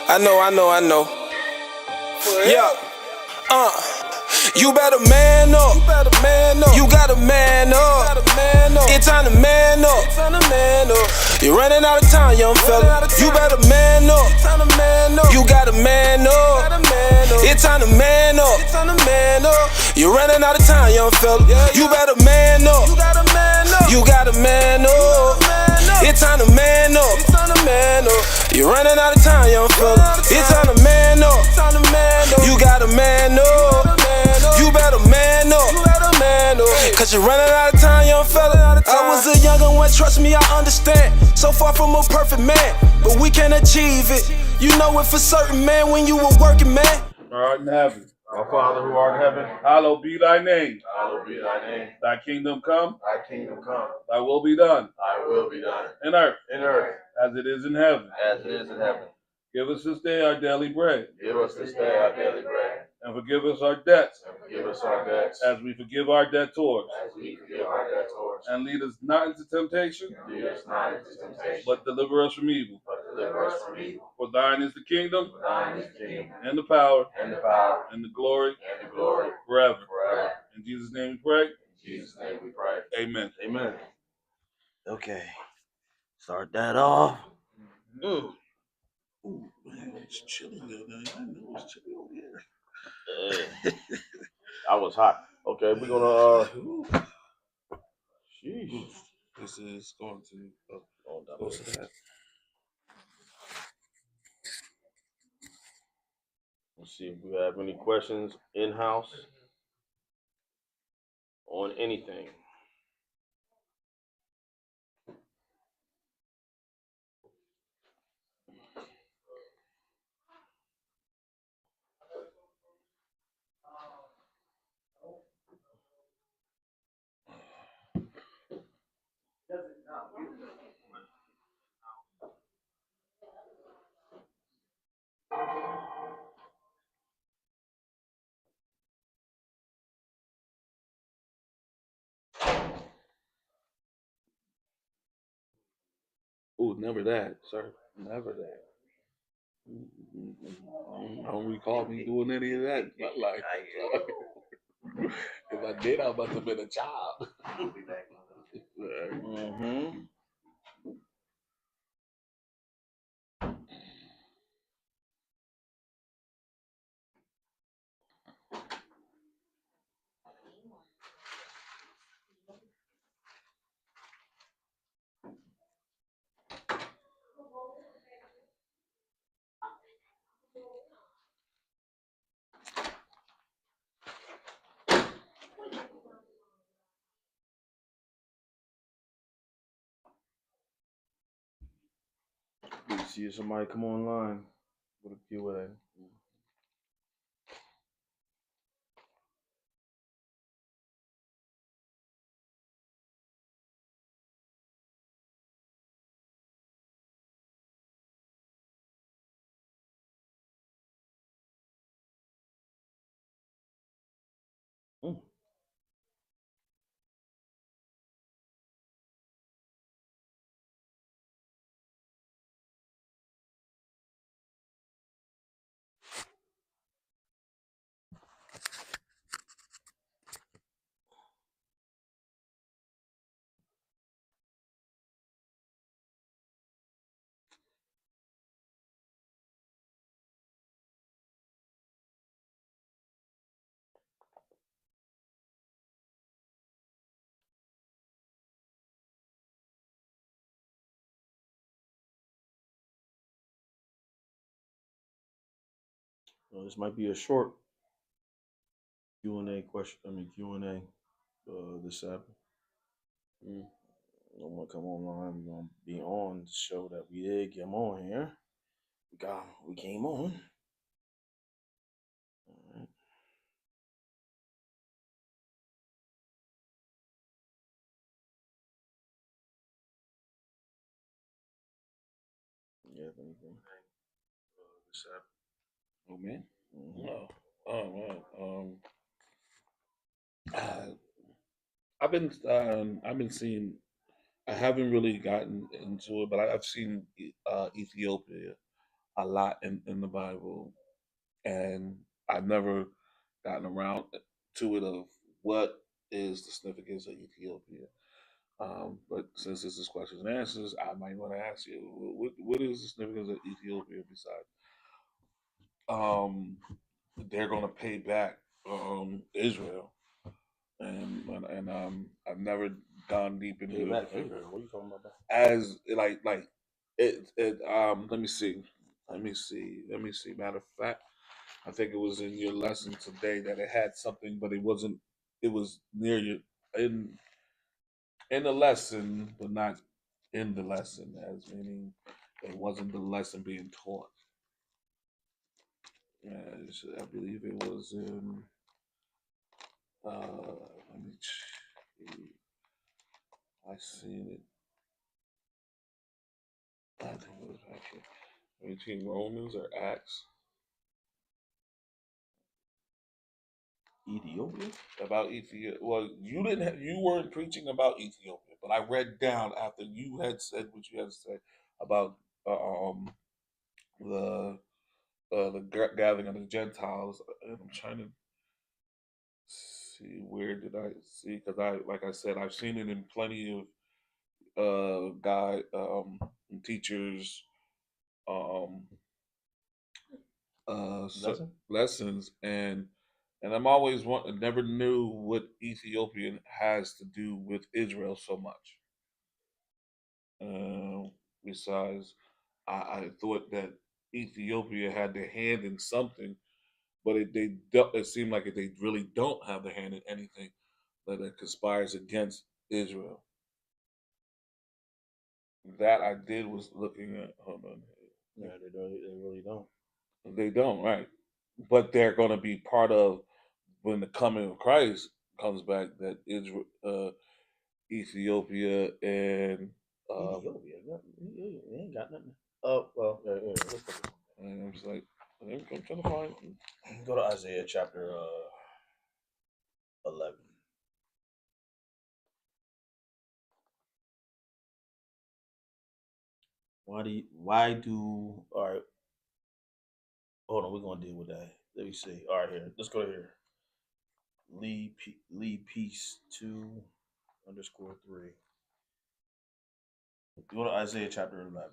I know. Yeah. You better man up. You gotta man up. It's time to man up. You're running out of time, young fella. You better man up. You gotta man up. It's time to man up. You're running out of time, young fella. You better man up. You gotta man up. It's time to man up. You're running out of time, young fella. It's time to man up. You gotta man up. You better man up. Cause you're running out of time, young fella. I was a younger one, trust me, I understand. So far from a perfect man, but we can achieve it. You know it for certain, man, when you a working man. Art in heaven. Our Father who art in heaven, Hallowed be thy name. hallowed be thy name. Thy kingdom come, Thy kingdom come, thy will be done, thy will be done, in earth in earth as it is in heaven. as it is in heaven. Give us this day our daily bread, Give us this day our daily bread, and forgive us our debts, and forgive us our debts, as we forgive our debtors. as we forgive our debtors. And lead us not into temptation, And lead us not into temptation, but deliver us from evil. but deliver us from evil. For thine is the kingdom, For thine is the kingdom, and the power, and the power, and the glory, and the glory, forever. forever. In Jesus' name we pray. In Jesus' name we pray. Amen. Amen. Okay. Start that off. Ooh, man, it's chilly there, man. I know it's chilly over here. I was hot. Okay, we're gonna sheesh. This is going to Oh, that close was- to that. Let's see if we have any questions in house on anything. Oh, never that, sir. Never that. I don't recall me doing any of that in my life. If I did, I must have been a child. Mm-hmm. You see somebody come online with a Q&A. Mm. Well, this might be a short Q&A question. Q&A this Sabbath. I'm gonna come online. We're gonna be on to show that we did get 'em on here. We came on. All right. You have anything? This Sabbath. Oh man. Mhm. Oh, oh man. Uh, I've been seeing. I haven't really gotten into it, but I've seen Ethiopia. a lot in the Bible, and I've never gotten around to it of what is the significance of Ethiopia. But since this is questions and answers, I might want to ask you, what is the significance of Ethiopia besides um, they're going to pay back Israel, and I've never gone deep into Pay it back Israel. What are you talking about? as like it. Let me see. Let me see. Matter of fact, I think it was in your lesson today that it had something, but it wasn't. It was near you in in the lesson, but not in the lesson, as meaning it wasn't the lesson being taught. I believe it was in. Let me see. I seen it. I think it was actually between Romans or Acts Ethiopia? about Ethiopia. Well, you didn't. You weren't preaching about Ethiopia, but I read down after you had said what you had to say about the gathering of the Gentiles. And I'm trying to see where did I see because like I said I've seen it in plenty of guy teachers um Lesson? lessons and I'm always never knew what Ethiopian has to do with Israel so much. Besides, I thought that Ethiopia had their hand in something, but it seemed like they really don't have their hand in anything that conspires against Israel. That I did was looking at. Hold on, Yeah, they don't. They really don't. they don't, right? But they're going to be part of when the coming of Christ comes back. That Israel, Ethiopia, and Ethiopia? They ain't got nothing. Oh well, yeah. Let's look at and I'm just like, I'm trying to find. it. Go to Isaiah chapter 11. Why do all right? Hold on, we're gonna deal with that. Let me see. All right, here. Let's go here. Lee Peace 2_3. Go to Isaiah chapter 11.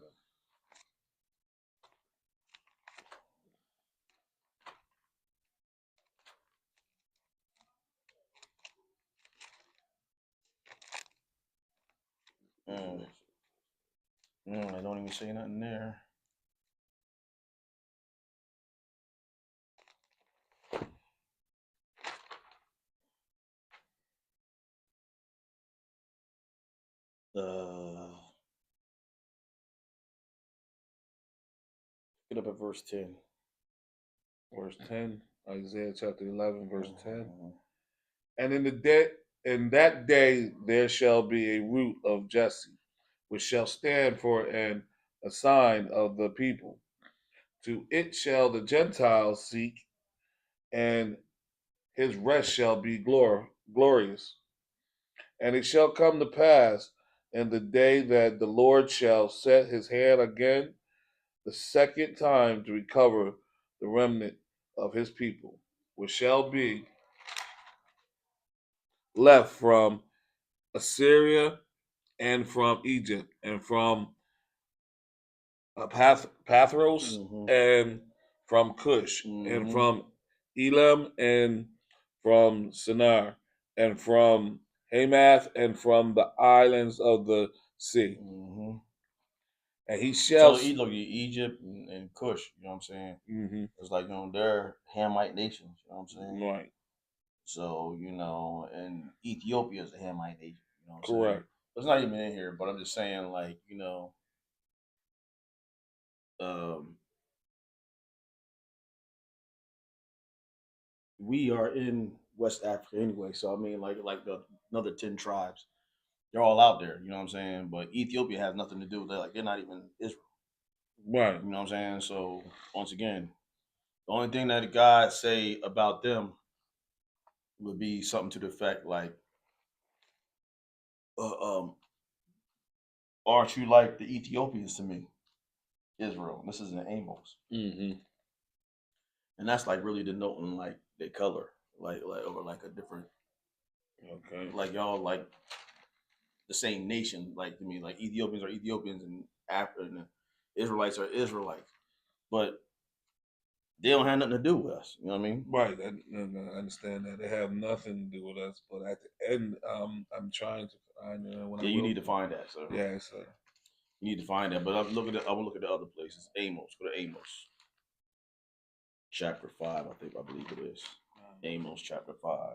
Mm. I don't even say nothing there. Get up at verse 10. Verse 10, Isaiah chapter 11, verse 10. Mhm. And in that day there shall be a root of Jesse, which shall stand for a sign of the people. To it shall the Gentiles seek, and his rest shall be glorious. And it shall come to pass in the day that the Lord shall set his hand again the second time to recover the remnant of his people, which shall be left from Assyria and from Egypt and from Pathros Mhm. and from Cush and Mhm. from Elam and from Shinar and from Hamath and from the islands of the sea. Mhm. And he shall. So look, Egypt and Cush. You know what I'm saying? Mm-hmm. It's like they're Hamite nations. You know what I'm saying? Right. So and Ethiopia is a Hamite nation. You know what I'm saying? Correct. It's not even in here, but I'm just saying, like, um, we are in West Africa anyway. So I mean, like the another 10 tribes, they're all out there. You know what I'm saying? But Ethiopia has nothing to do with that. Like they're not even Israel. Right. You know what I'm saying? So once again, the only thing that God say about them would be something to the effect like, uh, um, "Aren't you like the Ethiopians to me?" Israel. This is in Amos, Mm-hmm. and that's like really denoting like their color, like or like a different, Okay. like y'all like the same nation. Like to me, like Ethiopians are Ethiopians and Africa and the Israelites are Israelites, but they don't have nothing to do with us. You know what I mean? Right. I understand that. They have nothing to do with us. But at the end, I'm trying to find when Yeah, I you will. need to find that, sir. Yeah, sir. You need to find that. But I'm looking at. I will look at the other places. Amos. Go to Amos, chapter 5. I believe it is. Amos chapter 5.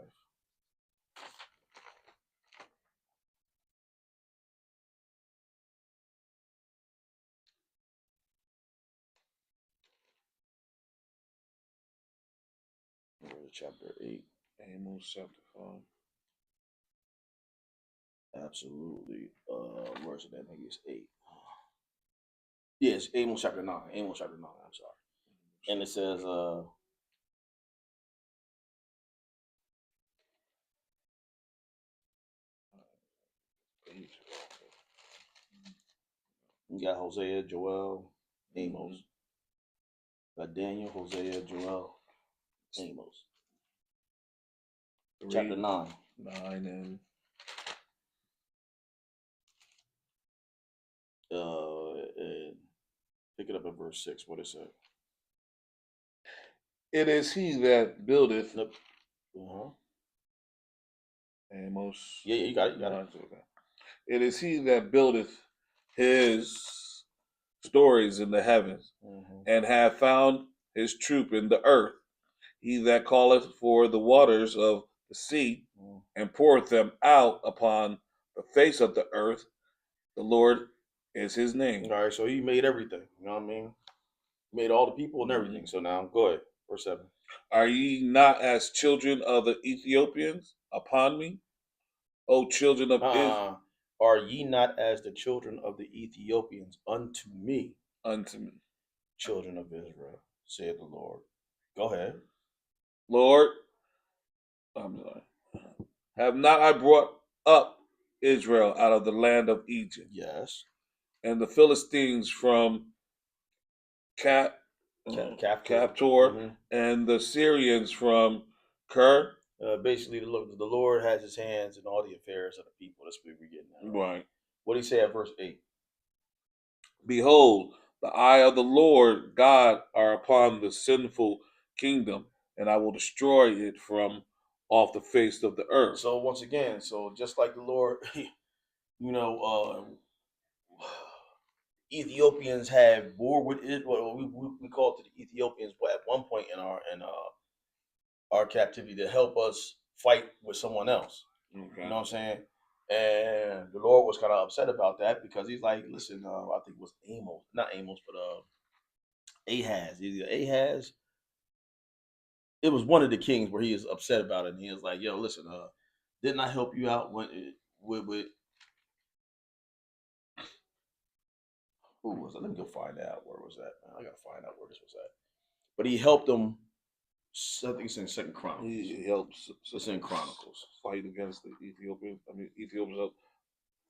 Chapter 8. Amos chapter 5. Absolutely. Where's it at? Maybe it's 8. Yes, Amos chapter 9. Amos chapter 9. I'm sorry. And it says, you got Hosea, Joel, Amos. Got Daniel, Hosea, Joel, Amos. Chapter 9. 9 and And pick it up at verse 6. What is it? it is he that buildeth. Nope. Uh-huh. Amos. Yeah, you got it. You got it. It is he that buildeth his stories in the heavens, and hath found his troop in the earth. He that calleth for the waters of the sea, and poureth them out upon the face of the earth. The Lord is his name. All right, so he made everything. You know what I mean? He made all the people and everything. So now, go ahead. Verse 7. Are ye not as children of the Ethiopians upon me? O children of Israel. Are ye not as the children of the Ethiopians unto me? Unto me. Children of Israel, saith the Lord. Go ahead. Lord, I'm sorry. Have not I brought up Israel out of the land of Egypt? Yes. And the Philistines from Captor, and the Syrians from Ker. Basically, the Lord has his hands in all the affairs of the people. That's what we're getting at. Right. What do he say at verse 8? Behold, the eye of the Lord God are upon the sinful kingdom, and I will destroy it from off the face of the earth. So once again, so just like the Lord, Ethiopians had war with it. Well, we call it the Ethiopians, but at one point in our captivity to help us fight with someone else. Okay. You know what I'm saying? And the Lord was kind of upset about that because he's like, listen, I think it was Amos, not Amos, but Ahaz. Either Ahaz. It was one of the kings where he is upset about it, and he was like, yo, listen, didn't I help you out with who was it? Let me go find out where was that. I gotta find out where this was at. But he helped them. I think it's in Second Chronicles. He helps. It's in Chronicles. Fight against the Ethiopians. I mean, Ethiopians help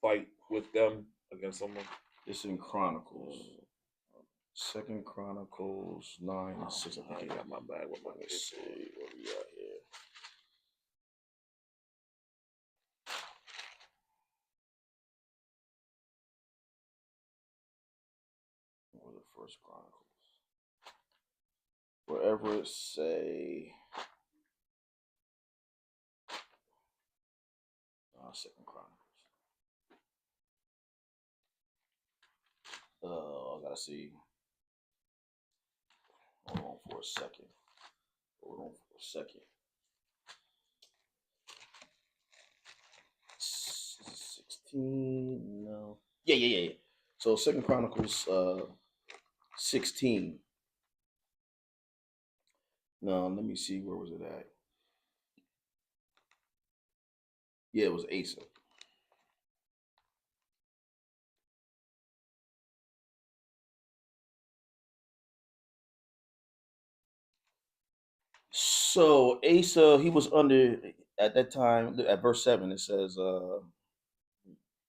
fight with them against someone. It's in Chronicles. Second Chronicles 9 and 6. I got my bag with my. Let's see what we got here. What was the First Chronicles? Wherever it say Second Chronicles. I gotta see. Hold on for a second. 16. No. Yeah. So Second Chronicles 16. No, let me see. Where was it at? Yeah, it was Asa. So Asa, he was under at that time. At verse 7, it says,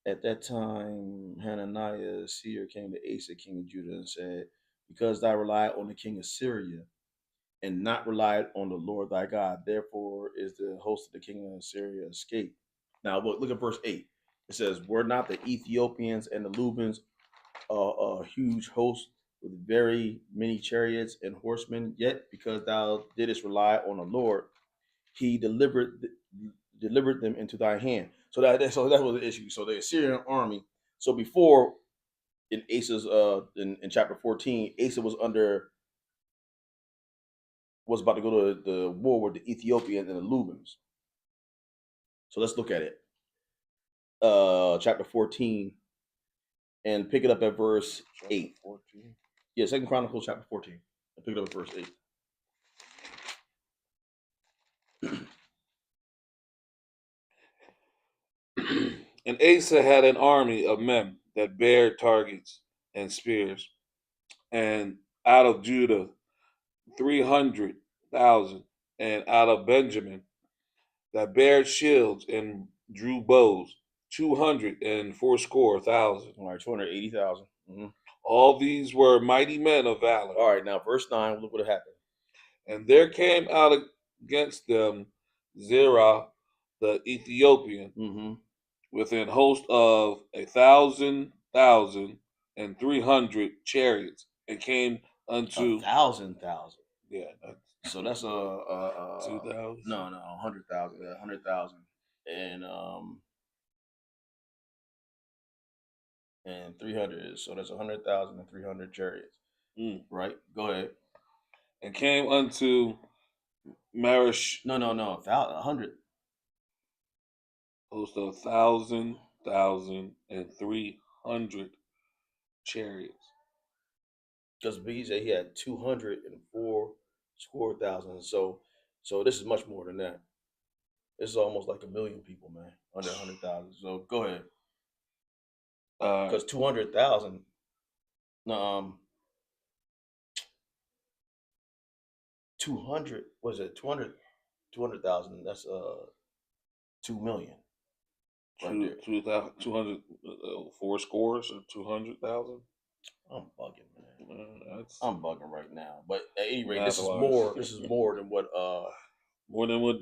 At that time, Hananiah, seer, came to Asa, king of Judah, and said, because thou relied on the king of Syria, and not relied on the Lord thy God, therefore is the host of the king of Syria escaped. Now look at verse 8. It says, were not the Ethiopians and the Lubans a huge host with very many chariots and horsemen? Yet because thou didst rely on the Lord, he delivered them into thy hand. So that was the issue. So the Assyrian army. So before in Asa's in chapter 14, Asa was about to go to the war with the Ethiopians and the Lubans. So let's look at it. Chapter 14, and pick it up at verse 8. 14. Yeah, Second Chronicles chapter 14. And pick it up at verse 8. And Asa had an army of men that bare targets and spears, and out of Judah 300,000, and out of Benjamin that bare shields and drew bows 280,000. All right, 280,000. All these were mighty men of valor. All right, now verse 9, look what happened. And there came out against them Zerah the Ethiopian with an host of 1,300 chariots, and came unto 1,000. Yeah, So that's 2,000. No, 100,000. 100,000 and 300. So that's 100,000 and 300 chariots. Right. Go ahead. And came unto Marish. No. 100. Host of 1,300 chariots. Because B said he had 204,000. So this is much more than that. This is almost like 1 million people, man, under 100,000. So go ahead. Because 200,000. 200 was it 200,000? That's 2 million. Right 200 four scores or 200,000. I'm bugging, man. I'm bugging right now. But at any rate, this is more than what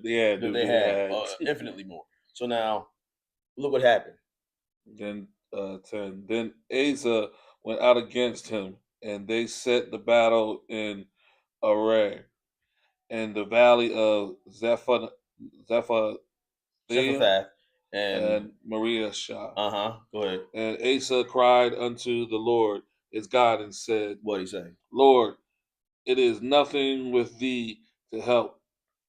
they had. Infinitely more. So now look what happened. Then 10. Then Asa went out against him, and they set the battle in array in the valley of Zephath and Maria Shah. Go ahead. And Asa cried unto the Lord his God and said, What'd he say? Lord, it is nothing with thee to help,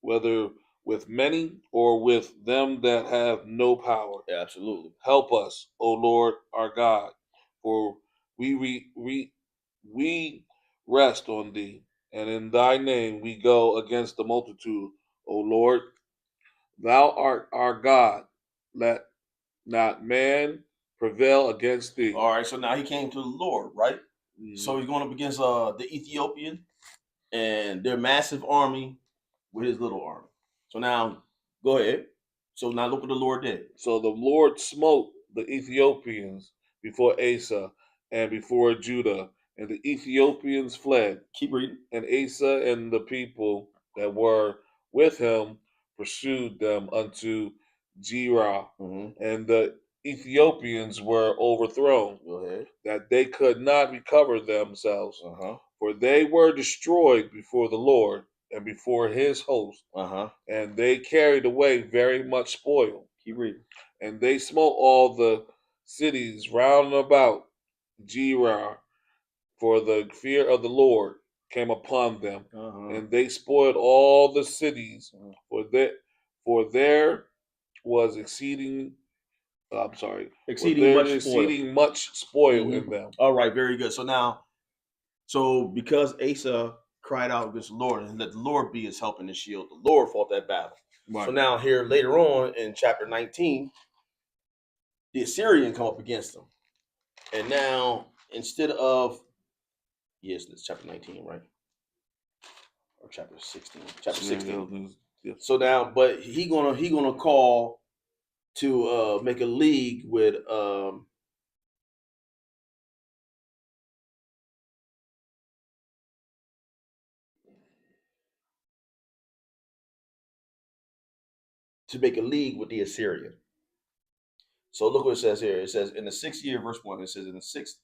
whether with many or with them that have no power. Yeah, absolutely. Help us, O Lord our God, for we rest on thee, and in thy name we go against the multitude, O Lord. Thou art our God. Let not man prevail against thee. All right, so now he came to the Lord, right? So he's going up against the Ethiopian and their massive army with his little army. So now, go ahead. So now look what the Lord did. So the Lord smote the Ethiopians before Asa and before Judah, and the Ethiopians fled. Keep reading. And Asa and the people that were with him pursued them unto Jerah, and the Ethiopians were overthrown, that they could not recover themselves, for they were destroyed before the Lord and before his host, and they carried away very much spoil. Keep reading. And they smote all the cities round about Jerah, for the fear of the Lord came upon them, and they spoiled all the cities, for there was exceeding much spoil in them. All right, very good. So now, because Asa cried out against the Lord and let the Lord be his help and his shield, the Lord fought that battle. Right. So now here later on in chapter 19, the Assyrian come up against them. And now instead of yes, it's chapter 19, right? Or chapter 16. Chapter 16. Yeah. So now, but he gonna call to make a league with the Assyrian. So look what it says here. It says in the 6th year, verse 1, it says in the 6th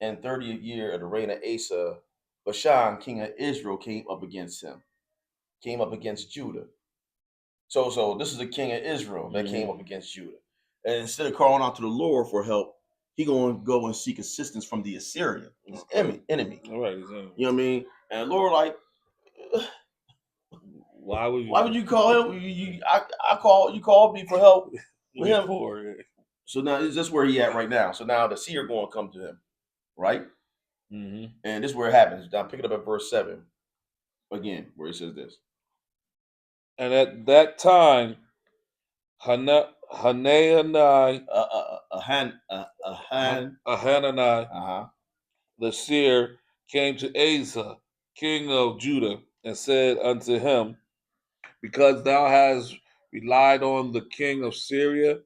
and 30th year of the reign of Asa, Bashan, king of Israel, came up against him, came up against Judah. So this is the king of Israel that came up against Judah. And instead of calling out to the Lord for help, he going to go and seek assistance from the Assyrian, his enemy. All right, his enemy. You know what I mean? And the Lord like, why would you call him? You called me for help with him. Before. So now this is where he at right now. So now the seer going to come to him, right? Mm-hmm. And this is where it happens. Now pick it up at verse 7 again, where it says this. And at that time, Hanani, Uh-huh. the seer, came to Asa, king of Judah, and said unto him, because thou hast relied on the king of Syria,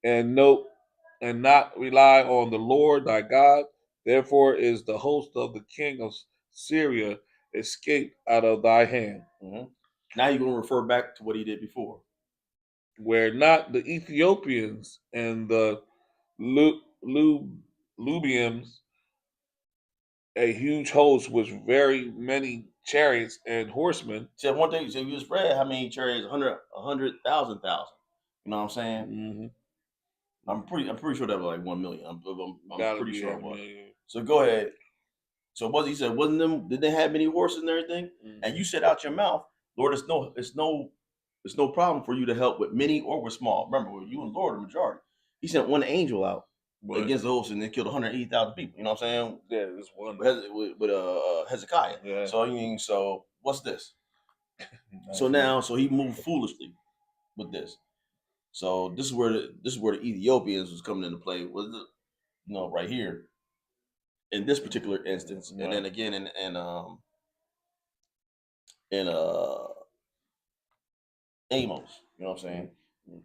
and not rely on the Lord thy God, therefore is the host of the king of Syria escaped out of thy hand. Mm-hmm. Now you're going to refer back to what he did before. Where not the Ethiopians and the Lubians, a huge host with very many chariots and horsemen. Said one thing. So you just read how many chariots? 100,000. You know what I'm saying? Mm-hmm. I'm pretty sure that was like 1 million. I'm pretty sure it was. Million. So go ahead. So he said, wasn't them? Did they have many horses and everything? Mm-hmm. And you said out your mouth, Lord, it's no problem for you to help with many or with small. Remember, you and Lord are the majority. He sent one angel out against the host and they killed 180,000 people. You know what I'm saying? Yeah, it's one with Hezekiah. Yeah. So what's this? So he moved foolishly with this. So this is where the Ethiopians was coming into play. Was right here in this particular instance, and then again in Amos. You know what I'm saying?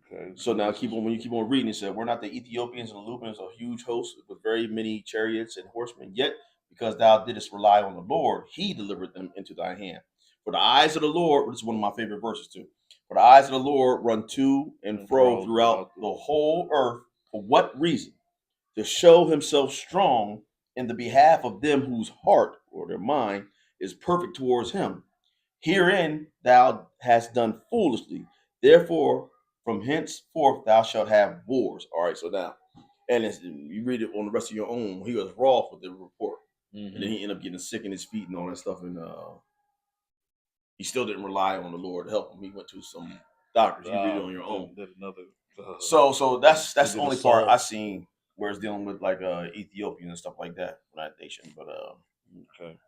Okay. So now when you keep on reading, it said, "We're not the Ethiopians and the Lubians, a huge host with very many chariots and horsemen. Yet, because thou didst rely on the Lord, He delivered them into thy hand. For the eyes of the Lord," this is one of my favorite verses too. "For the eyes of the Lord run to and fro throughout the whole earth. For what reason? To show Himself strong in the behalf of them whose heart or their mind is perfect towards Him. Herein thou hast done foolishly. Therefore, from henceforth thou shalt have wars." All right, so now, and you read it on the rest of your own. He was wroth with the report, and then he ended up getting sick in his feet and all that stuff. And he still didn't rely on the Lord to help him. He went to some doctors. You read it on your own. So that's the only part I seen where it's dealing with like Ethiopian and stuff like that, United Nation. But okay.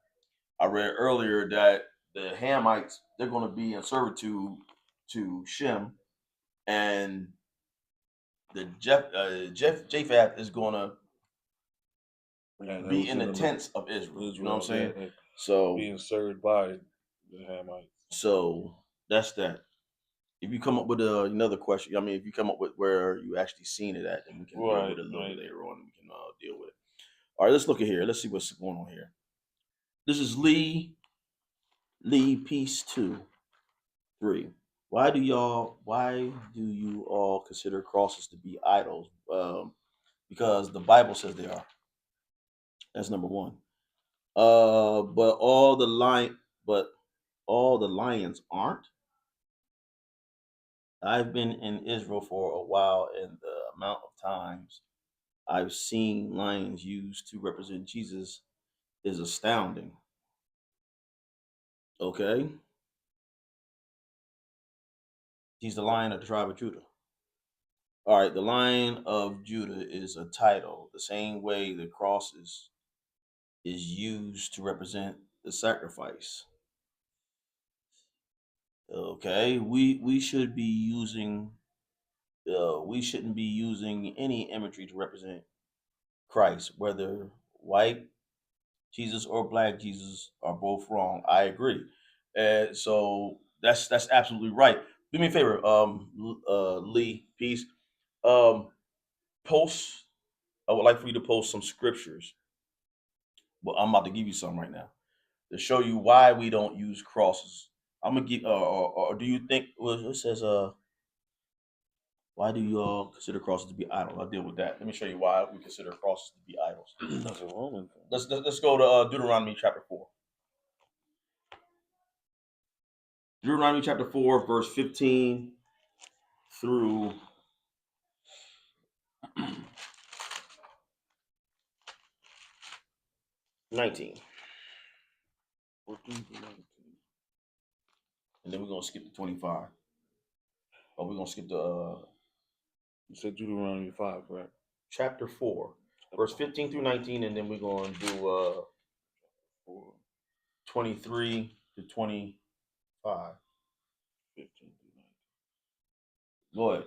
I read earlier that the Hamites, they're going to be in servitude to Shem, and the Japhet is going to be in the tents of Israel. You know what I'm saying? Yeah, so being served by the Hamites. So that's that. If you come up with another question, if you come up with where you actually seen it at, then we can deal with it a little bit later on. And we can deal with it. All right, let's look at here. Let's see what's going on here. This is Lee Peace 2-3. Why do you all consider crosses to be idols? Because the Bible says they are. That's number one. But all the lions aren't. I've been in Israel for a while, and the amount of times I've seen lions used to represent Jesus is astounding. Okay. He's the Lion of the tribe of Judah. All right, the Lion of Judah is a title, the same way the cross is used to represent the sacrifice. Okay, we shouldn't be using any imagery to represent Christ, whether white Jesus or black Jesus are both wrong. I agree, and so that's absolutely right. Do me a favor, Lee, peace. Post. I would like for you to post some scriptures. Well, I'm about to give you some right now to show you why we don't use crosses. I'm gonna give. Or do you think? Well, it says. Why do you all consider crosses to be idols? I'll deal with that. Let me show you why we consider crosses to be idols. That's a Roman thing. Let's go to Deuteronomy chapter 4. Deuteronomy chapter 4, verse 15 through 19. 14 to 19. And then we're gonna skip to 25. Or we're gonna skip to You said Deuteronomy 5, correct? chapter 4, verse 15 through 19, and then we're gonna do 23 to 25. 15 to 19. Go ahead.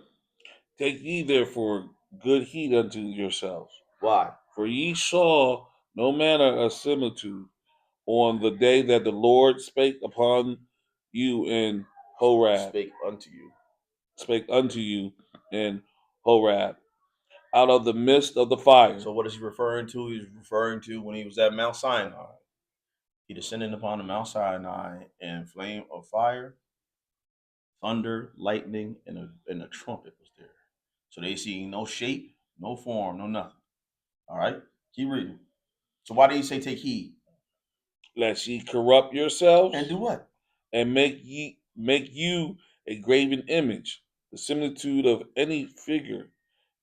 Take ye therefore good heed unto yourselves, Why? for ye saw no manner of similitude on the day that the Lord spake upon you in Horeb, Spake unto you. in Horeb, out of the midst of the fire. So what is he referring to? He's referring to when he was at Mount Sinai. He descended upon the Mount Sinai and flame of fire, thunder, lightning, and a trumpet was there. So they see no shape, no form, no nothing. All right, keep reading. So why did he say take heed? Lest ye corrupt yourselves, And do what? and make you a graven image, the similitude of any figure,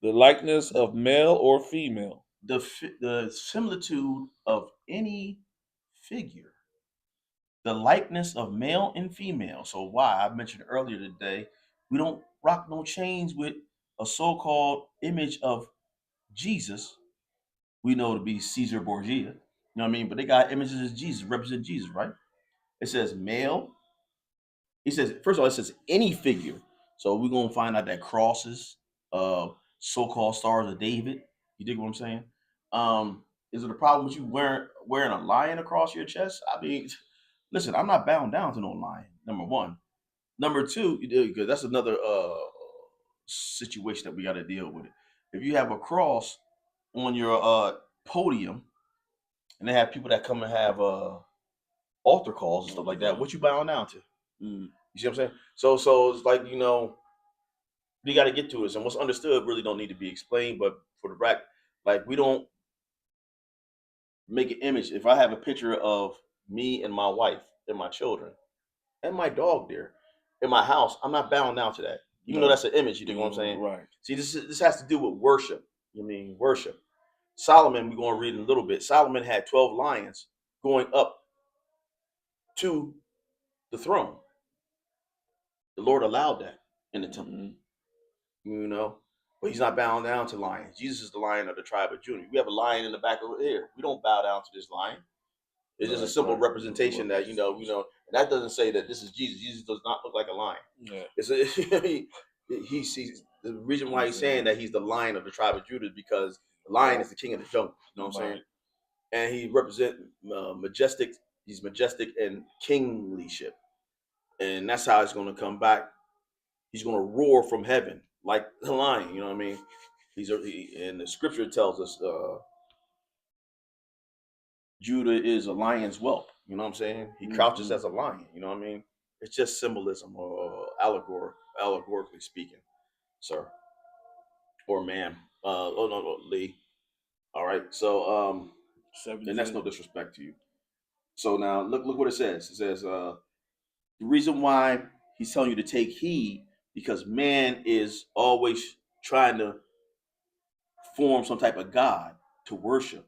the likeness of male or female. The similitude of any figure, the likeness of male and female. So why? I mentioned earlier today, we don't rock no chains with a so-called image of Jesus. We know to be Caesar Borgia. You know what I mean? But they got images of Jesus, represent Jesus, right? It says male. He says, first of all, it says any figure. So we're gonna find out that crosses, so-called stars of David. You dig what I'm saying? Is it a problem with you wearing a lion across your chest? I mean, listen, I'm not bound down to no lion. Number one. Number two, because that's another situation that we got to deal with. If you have a cross on your podium, and they have people that come and have altar calls and stuff like that, what you bowing down to? You see what I'm saying? So it's like, we got to get to this, and what's understood really don't need to be explained. But for the rack, like, we don't make an image. If I have a picture of me and my wife and my children and my dog there in my house, I'm not bowing down to that. Even though that's an image, you know what I'm saying? Right. See, this has to do with worship. Worship. Solomon, we're going to read in a little bit. Solomon had 12 lions going up to the throne. The Lord allowed that in the temple. But he's not bowing down to lions. Jesus is the lion of the tribe of Judah. We have a lion in the back of here. We don't bow down to this lion. It's just a simple representation that, and that doesn't say that this is Jesus. Jesus does not look like a lion. Yeah. He sees the reason why he's saying that he's the lion of the tribe of Judah is because the lion is the king of the jungle. You know what I'm saying? And he represents majestic. He's majestic and kinglyship, and that's how it's going to come back. He's going to roar from heaven like the lion. You know what I mean? And the scripture tells us Judah is a lion's whelp. You know what I'm saying? He crouches as a lion. You know what I mean? It's just symbolism or allegorically speaking, sir or ma'am. No, Lee. All right. So, and that's no disrespect to you. So now look what it says. It says the reason why he's telling you to take heed because man is always trying to form some type of God to worship,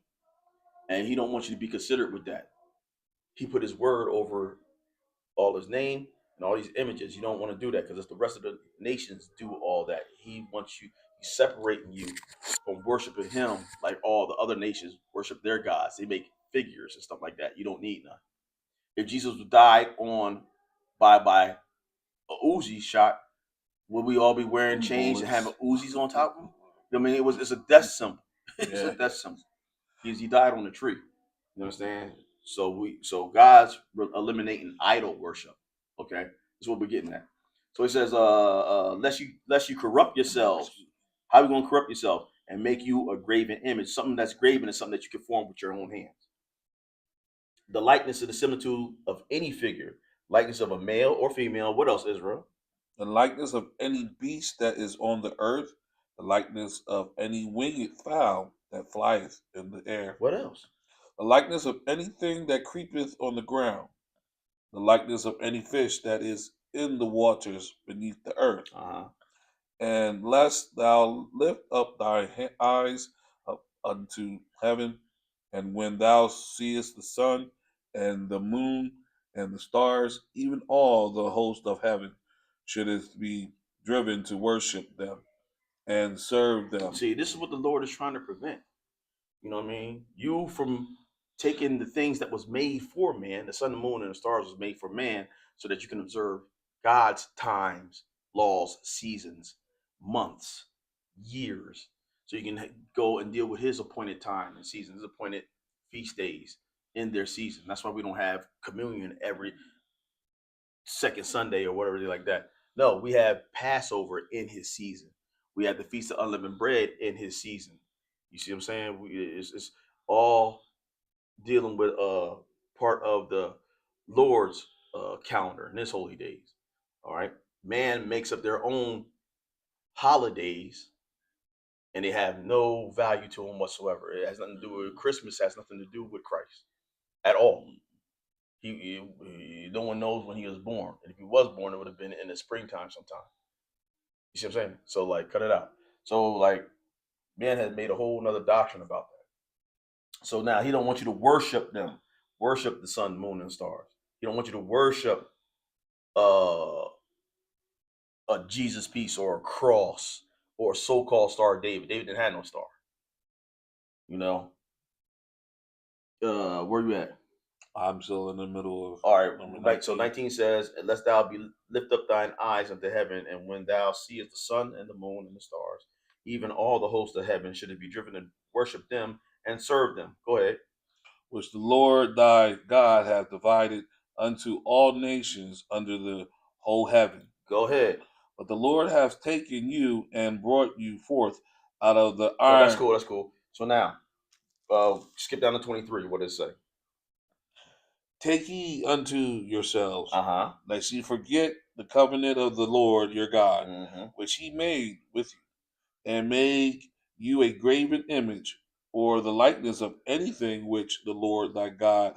and he don't want you to be considered with that. He put his word over all his name and all these images. You don't want to do that because the rest of the nations do all that. He wants you, he's separating you from worshiping him like all the other nations worship their gods. They make figures and stuff like that. You don't need none. If Jesus died on by a Uzi shot, would we all be wearing chains and having Uzis on top of them? I mean, it's a death symbol. It's a death symbol. He died on a tree. You understand? So God's eliminating idol worship. Okay, that's what we're getting at. So he says, lest you corrupt yourselves How are you going to corrupt yourself and make you a graven image? Something that's graven is something that you can form with your own hands. The likeness of the similitude of any figure, likeness of a male or female. What else, Israel? The likeness of any beast that is on the earth, the likeness of any winged fowl that flieth in the air, What else? the likeness of anything that creepeth on the ground, the likeness of any fish that is in the waters beneath the earth. Uh-huh. And lest thou lift up thy eyes up unto heaven, and when thou seest the sun and the moon and the stars, even all the host of heaven, shouldest be driven to worship them and serve them. See, this is what the Lord is trying to prevent. You know what I mean? You from taking the things that was made for man, the sun, the moon, and the stars was made for man, so that you can observe God's times, laws, seasons, months, years. So you can go and deal with his appointed time and seasons, his appointed feast days in their season. That's why we don't have communion every second Sunday or whatever like that. No, we have Passover in his season. We have the Feast of Unleavened Bread in his season. You see what I'm saying? It's all dealing with part of the Lord's calendar in his holy days. All right. Man makes up their own holidays and they have no value to them whatsoever. It has nothing to do with Christmas, has nothing to do with Christ at all. No one knows when he was born. And if he was born, it would have been in the springtime sometime. You see what I'm saying? So like cut it out. So like man has made a whole nother doctrine about that. So now he don't want you to worship them, worship the sun, moon, and stars. He don't want you to worship uh, a Jesus piece or a cross or a so-called Star of David. David didn't have no star. You know. Where you at? I'm still in the middle of. All right. So 19 says, "Unless thou lift up thine eyes unto heaven, and when thou seest the sun and the moon and the stars, even all the hosts of heaven, should it be driven to worship them and serve them." Go ahead. Which the Lord thy God hath divided unto all nations under the whole heaven. Go ahead. But the Lord hath taken you and brought you forth out of the Oh, iron. that's cool. That's cool. So now, skip down to 23. What does it say? Take heed unto yourselves, Uh-huh. lest ye forget the covenant of the Lord your God, Mm-hmm. which he made with you, and make you a graven image, or the likeness of anything which the Lord thy God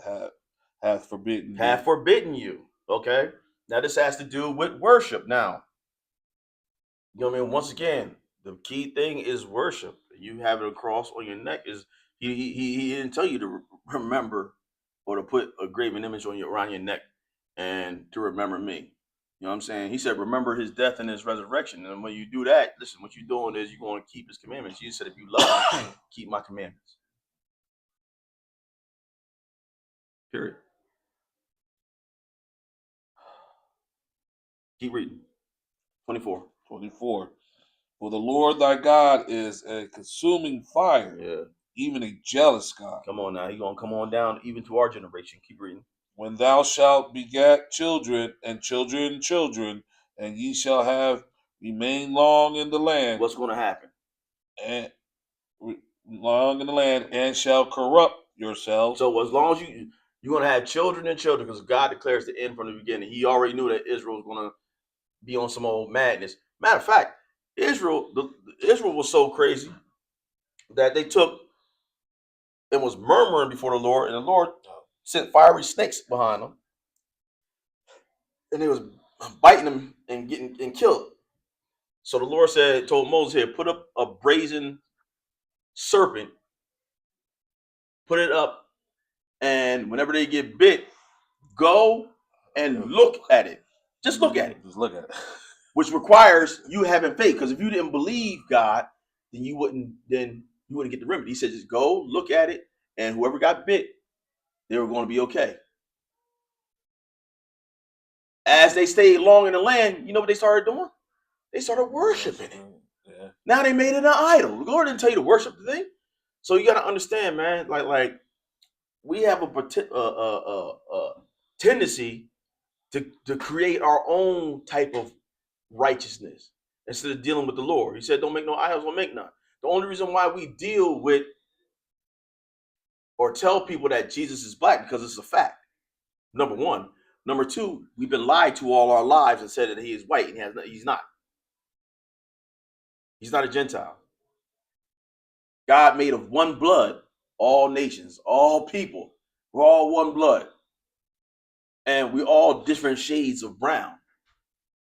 hath forbidden Have thee. forbidden you. Okay. Now this has to do with worship. Now, you know what I mean? Once again, the key thing is worship. You have a cross on your neck. Is he didn't tell you to remember or to put a graven image on your around your neck and to remember me. You know what I'm saying? He said, remember his death and his resurrection. And when you do that, listen, what you're doing is you're going to keep his commandments. Jesus said, if you love me, keep my commandments. Period. Keep reading. 24. 24. For the Lord thy God is a consuming fire, Yeah. even a jealous God. Come on now. He's going to come on down even to our generation. Keep reading. When thou shalt beget children and children, and ye shall have remained long in the land. What's going to happen? And long in the land, and shall corrupt yourselves. So as long as you're going to have children and children, because God declares the end from the beginning. He already knew that Israel was going to be on some old madness. Matter of fact, Israel was so crazy that they took and was murmuring before the Lord, and the Lord sent fiery snakes behind them, and they was biting them and getting and killed. So the Lord told Moses, here, put up a brazen serpent, put it up, and whenever they get bit, go and look at it. Just look at it. Just look at it. Which requires you having faith. Because if you didn't believe God, then you wouldn't get the remedy. He said, just go look at it, and whoever got bit, they were going to be okay. As they stayed long in the land, you know what they started doing? They started worshiping it. Yeah. Now they made it an idol. The Lord didn't tell you to worship the thing. So you got to understand, man, like we have a tendency to create our own type of righteousness instead of dealing with the Lord. He said, don't make no idols, don't make none. The only reason why we deal with or tell people that Jesus is black because it's a fact. Number one. Number two, we've been lied to all our lives and said that he is white, and he's not. He's not a Gentile. God made of one blood all nations, all people. We're all one blood. And we're all different shades of brown.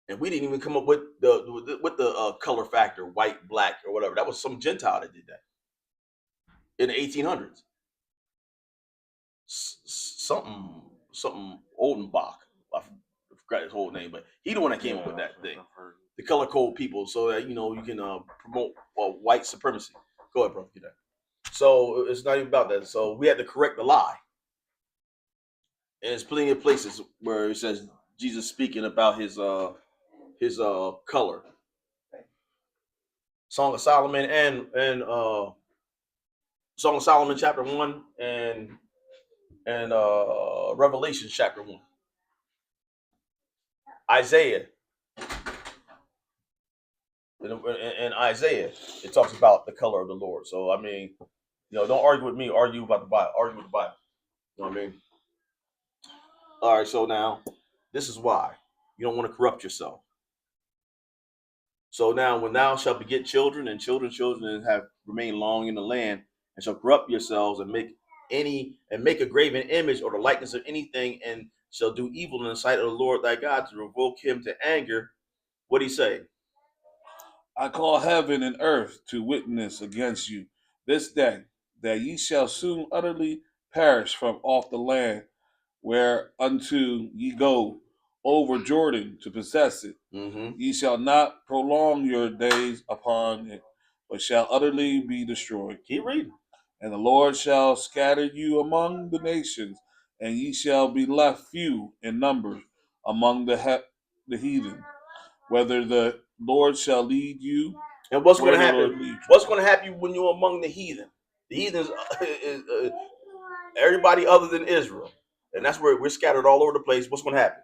And we didn't even come up with the color factor, white, black, or whatever. That was some Gentile that did that in the 1800s. Something Oldenbach. I forgot his whole name, but he the one that came up with that thing. The color code people, so that you can promote white supremacy. Go ahead, bro. Get that. So it's not even about that. So we had to correct the lie. And there's plenty of places where it says Jesus speaking about his color. Song of Solomon and Song of Solomon chapter 1 and Revelation chapter 1. Isaiah. In Isaiah, it talks about the color of the Lord. So I mean, don't argue with me, argue about the Bible, argue with the Bible. You know what I mean? All right, so now this is why you don't want to corrupt yourself. So now when thou shalt beget children and children have remained long in the land, and shall corrupt yourselves and make a graven image or the likeness of anything, and shall do evil in the sight of the Lord thy God to provoke him to anger. What do he say? I call heaven and earth to witness against you this day, that ye shall soon utterly perish from off the land whereunto ye go over Jordan to possess it. Mm-hmm. Ye shall not prolong your days upon it, but shall utterly be destroyed. Keep reading. And the Lord shall scatter you among the nations, and ye shall be left few in number among the heathen. Whether the Lord shall lead you, and what's going to happen? What's going to happen when you're among the heathen? The heathen is everybody other than Israel, and that's where we're scattered all over the place. What's going to happen?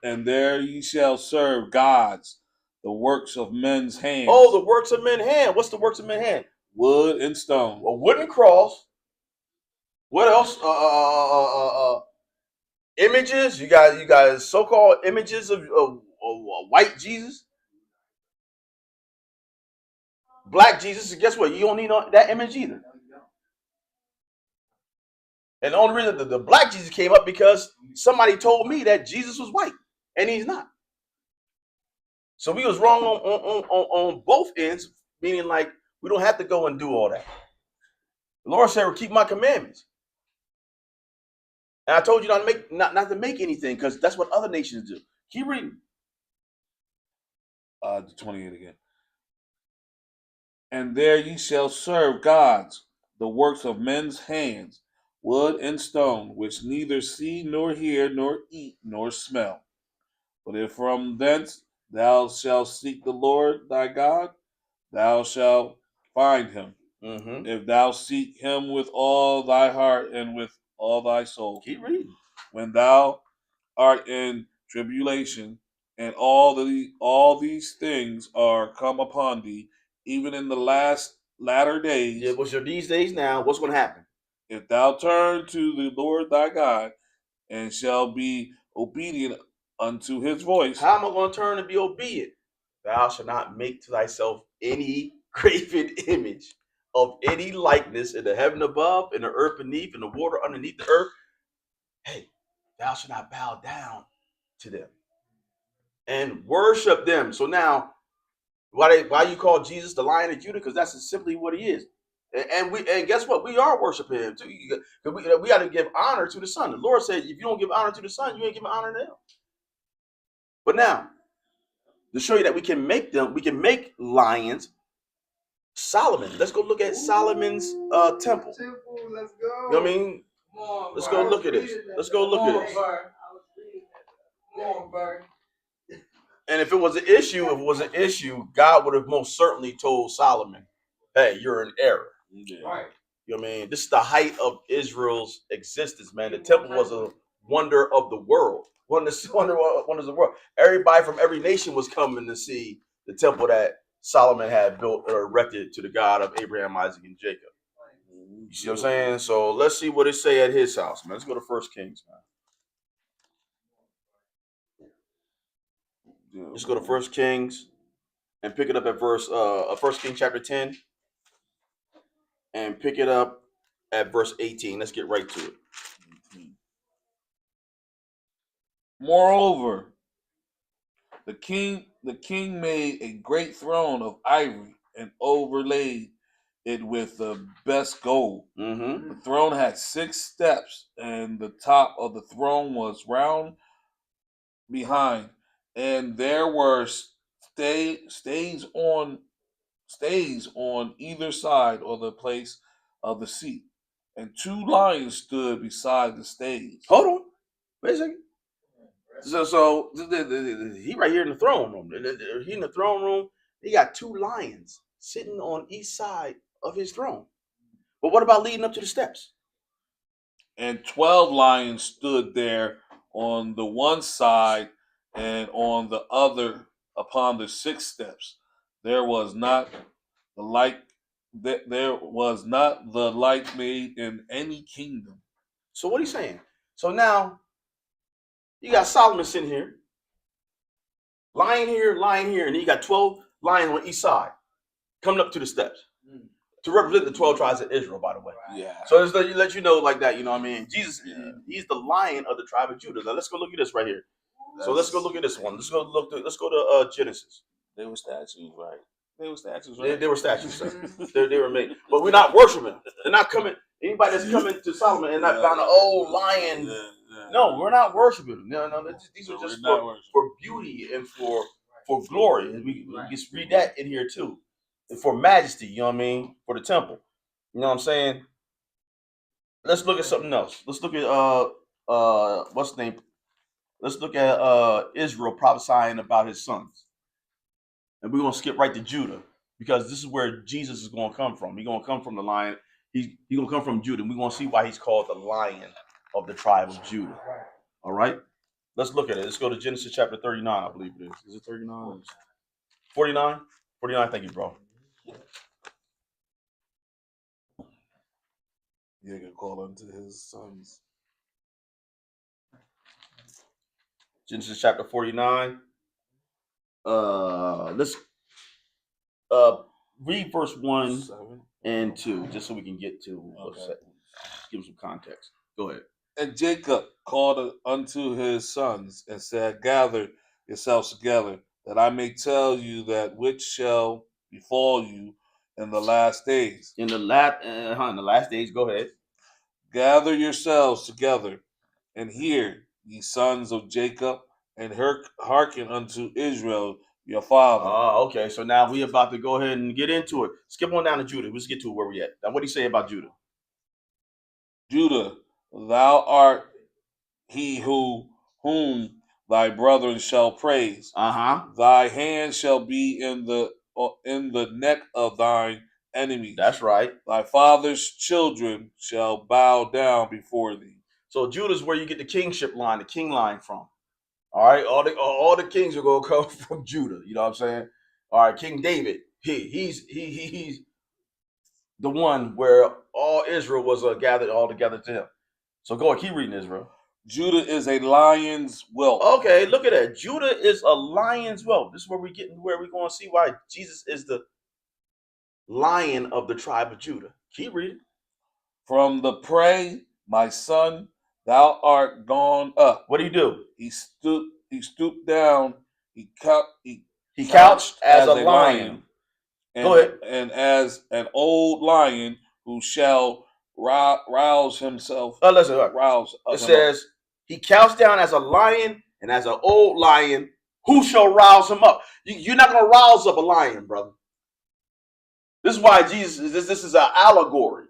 And there ye shall serve gods, the works of men's hands. Oh, the works of men's hand. What's the works of men's hand? Wood and stone. A wooden cross. What else? Images. You guys so-called images of white Jesus, black Jesus. And guess what? You don't need that image either. And the only reason the black Jesus came up because somebody told me that Jesus was white, and he's not. So we was wrong on both ends, meaning like we don't have to go and do all that. The Lord said, well, keep my commandments. And I told you not to make anything, because that's what other nations do. Keep reading. 28 again. And there ye shall serve gods, the works of men's hands, wood and stone, which neither see nor hear nor eat nor smell. But if from thence thou shalt seek the Lord thy God, thou shalt find him. Mm-hmm. If thou seek him with all thy heart and with all thy soul. Keep reading. When thou art in tribulation, and all these things are come upon thee, even in the latter days. Yeah, what's your these days now? What's going to happen? If thou turn to the Lord thy God, and shall be obedient unto his voice. How am I going to turn and be obedient? Thou shalt not make to thyself any graven image of any likeness in the heaven above, in the earth beneath, in the water underneath the earth. Hey, thou shalt not bow down to them and worship them. So now, why you call Jesus the Lion of Judah? Because that's simply what he is. And guess what? We are worshiping him too. We got to give honor to the Son. The Lord said, if you don't give honor to the Son, you ain't giving honor to him. But now, to show you that we can make lions. Solomon. Let's go look at Solomon's temple. Let's go. You know what I mean? Let's go look at this. Let's go look at this. And if it was an issue, God would have most certainly told Solomon, hey, you're in error. Yeah. Right. You know what I mean? This is the height of Israel's existence, man. The temple was a wonder of the world. Wonders of the world. Everybody from every nation was coming to see the temple that Solomon had built or erected to the God of Abraham, Isaac, and Jacob. You see what I'm saying? So let's see what it say at his house, man. Let's go to 1 Kings, man. Let's go to 1 Kings and pick it up at verse 1 Kings chapter 10 and pick it up at verse 18. Let's get right to it. Moreover, the king made a great throne of ivory and overlaid it with the best gold. Mm-hmm. The throne had 6 steps, and the top of the throne was round behind, and there were stays on either side of the place of the seat, and 2 lions stood beside the stays. Hold on, wait a second. So he right here in the throne room. He in the throne room. He got 2 lions sitting on each side of his throne. But what about leading up to the steps? And 12 lions stood there on the one side, and on the other upon the 6 steps. There was not the like made in any kingdom. So what he's saying? So now you got Solomon sitting here, lion here, and you got 12 lions on each side coming up to the steps to represent the 12 tribes of Israel, by the way. Yeah. So it's let you know like that, you know what I mean? Jesus, he's the lion of the tribe of Judah. Now let's go look at this right here. So let's go look at this one. Let's go to Genesis. They were statues, right? They were statues, right? They were statues, sir. they were made. But we're not worshiping. They're not coming. Anybody that's coming to Solomon and not found an old lion. No, we're not worshiping. No. These are just for beauty and for glory. And we just read that in here too. And for majesty, you know what I mean? For the temple. You know what I'm saying? Let's look at something else. Let's look at what's the name? Let's look at Israel prophesying about his sons. And we're gonna skip right to Judah, because this is where Jesus is gonna come from. He's gonna come from the lion. He's gonna come from Judah. We're gonna see why he's called the Lion of the tribe of Judah. All right. Let's look at it. Let's go to Genesis chapter 39, I believe it is. Is it 39? 49? 49, thank you, bro. You can call unto his sons. Genesis chapter 49. Let's read verse 1 and 2, just so we can get to give some context. Go ahead. And Jacob called unto his sons and said, Gather yourselves together, that I may tell you that which shall befall you in the last days. In the last days, go ahead. Gather yourselves together, and hear, ye sons of Jacob, and hearken unto Israel your father. Oh, okay. So now we about to go ahead and get into it. Skip on down to Judah. Let's get to where we at. Now, what do you say about Judah? Judah, thou art he whom thy brethren shall praise. Thy hand shall be in the neck of thine enemies. That's right. Thy father's children shall bow down before thee. So Judah's where you get the kingship line, the king line from. All right, all the kings are gonna come from Judah. You know what I'm saying? All right, King David, he's the one where all Israel was gathered all together to him. So go ahead, keep reading, Israel. Judah is a lion's whelp. Okay, look at that. Judah is a lion's whelp. This is where we're going to see why Jesus is the Lion of the tribe of Judah. Keep reading. From the prey, my son, thou art gone up. What did he do? He stooped down. He couched as a lion. Go ahead. And as an old lion who shall rouse himself. Listen. It says he couched down as a lion, and as an old lion who shall rouse him up. You're not going to rouse up a lion, brother. This is why Jesus, this is an allegory.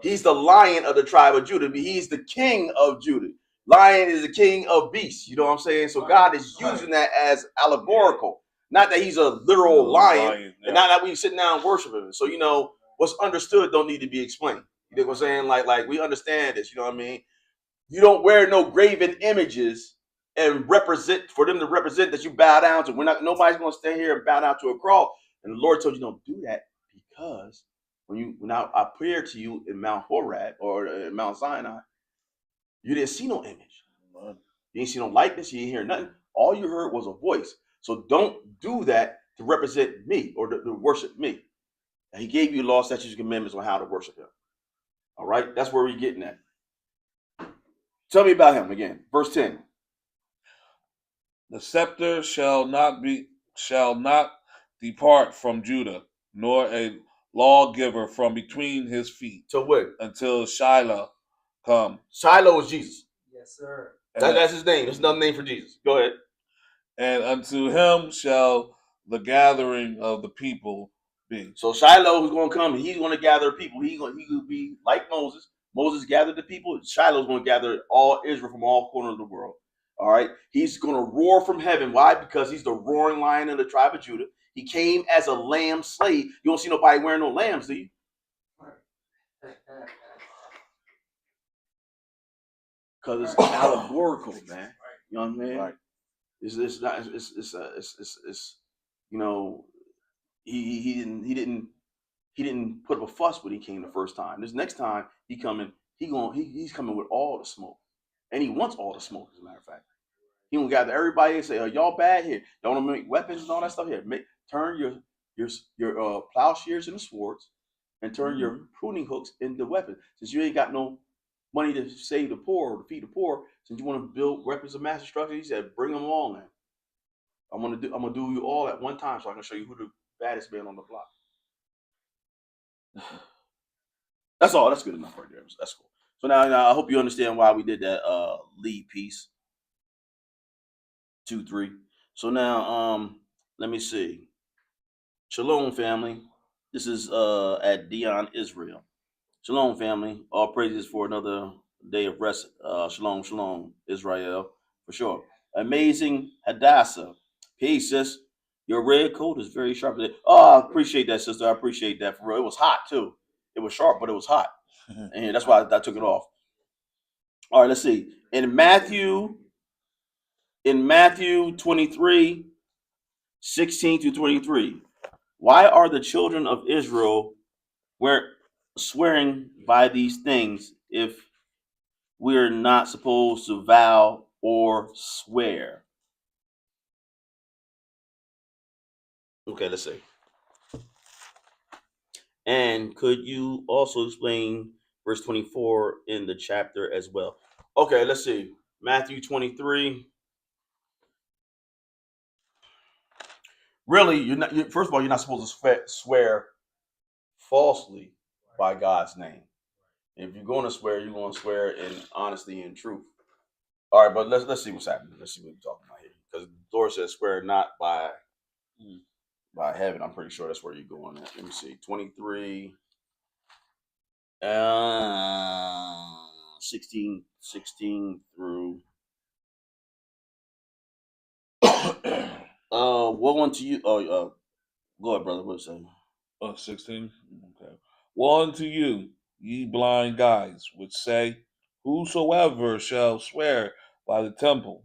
He's the Lion of the tribe of Judah. He's the king of Judah. Lion is the king of beasts. You know what I'm saying? So God is using that as allegorical. Not that he's a literal lion, and not that we sit down and worship him. So, you know, what's understood don't need to be explained. You know what I'm saying? Like we understand this, you know what I mean? You don't wear no graven images and represent for them to represent that you bow down to. Nobody's going to stand here and bow down to a cross. And the Lord told you don't do that because when I appeared to you in Mount Horeb or in Mount Sinai, you didn't see no image. You didn't see no likeness. You didn't hear nothing. All you heard was a voice. So don't do that to represent me or to worship me. And he gave you law, statutes, and commandments on how to worship him. All right, that's where we're getting at. Tell me about him again. Verse 10. The scepter shall not depart from Judah, nor a lawgiver from between his feet, So what? until Shiloh come. Shiloh is Jesus. Yes, sir. That's his name. That's another name for Jesus. Go ahead. And unto him shall the gathering of the people be. So Shiloh is going to come and he's going to gather people. He will be like Moses. Moses gathered the people. Shiloh is going to gather all Israel from all corners of the world. All right. He's going to roar from heaven. Why? Because he's the roaring lion of the tribe of Judah. He came as a lamb slave. You don't see nobody wearing no lambs, do you? Because it's allegorical, man. You know what I mean? Right. It's not. It's you know. He didn't put up a fuss when he came the first time. This next time he's coming with all the smoke, and he wants all the smoke. As a matter of fact, he gonna gather everybody and say, "Oh, y'all bad here. Don't want to make weapons and all that stuff here. Turn your plowshares into swords, and turn your pruning hooks into weapons. Since you ain't got no money to save the poor or to feed the poor, since you want to build weapons of mass destruction, he said, bring them all in. I'm gonna do you all at one time, so I can show you who the baddest man on the block." That's all. That's good enough right there. That's cool. So now I hope you understand why we did that lead piece 2-3. So now let me see. Shalom, family. This is at Dion Israel. Shalom, family. All praises for another day of rest. Shalom, shalom, Israel, for sure. Amazing Hadassah. Peace, sis. Your red coat is very sharp. Oh, I appreciate that, sister. I appreciate that. For real. It was hot, too. It was sharp, but it was hot. And that's why I took it off. All right, let's see. In Matthew 23, 16 to 23, why are the children of Israel swearing by these things if we're not supposed to vow or swear? Okay, let's see. And could you also explain verse 24 in the chapter as well? Okay, let's see. Matthew 23. Really, first of all, you're not supposed to swear falsely by God's name. If you're going to swear, you're going to swear in honesty and truth. All right, but let's see what's happening. Let's see what we're talking about here. Because the Lord says, "Swear not by heaven." I'm pretty sure that's where you're going at. Let me see. 23, 16 through. Woe unto you. Go ahead, brother. What's that? 16. Okay. Woe unto you, ye blind guides, which say, whosoever shall swear by the temple,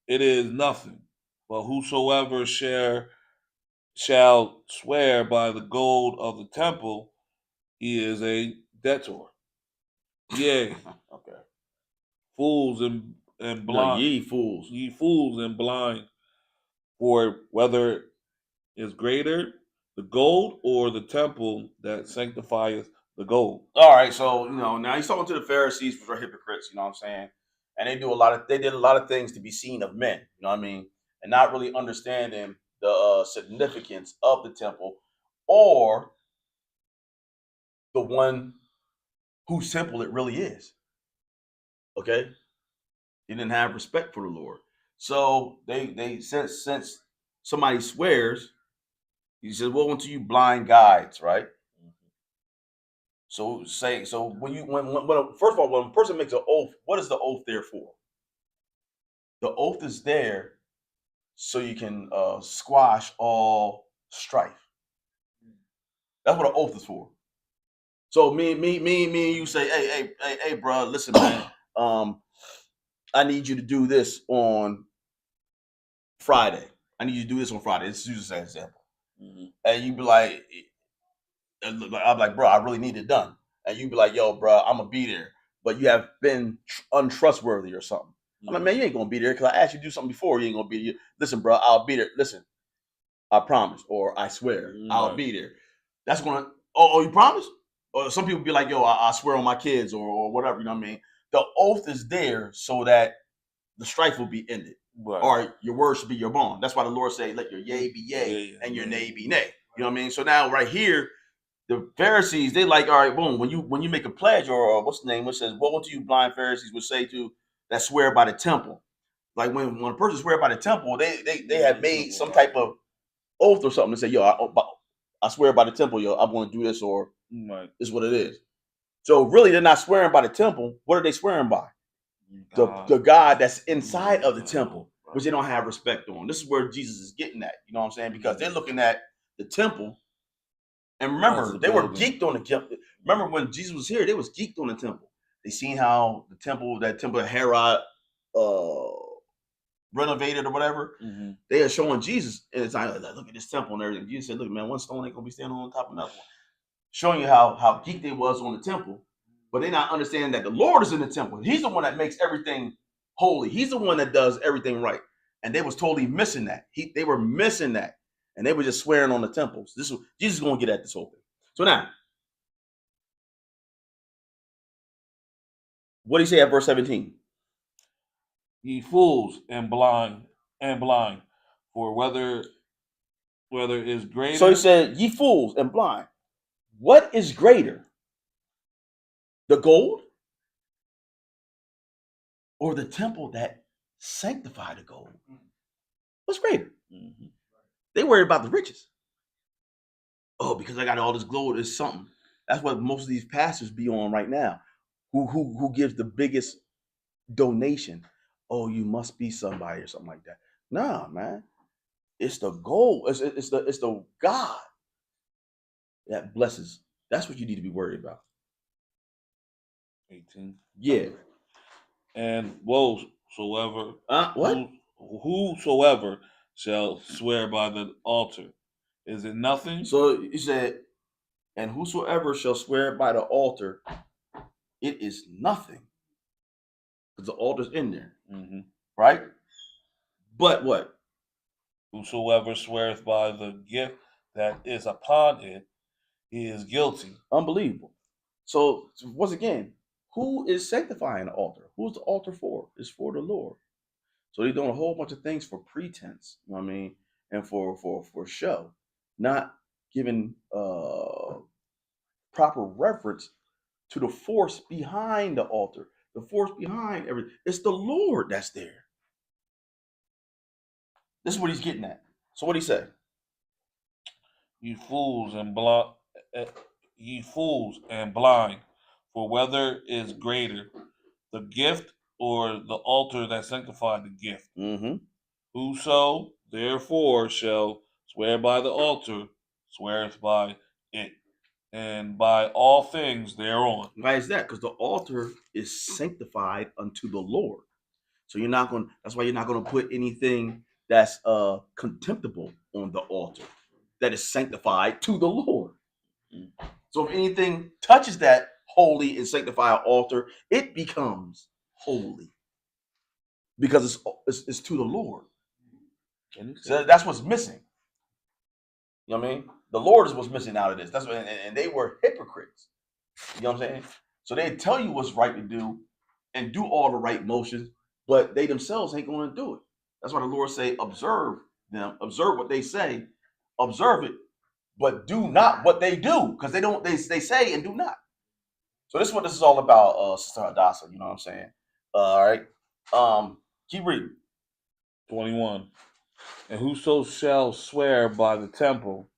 it is nothing. But whosoever shall swear by the gold of the temple, he is a debtor. Yea, Okay. fools and blind. No, ye fools and blind. For whether is greater the gold or the temple that sanctifieth the gold. All right, so now he's talking to the Pharisees, which are hypocrites. You know what I'm saying? And they did a lot of things to be seen of men. You know what I mean? And not really understanding the significance of the temple or the one whose temple it really is. Okay, they didn't have respect for the Lord. So they since somebody swears, he says, "Woe unto you, blind guides!" Right? So first of all, when a person makes an oath, what is the oath there for? The oath is there so you can squash all strife. That's what an oath is for. So me and you say, hey, bro, listen, man. I need you to do this on Friday. I need you to do this on Friday. Let's use the same example. Mm-hmm. And you be like, I'm like, bro, I really need it done. And you be like, yo, bro, I'm gonna be there. But you have been untrustworthy or something. Mm-hmm. I'm like, man, you ain't gonna be there because I asked you to do something before. You ain't gonna be there. Listen, bro, I'll be there. Listen, I promise, or I swear, I'll be there. That's gonna. Oh, you promise? Or some people be like, yo, I swear on my kids, or whatever. You know what I mean? The oath is there so that the strife will be ended, or your word should be your bond. That's why the Lord say, let your yea be yea and your nay be nay. You know what I mean? So now, right here, the Pharisees, they like, all right, boom. When you make a pledge, or what's the name, which says, woe unto you, blind Pharisees, would say to that swear by the temple. Like when a person swear by the temple, they have made some type of oath or something to say, yo, I swear by the temple, yo, I'm going to do this, or this is what it is. So really, they're not swearing by the temple. What are they swearing by? The God that's inside of the temple, which they don't have respect on. This is where Jesus is getting at. You know what I'm saying? Because they're looking at the temple. And remember, they were geeked on the temple. Remember when Jesus was here, they was geeked on the temple. They seen how the temple that Herod renovated or whatever. Mm-hmm. They are showing Jesus, and it's like, look at this temple and everything. Jesus said, look, man, one stone ain't gonna be standing on top of another one. Showing you how geeked they was on the temple, but they're not understanding that the Lord is in the temple. He's the one that makes everything holy. He's the one that does everything right. And they was totally missing that. They were missing that. And they were just swearing on the temples. Jesus is going to get at this whole thing. So now, what do you say at verse 17? Ye fools and blind, for whether is greater. So he said, ye fools and blind. What is greater? The gold or the temple that sanctified the gold? What's greater? Mm-hmm. They worried about the riches. Oh, because I got all this gold is something. That's what most of these pastors be on right now. Who gives the biggest donation? Oh, you must be somebody or something like that. Nah, man. It's the gold. It's the God that blesses. That's what you need to be worried about. 18. Yeah. And whosoever what? Whosoever shall swear by the altar. Is it nothing? So he said, and whosoever shall swear by the altar, it is nothing. Because the altar's in there. Mm-hmm. Right? But what? Whosoever sweareth by the gift that is upon it, he is guilty. Unbelievable. So once again, who is sanctifying the altar? Who's the altar for? It's for the Lord. So they're doing a whole bunch of things for pretense, you know what I mean, and for show, not giving proper reference to the force behind the altar, the force behind everything. It's the Lord that's there. This is what he's getting at. So what do he say? Ye fools and blind, for whether is greater, the gift or the altar that sanctified the gift? Mm-hmm. Whoso therefore shall swear by the altar, sweareth by it, and by all things thereon. Why is that? Because the altar is sanctified unto the Lord. So you're not going. That's why you're not going to put anything that's contemptible on the altar. That is sanctified to the Lord. Mm-hmm. So if anything touches that holy and sanctified altar, it becomes holy because it's to the Lord. So that's what's missing. You know what I mean? The Lord is what's missing out of this. That's what, and they were hypocrites. You know what I'm saying? So they tell you what's right to do and do all the right motions, but they themselves ain't going to do it. That's why the Lord say, observe them, observe what they say, observe it, but do not what they do, because they say and do not. So this is what this is all about, Sister Hadassah. You know what I'm saying? All right. Keep reading. 21. And whoso shall swear by the temple,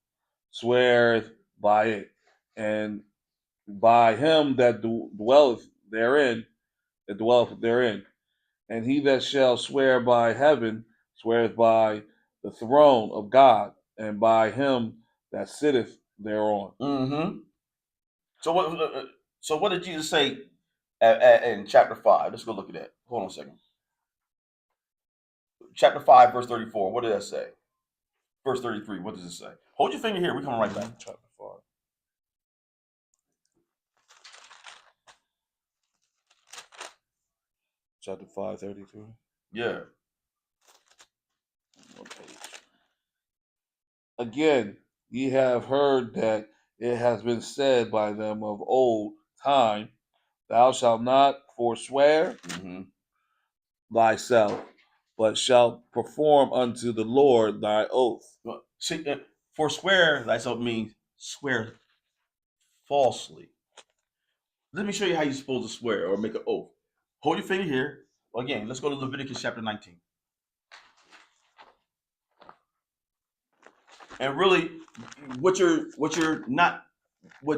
sweareth by it, and by him that dwelleth therein, and he that shall swear by heaven, sweareth by the throne of God, and by him that sitteth thereon. Mm-hmm. So what did Jesus say in chapter 5. Let's go look at that. Hold on a second. Chapter 5, verse 34. What did that say? Verse 33. What does it say? Hold your finger here. We're coming right back. Chapter 5. Chapter 5, 33. Yeah. One page. Again, ye have heard that it has been said by them of old time, thou shalt not forswear thyself, but shalt perform unto the Lord thy oath. See, forswear thyself means swear falsely. Let me show you how you're supposed to swear or make an oath. Hold your finger here. Again, let's go to Leviticus chapter 19. And really, what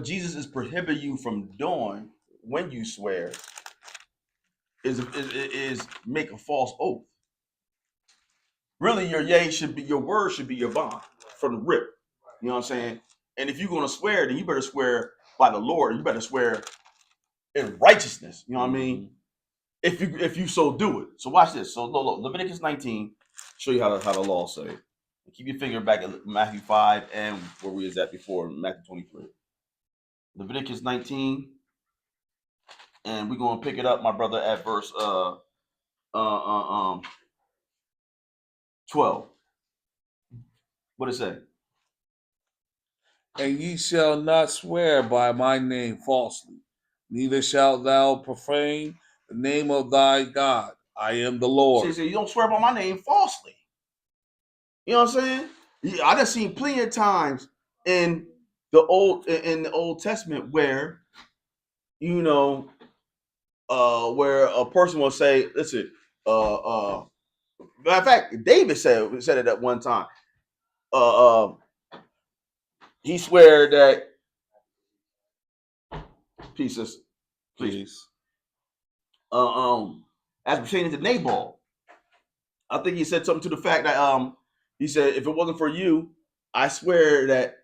Jesus is prohibiting you from doing when you swear is make a false oath. Really, your word should be your bond from the rip. You know what I'm saying? And if you're gonna swear, then you better swear by the Lord. You better swear in righteousness. You know what I mean? If you so do it. So watch this. So look, Leviticus 19, show you how the law say. Keep your finger back at Matthew 5 and where we was at before, Matthew 23. Leviticus 19, and we're gonna pick it up, my brother, at verse 12. What it say? And ye shall not swear by my name falsely, neither shalt thou profane the name of thy God. I am the Lord. See, you don't swear by my name falsely. You know what I'm saying? I done seen plenty of times in the Old Testament where, you know, where a person will say, listen, matter of fact, David said it at one time. He swear that pieces, please. As pertaining to Nabal, I think he said something to the fact that he said, if it wasn't for you, I swear that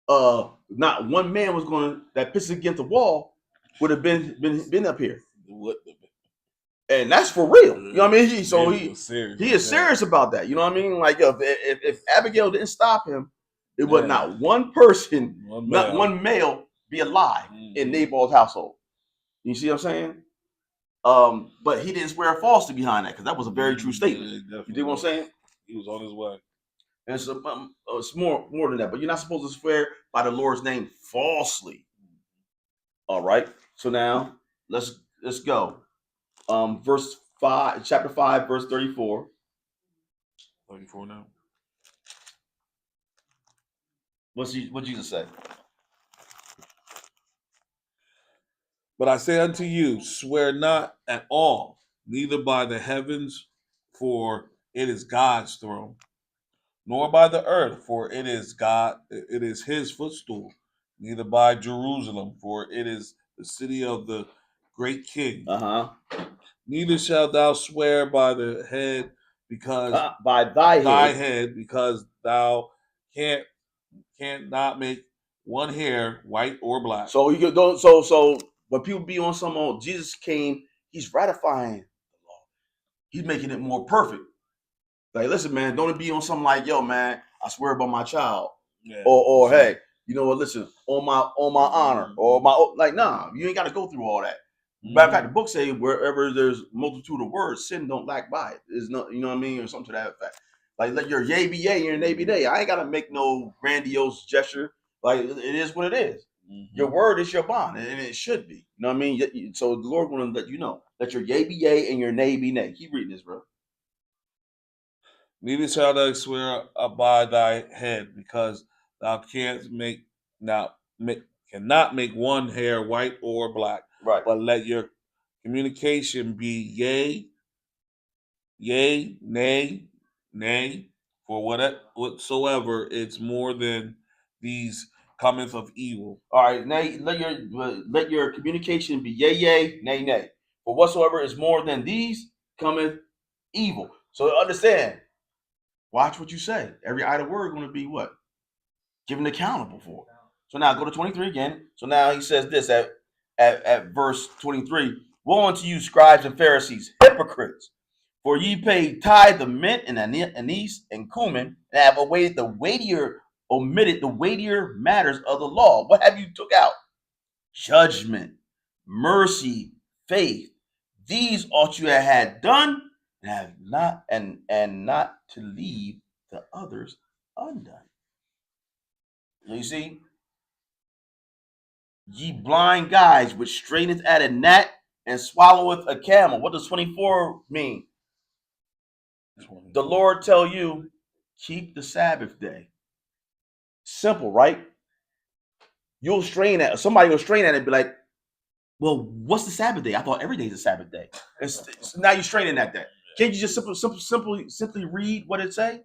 not one man was going that pisses against the wall would have been up here. And that's for real. You know what I mean? He is serious about that. You know what I mean? Like if Abigail didn't stop him, it would not one person, not one male be alive in Nabal's household. You see what I'm saying? But he didn't swear falsely behind that because that was a very true statement. You dig what I'm saying? He was on his way. And it's more than that. But you're not supposed to swear by the Lord's name falsely. All right. So now let's go. Verse 5, chapter 5, verse 34. 34 now. What Jesus say? But I say unto you, swear not at all, neither by the heavens, for it is God's throne, nor by the earth, for it is his footstool, neither by Jerusalem, for it is the city of the great king. Neither shalt thou swear by the head, because by thy head, because thou can't not make one hair white or black. So you don't. So when people be on some Jesus came, he's ratifying the law. He's making it more perfect. Like, listen, man, don't it be on something like, yo, man, I swear by my child, or hey, you know what? Listen, on my honor, or nah, you ain't got to go through all that. Matter of fact, the book say wherever there's multitude of words, sin don't lack by it. There's no, you know what I mean, or something to that effect. Like, let your yea be yea, your nay be nay. I ain't gotta make no grandiose gesture. Like, it is what it is. Your word is your bond, and it should be. You know what I mean? So the Lord want to let you know. Let your yea be yea and your nay be nay. Keep reading this, bro. Neither shalt thou swear by thy head, because thou cannot make one hair white or black. Right. But let your communication be yea, nay, nay, for whatsoever it's more than these cometh of evil. All right, nay, let your communication be yea, nay, nay. For whatsoever is more than these cometh evil. So understand, watch what you say. Every idle word going to be what? Given accountable for. So now go to 23 again. So now he says this, that at verse 23. Woe unto you, scribes and Pharisees, hypocrites! For ye pay tithe of mint and anise and cumin, and have omitted the weightier matters of the law. What have you took out? Judgment, mercy, faith. These ought you to have had done, and have not, and not to leave the others undone. You see, ye blind guides, which straineth at a gnat and swalloweth a camel. What does 24 mean? The Lord tell you, keep the Sabbath day. Simple, right? Somebody will strain at it and be like, well, what's the Sabbath day? I thought every day is a Sabbath day. So now you're straining at that. Can't you just simply read what it say?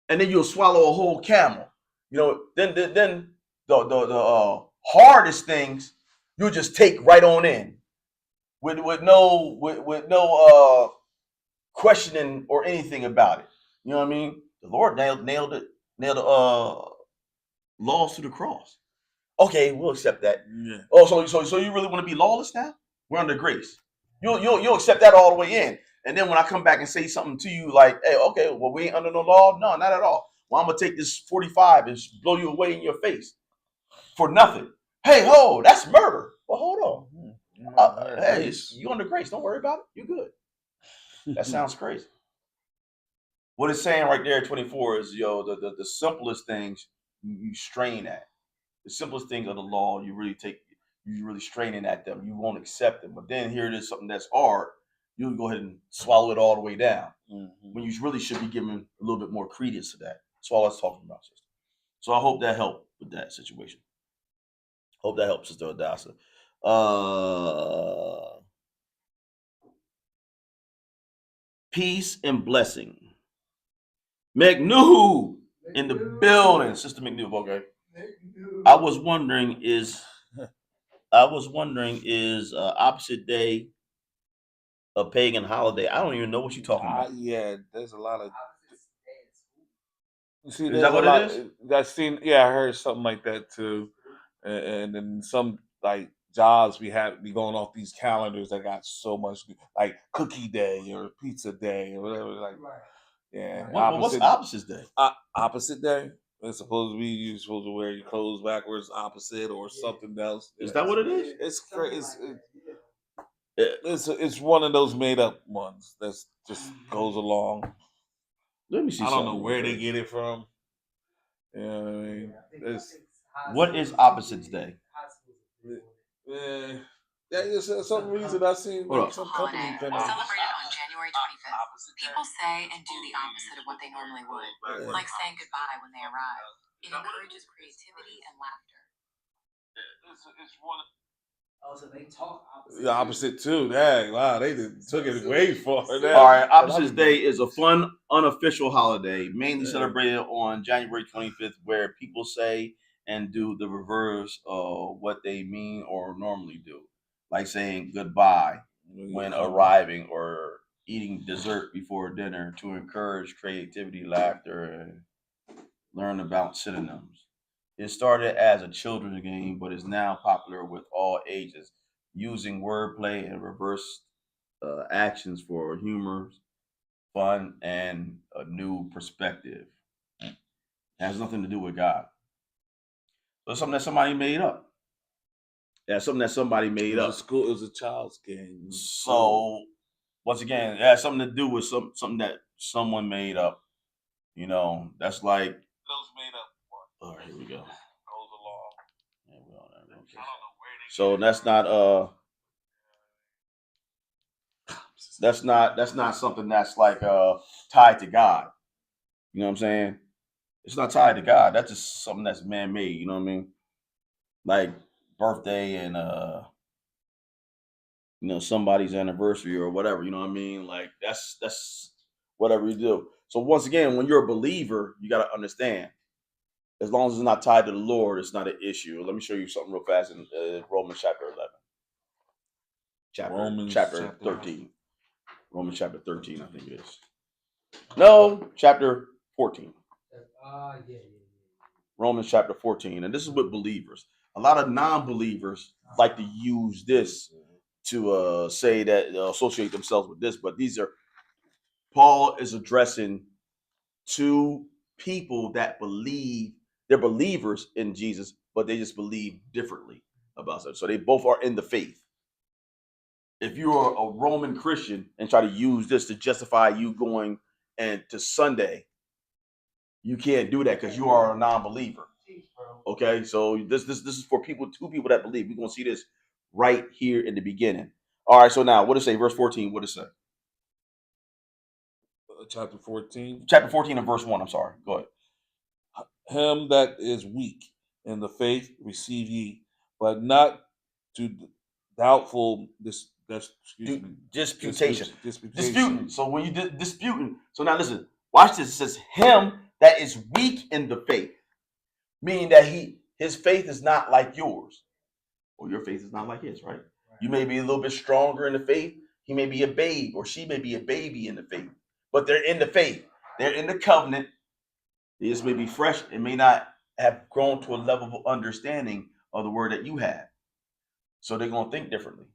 And then you'll swallow a whole camel. You know, then the hardest things you'll just take right on in with no questioning or anything about it. You know what I mean? The Lord nailed the laws to the cross. Okay, we'll accept that. Yeah. Oh, so you really want to be lawless now? We're under grace. You'll accept that all the way in. And then when I come back and say something to you like, hey, okay, well, we ain't under no law. No, not at all. Well, I'm gonna take this 45 and blow you away in your face for nothing. Hey, ho, that's murder. Well, hold on. Hey, you under grace. Don't worry about it. You good. That sounds crazy. What it's saying right there at 24 is, the simplest things you strain at. The simplest things of the law, you're really straining at them. You won't accept them. But then here it is, something that's hard. You'll go ahead and swallow it all the way down. Mm-hmm. When you really should be giving a little bit more credence to that. That's all I was talking about, sister. So I hope that helped with that situation. Hope that helps, Sister Adasa. Peace and blessing. McNew in the building. Sister McNew, okay. I was wondering is opposite day a pagan holiday? I don't even know what you're talking about. Yeah, there's a lot of. See, is that what it is? I heard something like that too, and then some like jobs we going off these calendars that got so much like cookie day or pizza day or whatever. Like, yeah. What's opposite day? Opposite day. It's supposed to be you're supposed to wear your clothes backwards, opposite, or something else. Is that what it is? It's crazy. It's one of those made up ones that just goes along. Let me see. I don't know where they get it from. You know what I mean? What is Opposites Day? Yeah, some reason I seen some company celebrated on January 25th. People say and do the opposite of what they normally would, like saying goodbye when they arrive. It encourages creativity and laughter. It's one. So they talk opposite. The opposite too. Dang, wow, they took it way far. All right, Opposites Day is a fun, unofficial holiday, mainly celebrated on January 25th, where people say and do the reverse of what they mean or normally do, like saying goodbye when arriving or eating dessert before dinner to encourage creativity, laughter, and learn about synonyms. It started as a children's game, but is now popular with all ages, using wordplay and reverse actions for humor, fun, and a new perspective. It has nothing to do with God. So it's something that somebody made up. That's something that somebody made up. It was a child's game. So once again, it has something to do with something that someone made up. You know, that's like those made up. All right, here we go. Goes along. Yeah, okay. So that's not something that's like tied to God. You know what I'm saying? It's not tied to God. That's just something that's man-made. You know what I mean? Like birthday and somebody's anniversary or whatever. You know what I mean? Like that's whatever you do. So once again, when you're a believer, you got to understand. As long as it's not tied to the Lord, it's not an issue. Let me show you something real fast in Romans chapter 11. Chapter 13. Romans chapter 13, I think it is. No, chapter 14. Yeah. Romans chapter 14. And this is with believers. A lot of non-believers like to use this to say that associate themselves with this, but these are Paul is addressing two people that believe they're believers in Jesus, but they just believe differently about it. So they both are in the faith. If you're a Roman Christian and try to use this to justify you going and to Sunday, you can't do that because you are a non-believer. Okay, so this is for two people that believe. We're gonna see this right here in the beginning. All right, so now what does it say? Verse 14, what does it say? Chapter 14. Chapter 14 and verse 1. I'm sorry. Go ahead. Him that is weak in the faith receive ye, but not to doubtful Disputation. disputation. Disputing. So when you disputing, so now listen, watch this. It says him that is weak in the faith, meaning that his faith is not like yours, or your faith is not like his, right? You may be a little bit stronger in the faith. He may be a babe, or she may be a baby in the faith, but they're in the faith. They're in the covenant. This may be fresh. It may not have grown to a level of understanding of the word that you have. So they're going to think differently.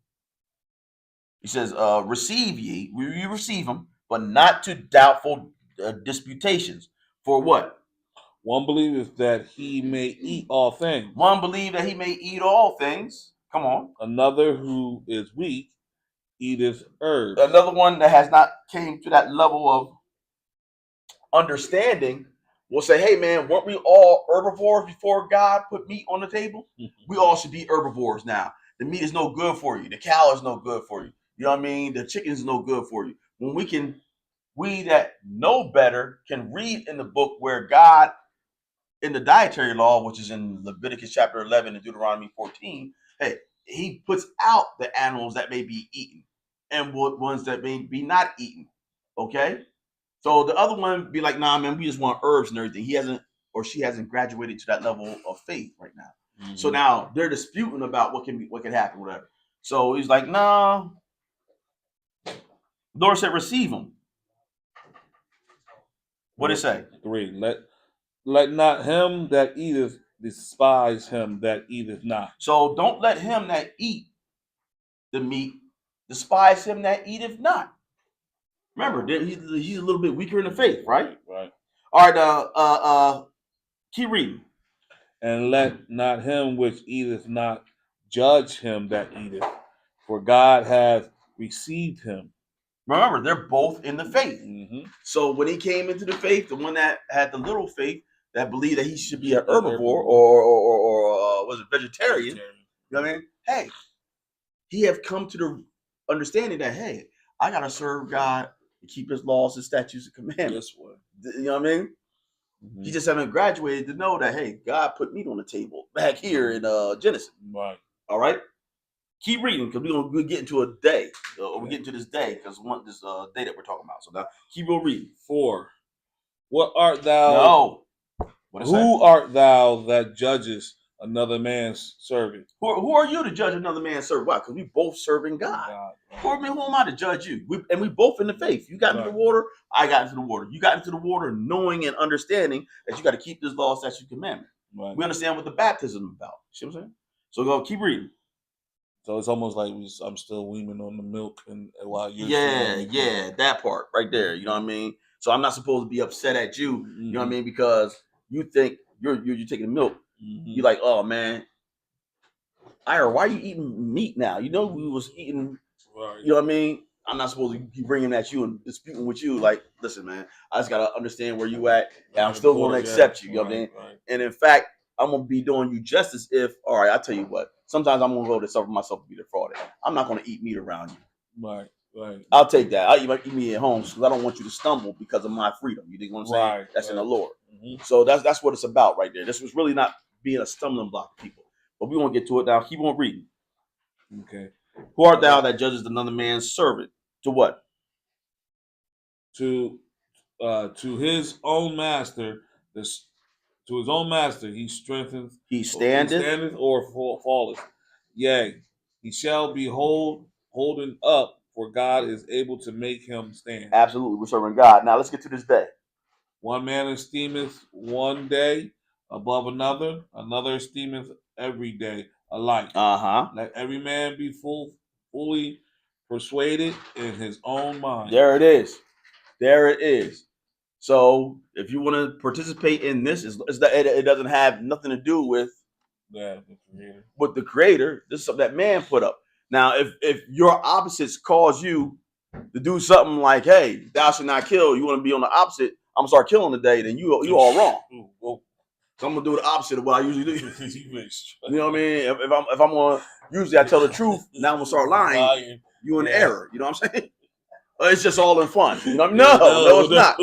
He says, receive ye, you receive them, but not to doubtful disputations. For what? One believeth that he may eat all things. One believe that he may eat all things. Come on. Another who is weak eateth herbs. Another one that has not came to that level of understanding will say, hey man, weren't we all herbivores before God put meat on the table? We all should be herbivores now. The meat is no good for you. The cow is no good for you. You know what I mean? The chicken is no good for you. When we that know better can read in the book where God, in the dietary law, which is in Leviticus chapter 11 and Deuteronomy 14, hey, he puts out the animals that may be eaten and ones that may be not eaten. Okay? So the other one be like, nah, man, we just want herbs and everything. He hasn't, or she hasn't graduated to that level of faith right now. Mm-hmm. So now they're disputing about what can happen, whatever. So he's like, nah. Lord said, receive them. What did it say? 3. Let not him that eateth despise him that eateth not. So don't let him that eat the meat despise him that eateth not. Remember, he's a little bit weaker in the faith, right? Right. All right. Keep reading. And let not him which eateth not judge him that eateth, for God hath received him. Remember, they're both in the faith. Mm-hmm. So when he came into the faith, the one that had the little faith that believed that he should be an herbivore or was a vegetarian, you know what I mean? Hey, he have come to the understanding that, hey, I got to serve God and keep his laws and statutes and commandments. You know what I mean? Mm-hmm. He just haven't graduated to know that, hey, God put meat on the table back here in Genesis. Right. All right? Keep reading because we're getting to a day. We're getting to this day because we want this day that we're talking about. So now keep on reading. 4. What art thou? No. Who art thou that judgest another man's servant? Who are you to judge another man's servant? Why? Because we both serving God. Who am I to judge you? We both in the faith. You got into the water. I got into the water. You got into the water knowing and understanding that you got to keep this law, statute, commandment. Right. We understand what the baptism is about. See what I'm saying? So go keep reading. So it's almost like I'm still weaning on the milk, and while you're that part right there. You know what I mean? So I'm not supposed to be upset at you. Mm-hmm. You know what I mean? Because you think you're taking the milk. Mm-hmm. You're like, oh man, Ira, why are you eating meat now? You know we was eating. Right. You know what I mean? I'm not supposed to be bringing at you and disputing with you. Like, listen, man, I just gotta understand where you at, and I'm still going to accept you. You know what I mean? Right. And in fact, I'm gonna be doing you justice if, all right, I tell you what. Sometimes I'm gonna go to suffer myself to be defrauded. I'm not gonna eat meat around you. Right. I'll take that. I'll eat meat at home because I don't want you to stumble because of my freedom. You think what I'm saying? Right. That's in the Lord. Mm-hmm. So that's what it's about right there. This was really not being a stumbling block to people. But we won't get to it now. Keep on reading. Okay. Who art thou that judges another man's servant? To what? To his own master. To his own master he strengthens. He standeth or falleth. Yea, he shall be holden up, for God is able to make him stand. Absolutely, we're serving God. Now let's get to this day. One man esteemeth one day above another. Another esteemeth every day alike. Let every man be fully persuaded in his own mind. There it is. There it is. So if you want to participate in this, it doesn't have nothing to do with the creator. With the creator. This is something that man put up. Now, if your opposites cause you to do something like, hey, thou shalt not kill, you want to be on the opposite, I'm gonna start killing today, then you all wrong. So I'm gonna do the opposite of what I usually do. You know what I mean? If I'm gonna, usually I tell the truth. Now I'm gonna start lying. You in error. You know what I'm saying? It's just all in fun. You know? No, it's not.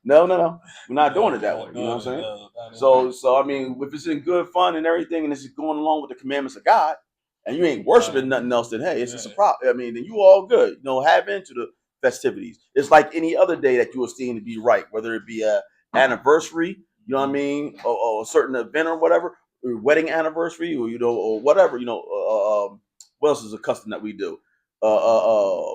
No. We're not doing it that way. You know what I'm saying? So I mean, if it's in good fun and everything, and it's going along with the commandments of God, and you ain't worshiping nothing else, then hey, it's just a problem. I mean, then you all good. You know, have into the festivities. It's like any other day that you esteem to be right, whether it be a anniversary, you know what I mean, or a certain event or whatever, or wedding anniversary, or or whatever. What else is a custom that we do?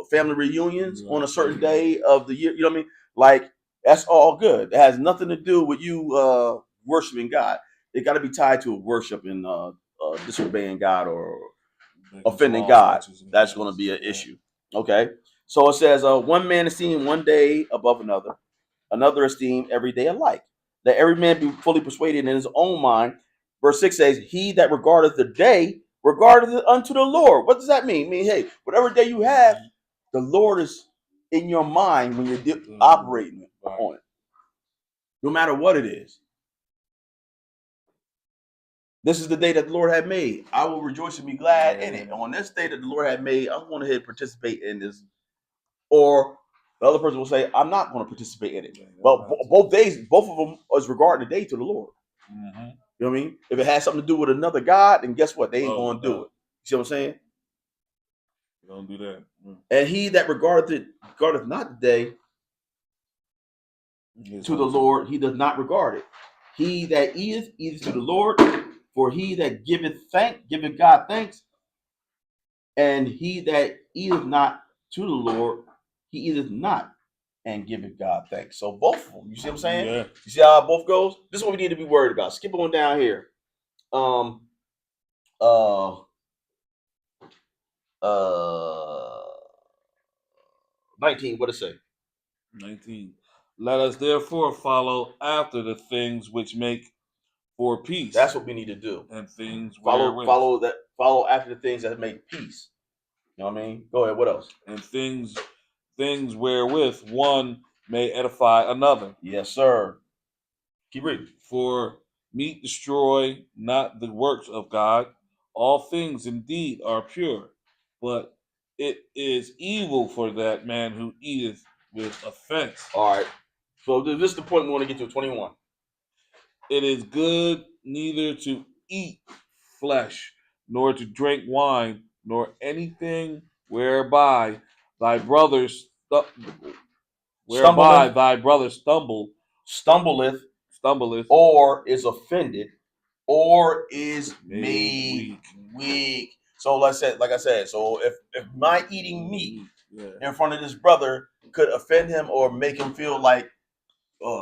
Family reunions on a certain day of the year. You know what I mean? Like, that's all good. It has nothing to do with you worshiping God. It got to be tied to a worship and disobeying God or offending God. That's going to be an issue. Okay. So it says, one man esteem one day above another esteem every day alike. Let every man be fully persuaded in his own mind. Verse 6 says, he that regardeth the day regardeth it unto the Lord. What does that mean? I mean, hey, whatever day you have, the Lord is in your mind when you're operating on it. No matter what it is. This is the day that the Lord had made. I will rejoice and be glad in it. On this day that the Lord had made, I'm going to participate in this. Or the other person will say, I'm not going to participate in it. But both of them is regarding the day to the Lord. You know what I mean? If it has something to do with another God, then guess what? They ain't going to do it. You see what I'm saying? Don't do that. And he that regardeth not the day to the Lord, he does not regard it. He that eateth to the Lord, for he that giveth God thanks, and he that eateth not to the Lord, he eateth not and giveth God thanks. So both of them, you see what I'm saying? Yeah. You see how it both goes? This is what we need to be worried about. Skip on down here. 19, what it say? 19. Let us therefore follow after the things which make for peace. That's what we need to do. And things follow after the things that make peace. You know what I mean? Go ahead. What else? And things wherewith one may edify another. Yes, sir. Keep reading. For meat destroy not the works of God. All things indeed are pure, but it is evil for that man who eateth with offense. All right. So this is the point we want to get to, 21. It is good neither to eat flesh, nor to drink wine, nor anything whereby thy brother stumbleth, or is offended, or is made weak. So like I said, so if my eating meat in front of this brother could offend him or make him feel like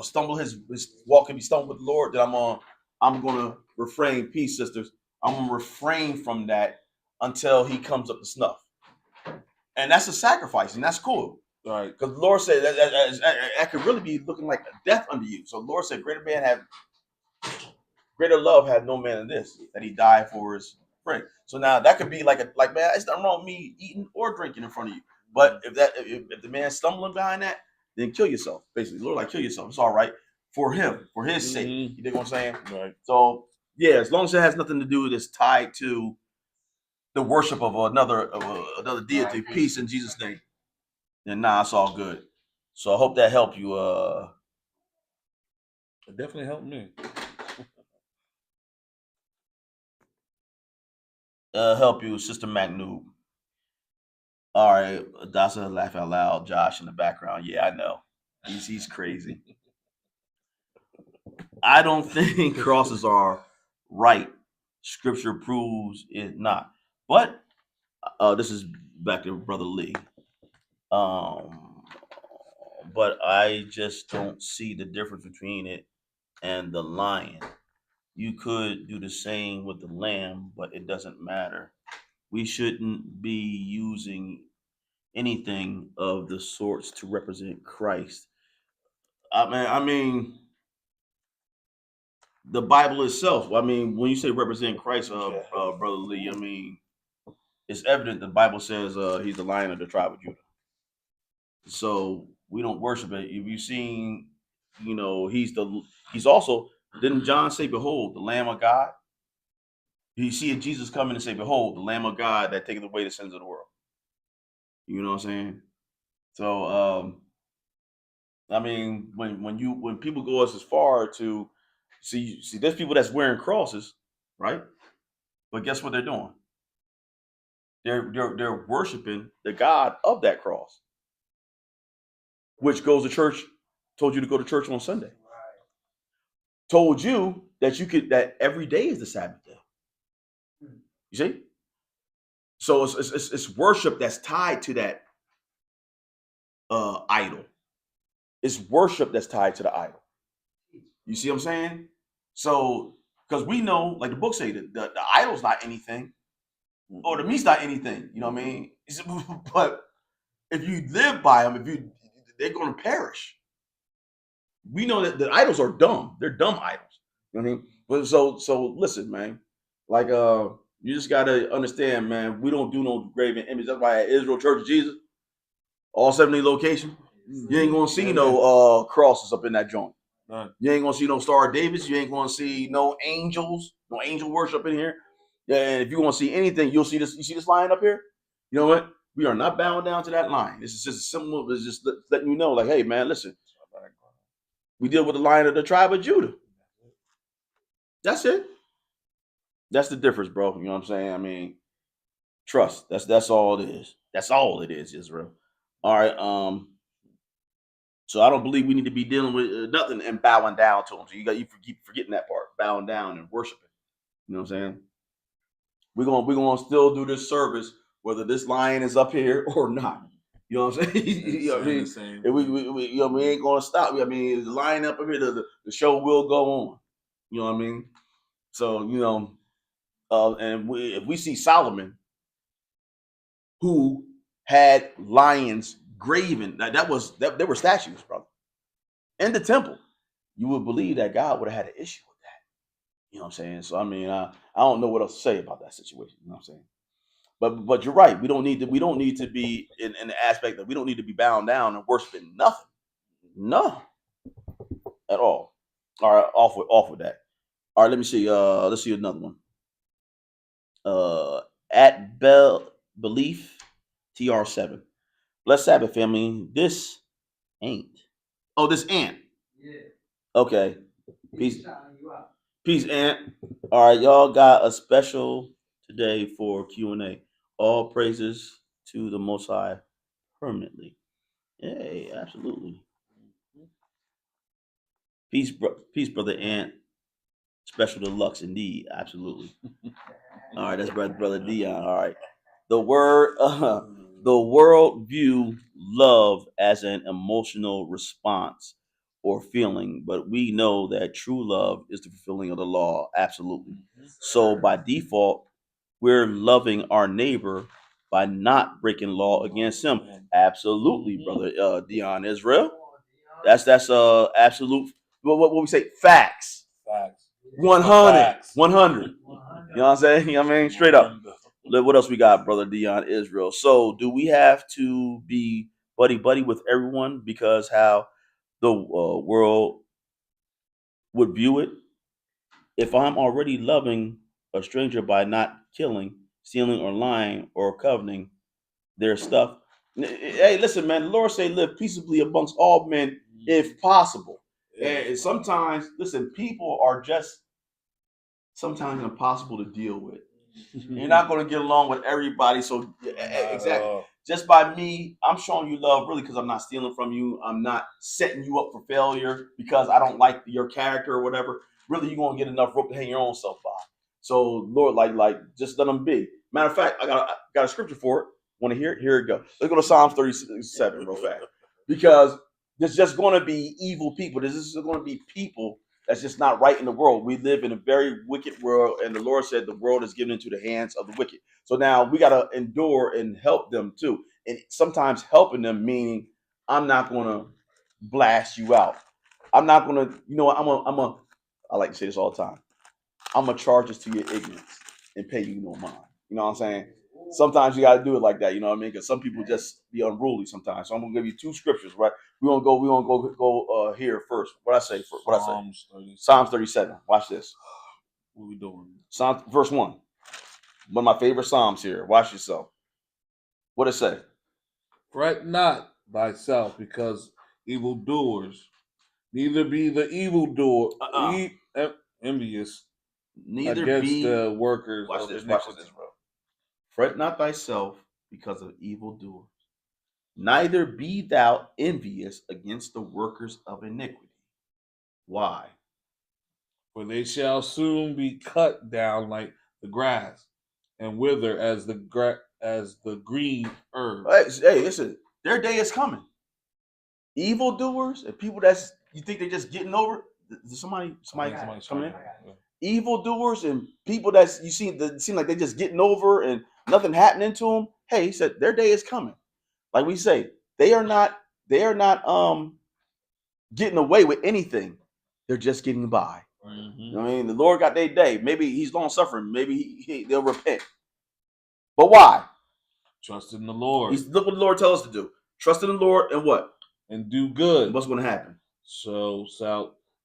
stumble his walk can be stumbled with the Lord, then I'm gonna refrain. Peace, sisters. I'm gonna refrain from that until he comes up to snuff. And that's a sacrifice, and that's cool. Right. Because the Lord said that could really be looking like a death unto you. So the Lord said, greater love had no man than this, that he died for his friend. So now that could be like man, it's nothing wrong with me eating or drinking in front of you. But if the man's stumbling behind that, then kill yourself. Basically, Lord, like kill yourself. It's all right for him, for his sake. You dig what I'm saying? Right. So yeah, as long as it has nothing to do with it's tied to the worship of another deity, peace in Jesus' name, then it's all good. So I hope that helped you. It definitely helped me. Help you, Sister McNoob. All right, Dasa laugh out loud. Josh in the background. Yeah, I know. He's crazy. I don't think crosses are right. Scripture proves it not. But this is back to Brother Lee. But I just don't see the difference between it and the lion. you could do the same with the lamb, but it doesn't matter. We shouldn't be using anything of the sorts to represent Christ. I mean, the Bible itself. I mean, when you say represent Christ, brother Lee, I mean, it's evident the Bible says he's the Lion of the tribe of Judah. So we don't worship it. If you've seen, he's also, didn't John say, "Behold, the Lamb of God"? You see Jesus coming and say, "Behold, the Lamb of God that taketh away the sins of the world." You know what I'm saying? So, I mean, when people go as far to see, there's people that's wearing crosses, right? But guess what they're doing? They're worshiping the God of that cross, which goes to church. Told you to go to church on Sunday. Told you that every day is the Sabbath day. You see? So it's worship that's tied to that idol. It's worship that's tied to the idol. You see what I'm saying? So, because we know, like the book say, that the idol's not anything, or the meat's not anything. You know what I mean? But if you live by them, they're going to perish. We know that the idols are dumb. They're dumb idols. You know what I mean? But so listen, man. Like you just gotta understand, man. We don't do no graven image. That's why at Israel Church of Jesus, all 70 locations, you ain't gonna see no crosses up in that joint. Right. You ain't gonna see no Star of David. You ain't gonna see no angels, no angel worship in here. Yeah, and if you want to see anything, you'll see this. You see this line up here? You know what? We are not bowing down to that line. This is just a symbol. It's just letting you know, like, hey, man, listen. We deal with the Lion of the tribe of Judah. That's it. That's the difference, bro. You know what I'm saying? I mean, trust. That's all it is. That's all it is, Israel. All right. So I don't believe we need to be dealing with nothing and bowing down to them. So you keep forgetting that part, bowing down and worshiping. You know what I'm saying? We're gonna still do this service whether this lion is up here or not. You know what I'm saying? You know what I mean? We ain't gonna stop. I mean, the lion up here, the show will go on. You know what I mean? So if we see Solomon, who had lions graven, there were statues, brother, in the temple, you would believe that God would have had an issue with that. You know what I'm saying? So I mean, I don't know what else to say about that situation. You know what I'm saying? But you're right. We don't need to be in the aspect that we don't need to be bound down and worshiping nothing. No, at all. All right, off with that. All right, let me see. Let's see another one. At Belief TR7. Blessed Sabbath, family. This ain't. Oh, this Ant. Yeah. Okay. Peace. Peace, Ant. All right, y'all got a special today for Q&A. All praises to the Most High permanently. Hey, absolutely. Peace, brother Ant. Special deluxe indeed. Absolutely. All right, that's brother Dion. All right. The world view love as an emotional response or feeling, but we know that true love is the fulfilling of the law. Absolutely. So by default, we're loving our neighbor by not breaking law against him. Absolutely, brother Dion Israel. That's absolute. What we say? Facts. 100. 100. You know what I'm saying? You know what I mean? Straight up. What else we got, brother Dion Israel? So do we have to be buddy with everyone because how the world would view it? If I'm already loving a stranger by not killing, stealing, or lying, or coveting their stuff. Hey, listen, man, the Lord say live peaceably amongst all men if possible. And sometimes, listen, people are just sometimes impossible to deal with. You're not going to get along with everybody. So exactly. Just by me, I'm showing you love really because I'm not stealing from you. I'm not setting you up for failure because I don't like your character or whatever. Really, you're going to get enough rope to hang your own self by. So Lord, like just let them be. Matter of fact, I got a scripture for it. Want to hear it? Here it go. Let's go to Psalms 37 real fast. Because there's just going to be evil people. There's just going to be people that's just not right in the world. We live in a very wicked world, and the Lord said the world is given into the hands of the wicked. So now we got to endure and help them too. And sometimes helping them meaning I'm not going to blast you out. I'm not going to, you know what, I like to say this all the time. I'm going to charge this to your ignorance and pay you no mind. You know what I'm saying? Sometimes you got to do it like that. You know what I mean? Because some people just be unruly sometimes. So I'm going to give you 2 scriptures, right? We're going to go here first. What I say? Psalms 37. Watch this. What are we doing? Psalm, verse 1. One of my favorite Psalms here. Watch yourself. What it say? Fret not thyself because evildoers, neither be the evildoer envious Neither against be. the workers Watch of this, iniquity. bro. Fret not thyself because of evildoers. Neither be thou envious against the workers of iniquity. Why? For they shall soon be cut down like the grass, and wither as the green herb. Hey, listen, their day is coming. Evildoers and people that's you think they're just getting over. Somebody coming in. Evildoers and people that's you see that seem like they're just getting over and nothing happening to them. Hey, he said their day is coming. Like we say, they are not getting away with anything. They're just getting by. Mm-hmm. You know what I mean? The Lord got their day. Maybe he's long suffering. Maybe they'll repent. But why? Trust in the Lord. Look what the Lord tells us to do. Trust in the Lord and what? And do good. And what's going to happen? So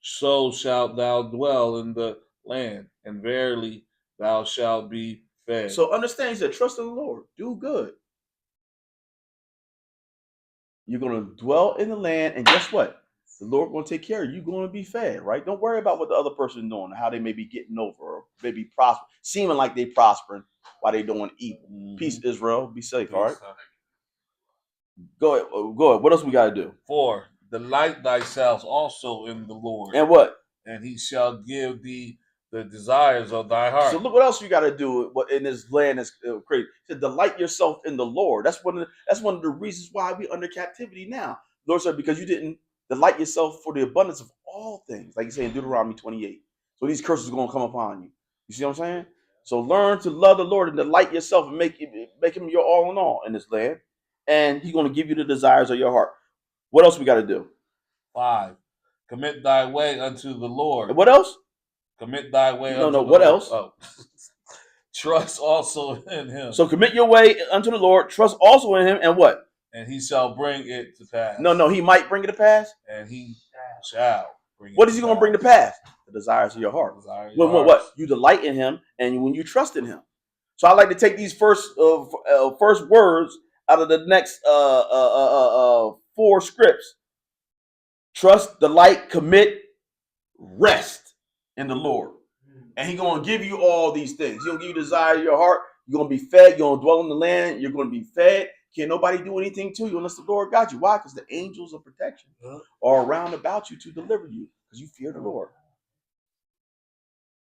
shalt thou dwell in the land, and verily thou shalt be fed. So understand, he said, trust in the Lord. Do good. You're going to dwell in the land, and guess what? The Lord going to take care of you. You're going to be fed, right? Don't worry about what the other person is doing, how they may be getting over, or maybe seeming like they prospering while they doing evil. Mm-hmm. Peace, Israel. Be safe, all right? Go ahead. What else we got to do? 4, delight thyself also in the Lord. And what? And he shall give thee the desires of thy heart. So look what else you got to do in this land that's crazy. To delight yourself in the Lord. That's one of the reasons why we're under captivity now. Lord said, because you didn't delight yourself for the abundance of all things, like you say in Deuteronomy 28. So these curses are going to come upon you. You see what I'm saying? So learn to love the Lord and delight yourself and make him your all in all in this land. And he's going to give you the desires of your heart. What else we got to do? 5, commit thy way unto the Lord. And what else? Commit thy way unto the Lord. What else? Oh. Trust also in him. So commit your way unto the Lord. Trust also in him. And what? And he shall bring it to pass. No, he might bring it to pass. And he shall bring it. What is he going to bring to pass? The desires of your heart. What? You delight in him, and when you trust in him. So I like to take these first words out of the next 4 scripts. Trust, delight, commit, rest in the Lord. And he's going to give you all these things. He's going to give you the desire of your heart. You're going to be fed. You're going to dwell in the land. You're going to be fed. Can't nobody do anything to you unless the Lord got you. Why? Because the angels of protection are around about you to deliver you because you fear the Lord.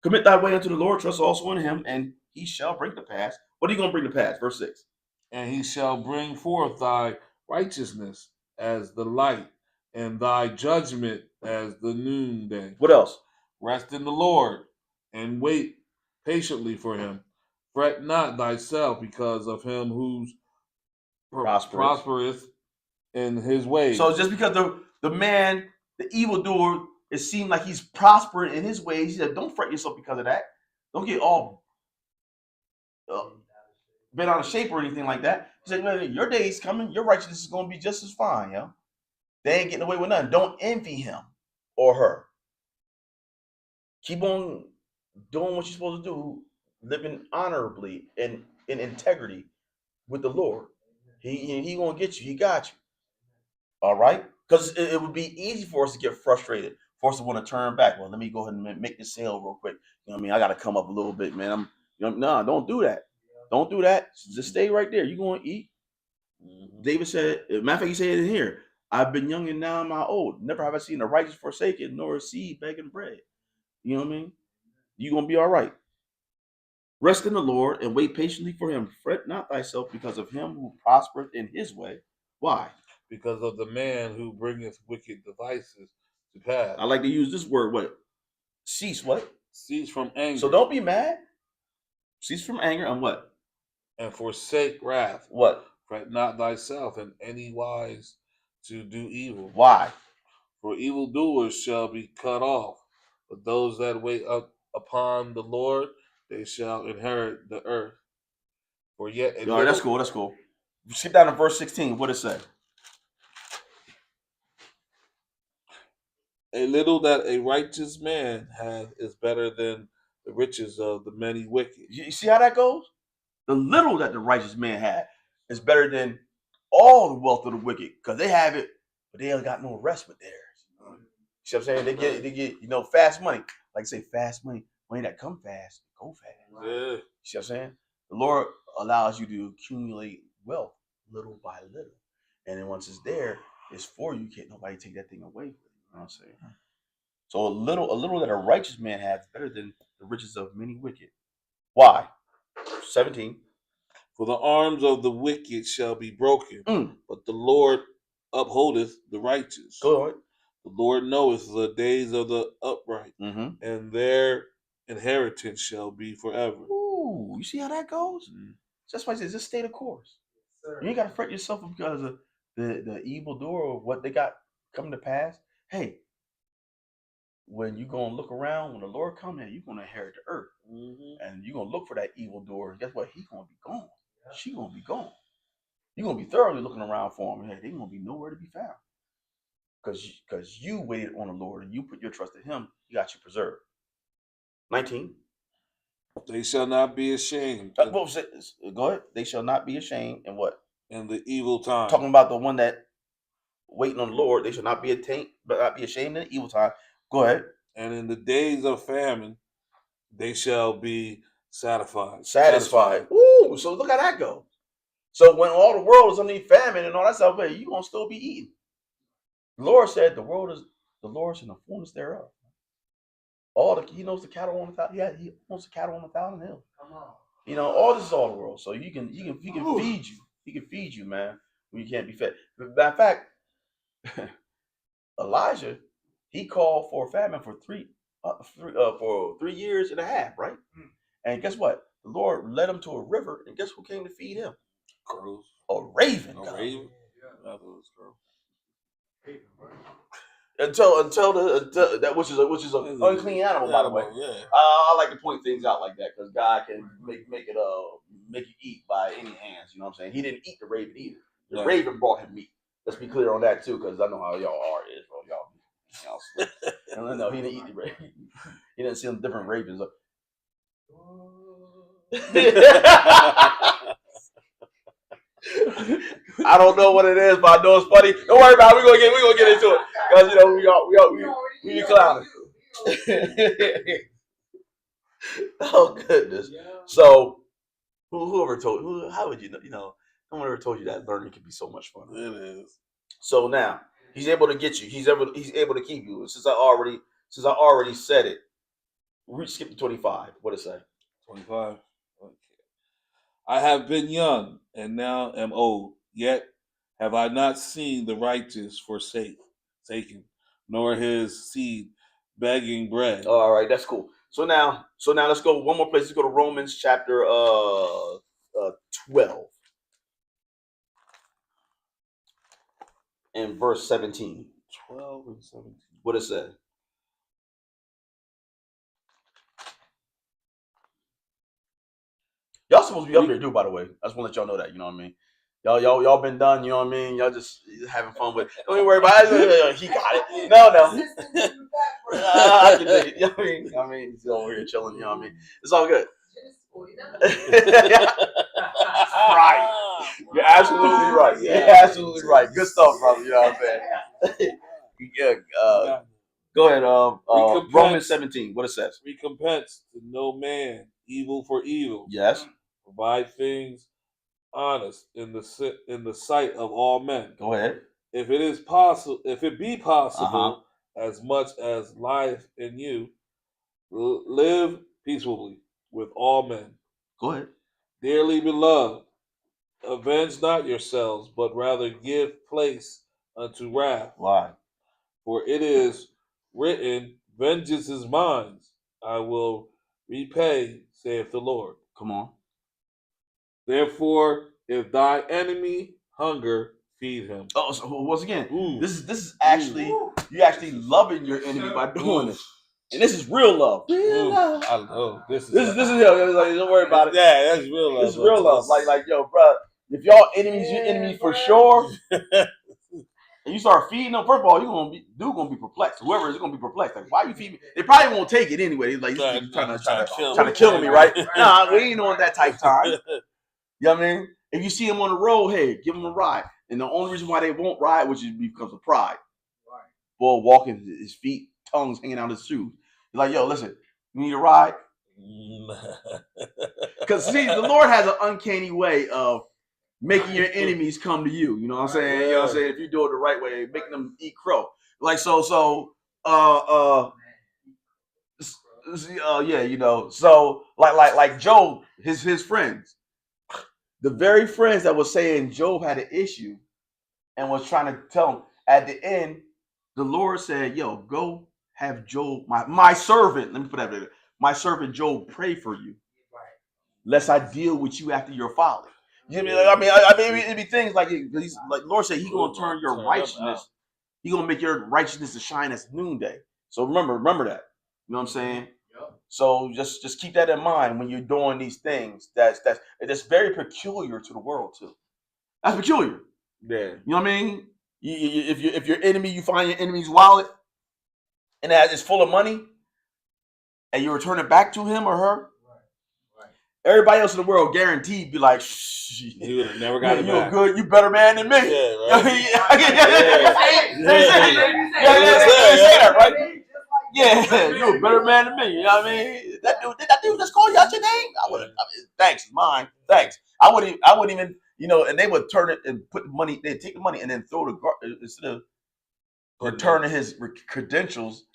Commit thy way unto the Lord. Trust also in him, and he shall bring to pass. What are you going to bring to pass? Verse 6. And he shall bring forth thy righteousness as the light, and thy judgment as the noonday. What else? Rest in the Lord, and wait patiently for him. Fret not thyself because of him who's prospereth in his ways. So just because the man, the evildoer, it seemed like he's prospering in his ways, he said, don't fret yourself because of that. Don't get all bent out of shape or anything like that. He said, man, your day is coming. Your righteousness is going to be just as fine, yo. They ain't getting away with nothing. Don't envy him or her. Keep on doing what you're supposed to do, living honorably and in integrity with the Lord. He gonna get you. He got you. All right? Because it would be easy for us to get frustrated, for us to want to turn back. Well, let me go ahead and make this sale real quick. You know what I mean? I got to come up a little bit, man. No, don't do that. Don't do that. Just stay right there. You're going to eat. Mm-hmm. David said, matter of fact, he said it in here, I've been young and now I'm old. Never have I seen the righteous forsaken, nor a seed begging bread. You know what I mean? You're going to be all right. Rest in the Lord and wait patiently for him. Fret not thyself because of him who prospereth in his way. Why? Because of the man who bringeth wicked devices to pass. I like to use this word, what? Cease what? Cease from anger. So don't be mad. Cease from anger and what? And forsake wrath. What? Fret not thyself in any wise to do evil. Why? For evildoers shall be cut off, but those that wait up upon the Lord, they shall inherit the earth. For yet All right, that's cool. That's cool. Skip down to verse 16. What it say? A little that a righteous man hath is better than the riches of the many wicked. You see how that goes? The little that the righteous man had is better than all the wealth of the wicked, because they have it, but they ain't got no rest with theirs. You know what I'm saying? They get fast money. Like I say, fast money that come fast, go fast. Yeah. You see what I'm saying? The Lord allows you to accumulate wealth little by little, and then once it's there, it's for you. Can't nobody take that thing away from you. You know what I'm saying? So a little that a righteous man has is better than the riches of many wicked. Why? 17. For the arms of the wicked shall be broken, but the Lord upholdeth the righteous. Go on. The Lord knoweth the days of the upright, and their inheritance shall be forever. Ooh, you see how that goes? That's why I say just stay the course. You ain't got to fret yourself because of the evil door of what they got coming to pass. Hey, when you're going to look around, when the Lord comes in, you're going to inherit the earth. And you're going to look for that evil door. And guess what? He's going to be gone. She's going to be gone. You're going to be thoroughly looking around for him. Hey, they're going to be nowhere to be found. Because you waited on the Lord and you put your trust in him, he got you preserved. 19. They shall not be ashamed. What was it? Go ahead. They shall not be ashamed. And what? In the evil time. Talking about the one that waiting on the Lord, they shall not be ashamed in the evil time. Go ahead. And in the days of famine, they shall be satisfied. Ooh, so look how that goes. So when all the world is underneath famine and all that stuff, you're going to still be eating. The Lord said the world is the Lord's in the fullness thereof. He knows the cattle on the thousand. Yeah, he owns the cattle on the thousand hills. Come on. All this is all the world. So he can feed you. He can feed you, man. When you can't be fed. Matter of fact, Elijah, he called for a famine for 3 years and a half, right? And guess what? The Lord led him to a river, and guess who came to feed him? Crows. A raven. A raven. Yeah, that was crow. Until that which is an unclean animal, by the way. Yeah. I like to point things out like that because God can make you eat by any hands. You know what I'm saying? He didn't eat the raven either. The raven brought him meat. Let's be clear on that too, because I know how y'all are, Israel. Y'all slick. No, he didn't eat the raven. He didn't see them different ravens. I don't know what it is, but I know it's funny. Don't worry about it. We're gonna get into it because we be clowning. Oh goodness. So whoever told how would you know? No one ever told you that learning can be so much fun. It is. So now he's able to get you. He's able to keep you. Since I already said it, we skip to 25. What it say? 25. Okay. I have been young and now am old, yet have I not seen the righteous forsaken, nor his seed begging bread. All right, that's cool. So now let's go one more place. Let's go to Romans chapter 12 and verse 17. 12 and 17. What it says? Y'all supposed to be up here too, by the way. I just want to let y'all know that. You know what I mean? Y'all been done. You know what I mean? Y'all just having fun with it. Don't even worry about it. He got it. No. I can take it. You know what I mean? He's over here chilling. You know what I mean? It's all good. Right. You're absolutely right. You're absolutely right. Good stuff, brother. You know what I'm saying? Yeah. Go ahead. Romans 17. What it says? Recompense to no man evil for evil. Yes. Provide things honest in the sight of all men. Go ahead. If it be possible, as much as life in you, live peaceably with all men. Go ahead. Dearly beloved, avenge not yourselves, but rather give place unto wrath. Why? For it is written, Vengeance is mine. I will repay, saith the Lord. Come on. Therefore, if thy enemy hunger, feed him. Oh, so once again, Ooh. this is actually you actually loving your enemy by doing it, and this is real love. Real love. I know this is This is hell. Like, don't worry about it. Yeah, that's real love. This is real love. Like yo, bro. If y'all enemies, your enemy for sure. And you start feeding them, first of all, you're gonna be perplexed. Whoever is gonna be perplexed. Like, why you feed me? They probably won't take it anyway. Like, trying to kill me, right? Nah, we ain't on that type of time. You know what I mean? If you see them on the road, hey, give them a ride. And the only reason why they won't ride, which is because of pride. Right. Boy, walking his feet, tongues hanging out his shoes. You're like, yo, listen, you need a ride? Because see, the Lord has an uncanny way of making your enemies come to you. You know what I'm saying? You know what I'm saying? If you do it the right way, making them eat crow. Like yeah, you know. So like Job, his friends, the very friends that was saying Job had an issue and was trying to tell him at the end, the Lord said, yo, go have Job, my servant, let me put that there, my servant Job pray for you, lest I deal with you after your folly. You know, I mean, it'd be things like Lord said, He gonna turn your righteousness. He gonna make your righteousness to shine as noonday. So remember that. You know what I'm saying? Yep. So just keep that in mind when you're doing these things. That's very peculiar to the world too. That's peculiar. Yeah. You know what I mean? If your enemy, you find your enemy's wallet and that is full of money, and you return it back to him or her. Everybody else in the world guaranteed be like, shh, you would have never got it back. You better man than me. Yeah, right. They say that, right? Yeah, you a better man than me. You know what I mean? That dude just call you out your name? Thanks, mine. Thanks. I wouldn't even, you know, and they would turn it and put money, they'd take the money and then throw the, instead of returning his credentials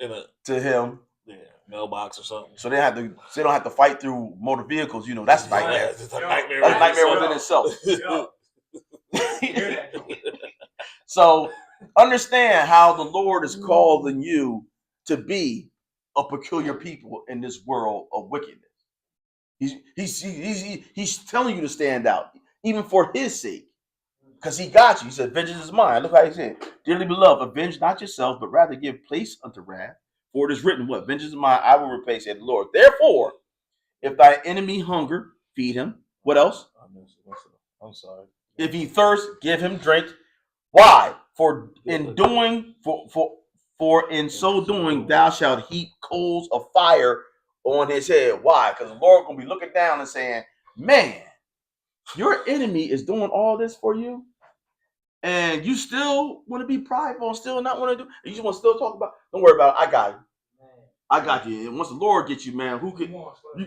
to him. Yeah, mailbox or something. So they don't have to fight through motor vehicles. You know, that's a nightmare. It's a nightmare. That's a nightmare within itself. So understand how the Lord is calling you to be a peculiar people in this world of wickedness. He's telling you to stand out, even for His sake, because He got you. He said, "Vengeance is mine." Look how He said, "Dearly beloved, avenge not yourself, but rather give place unto wrath. For it is written, what? Vengeance is mine, I will repay, said the Lord. Therefore, if thy enemy hunger, feed him." What else? I'm sorry. If he thirst, give him drink. Why? For in so doing, thou shalt heap coals of fire on his head. Why? Because the Lord gonna be looking down and saying, "Man, your enemy is doing all this for you, and you still want to be prideful and still not want to do. You just want to still talk about. Don't worry about it. I got you. And once the Lord gets you, man, who could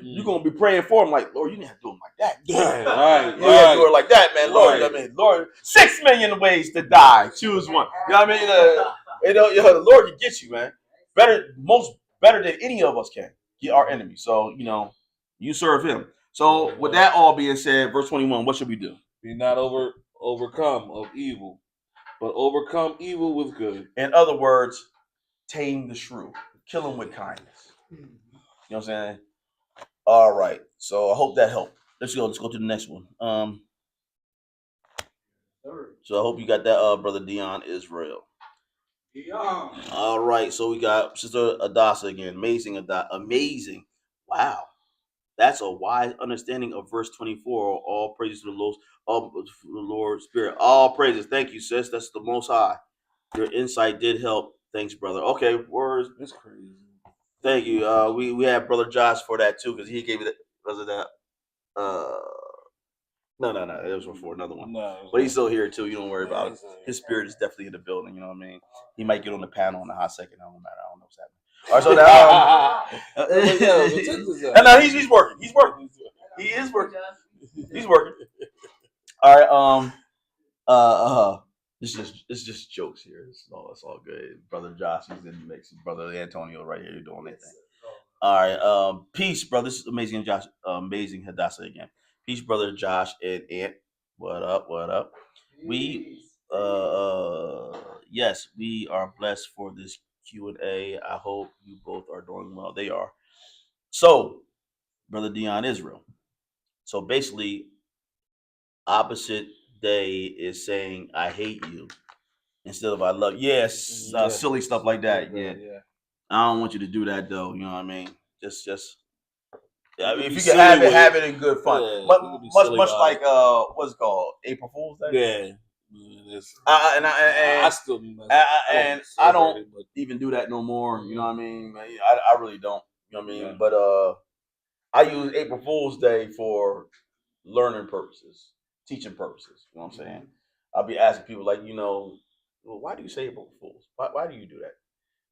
you gonna be praying for him? Like, Lord, you didn't have to do him like that. Right. You have to do it like that, man. Lord, I mean, Lord, 6 million ways to die. Choose one. You know what I mean? The Lord can get you, man. Better than any of us can get our enemy. So you serve Him. So with that all being said, verse 21, what should we do? Be not overcome of evil, but overcome evil with good. In other words, tame the shrew. Kill him with kindness. You know what I'm saying? All right. So I hope that helped. Let's go to the next one. So I hope you got that, Brother Dion Israel. All right. So we got Sister Adasa again. Amazing. Wow. That's a wise understanding of verse 24. All praises to the Lord's Spirit. All praises. Thank you, sis. That's the Most High. Your insight did help. Thanks, brother. Okay, words. It's crazy. Thank you. We have Brother Josh for that too, because he gave me that. Was it that? No. It was for another one. No, but he's still here too. You don't worry about it. His spirit is definitely in the building. You know what I mean? He might get on the panel in a hot second. I don't matter. I don't know what's happening. All right. So now, he's working. He's working. He is working. He's working. All right. It's just jokes here. It's all good. Brother Josh, he's in the mix. Brother Antonio right here, you're doing anything. All right. Peace, brother. This is amazing, Josh. Amazing Hadassah again. Peace, brother Josh and Ant. What up? We yes, we are blessed for this Q&A. I hope you both are doing well. They are. So, Brother Dion Israel. So basically, opposite day is saying I hate you instead of I love you. Yes, silly stuff like that. Yeah. I don't want you to do that though. You know what I mean? Just I mean, if you can have it in good fun. Yeah, much like what's it called? April Fool's Day? Yeah. I still I don't even do that no more. You know what I mean? I really don't. You know what I mean? Yeah. But I use April Fool's Day for learning purposes, teaching purposes. You know what I'm saying? I'll be asking people like, well, why do you say April Fools? Why do you do that?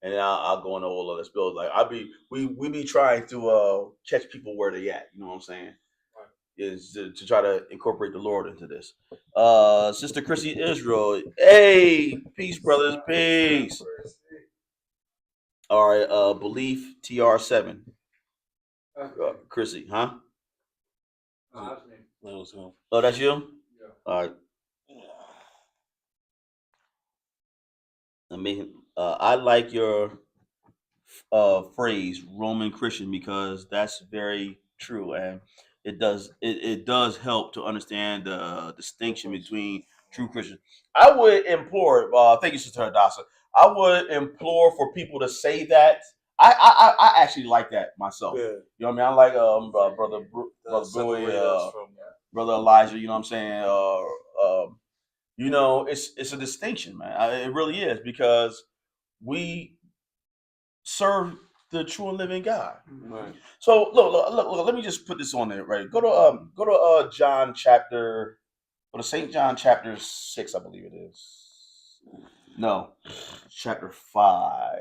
And then I'll go into all of this bills. Like we be trying to catch people where they at. You know what I'm saying? Is to try to incorporate the Lord into this. Sister Chrissy Israel, hey, peace, brothers, peace. All right, belief TR7. Chrissy, huh? That was him. Oh, that's you? Yeah. All right. I like your phrase Roman Christian because that's very true, and it does help to understand the distinction between true Christians. I would implore. Thank you, Sister Hadassah. I would implore for people to say that. I actually like that myself. Yeah. You know what I mean? I like brother Bowie, brother Elijah. You know what I'm saying? It's a distinction, man. It really is because we serve the true and living God. Right. So look, let me just put this on there, right? Go to John chapter, go to St. John chapter 6, I believe it is. No, chapter 5.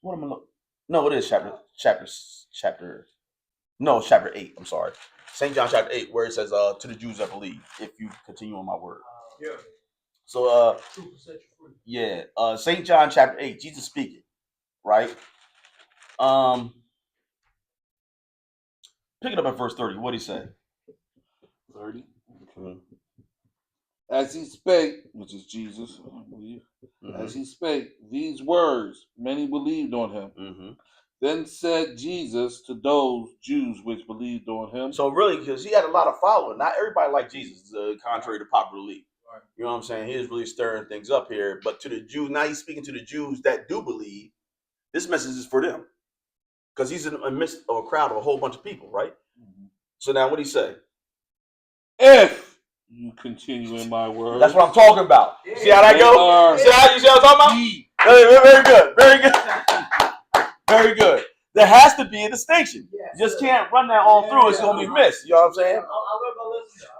What am I looking? No, it is chapter. No, it's chapter 8. I'm sorry. St. John chapter 8, where it says, to the Jews that believe, if you continue on my word. Yeah. So, St. John chapter 8, Jesus speaking, right? Pick it up at verse 30. What did he say? 30. Okay. As he spake, which is Jesus, I believe, as he spake these words, many believed on him. Mm-hmm. Then said Jesus to those Jews which believed on him. So really, because he had a lot of followers, not everybody liked Jesus, contrary to popular belief. Right. You know what I'm saying? He was really stirring things up here. But to the Jews, now he's speaking to the Jews that do believe. This message is for them. Because he's in the midst of a crowd of a whole bunch of people, right? Mm-hmm. So now what did he say? If you continue in my word. That's what I'm talking about. Yeah. See how that goes? See what I'm talking about? Very good. Very good. Very good. There has to be a distinction. Yeah, you just can't run that all through. It's going to be missed. You know what I'm saying?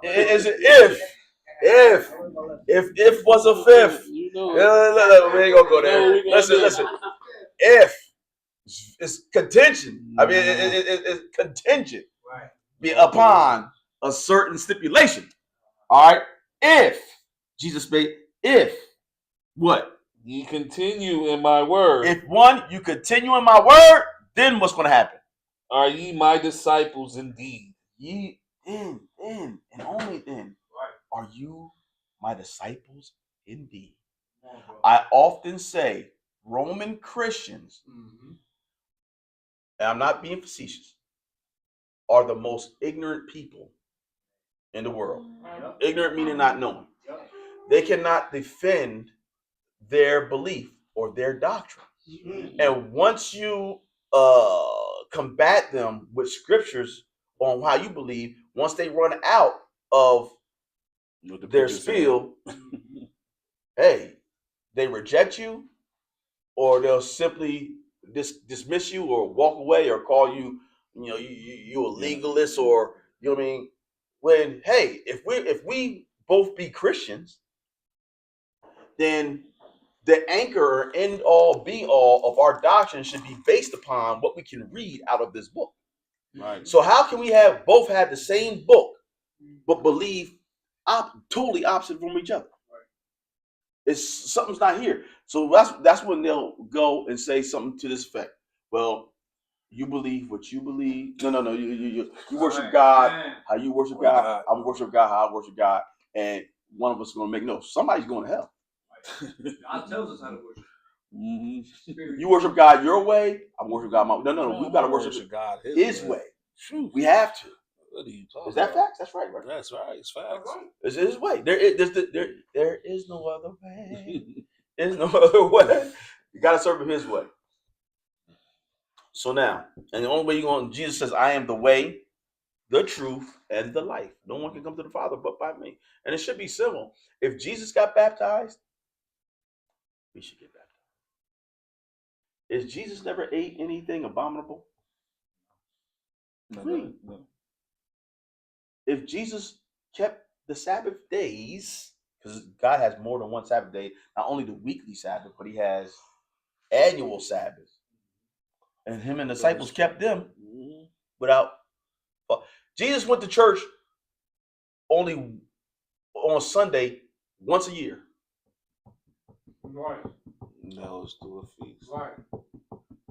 Is it if was a fifth? We ain't going to go there. Listen. If it's contention. I mean, it's contingent upon a certain stipulation. All right. If Jesus spake, if what? Ye continue in my word. If you continue in my word, then what's going to happen? Are ye my disciples indeed? Ye then, and only then are you my disciples indeed. I often say Roman Christians, and I'm not being facetious, are the most ignorant people in the world. Yep. Ignorant meaning not knowing. Yep. They cannot defend their belief or their doctrine. Mm-hmm. And once you combat them with scriptures on how you believe, once they run out of their spiel, hey, they reject you, or they'll simply dismiss you or walk away or call you, you a legalist, or you know what I mean. When hey, if we both be Christians, then the anchor or end all be all of our doctrine should be based upon what we can read out of this book. Right. So how can we both have the same book but believe totally opposite from each other? Right. Something's not here. So that's when they'll go and say something to this effect. Well, you believe what you believe. No. You worship God how you worship God. I worship God how I worship God. And one of us is going to make no. Somebody's going to hell. God tells us how to worship. Mm-hmm. You worship God your way. I worship God my way. No. We got to worship God His way. True. We have to. What are you talking Is that about? facts? That's right. That's right. It's facts. It's His way. There is no other way. There's no other way. You got to serve Him His way. So now, and the only way you're going, Jesus says, I am the way, the truth, and the life. No one can come to the Father but by me. And it should be simple. If Jesus got baptized, we should get baptized. Is Jesus never ate anything abominable? No. If Jesus kept the Sabbath days, because God has more than one Sabbath day, not only the weekly Sabbath, but He has annual Sabbath. And Him and the disciples kept them without. Jesus went to church only on Sunday once a year. Right. No, it's to a feast. Right.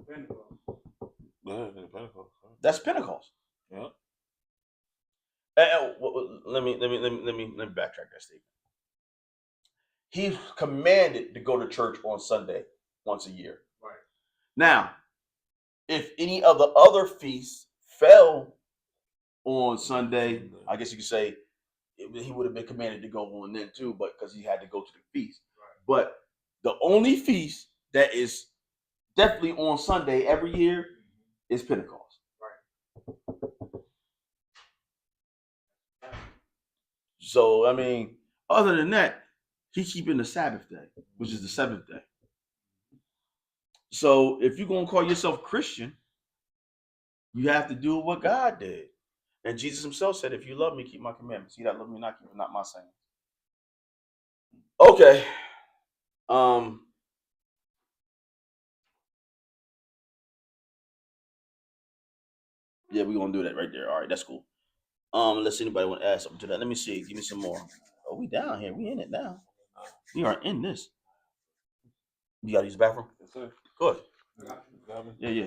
Pentecost. Pentecost. That's Pentecost. Yeah. Let me backtrack that statement. He's commanded to go to church on Sunday once a year. Right. Now, if any of the other feasts fell on Sunday, I guess you could say he would have been commanded to go on then too, but because he had to go to the feast. Right. But the only feast that is definitely on Sunday every year is Pentecost. Right. So, I mean, other than that, he's keeping the Sabbath day, which is the seventh day. So, if you're going to call yourself Christian, you have to do what God did. And Jesus himself said, if you love me, keep my commandments. He that love me not, keep not my saying. Okay. Yeah, we're going to do that right there. All right, that's cool. Unless anybody want to add something to that. Let me see. Give me some more. Oh, we down here. We in it now. We are in this. You got to use the bathroom? Yes, sir. Good. Yeah.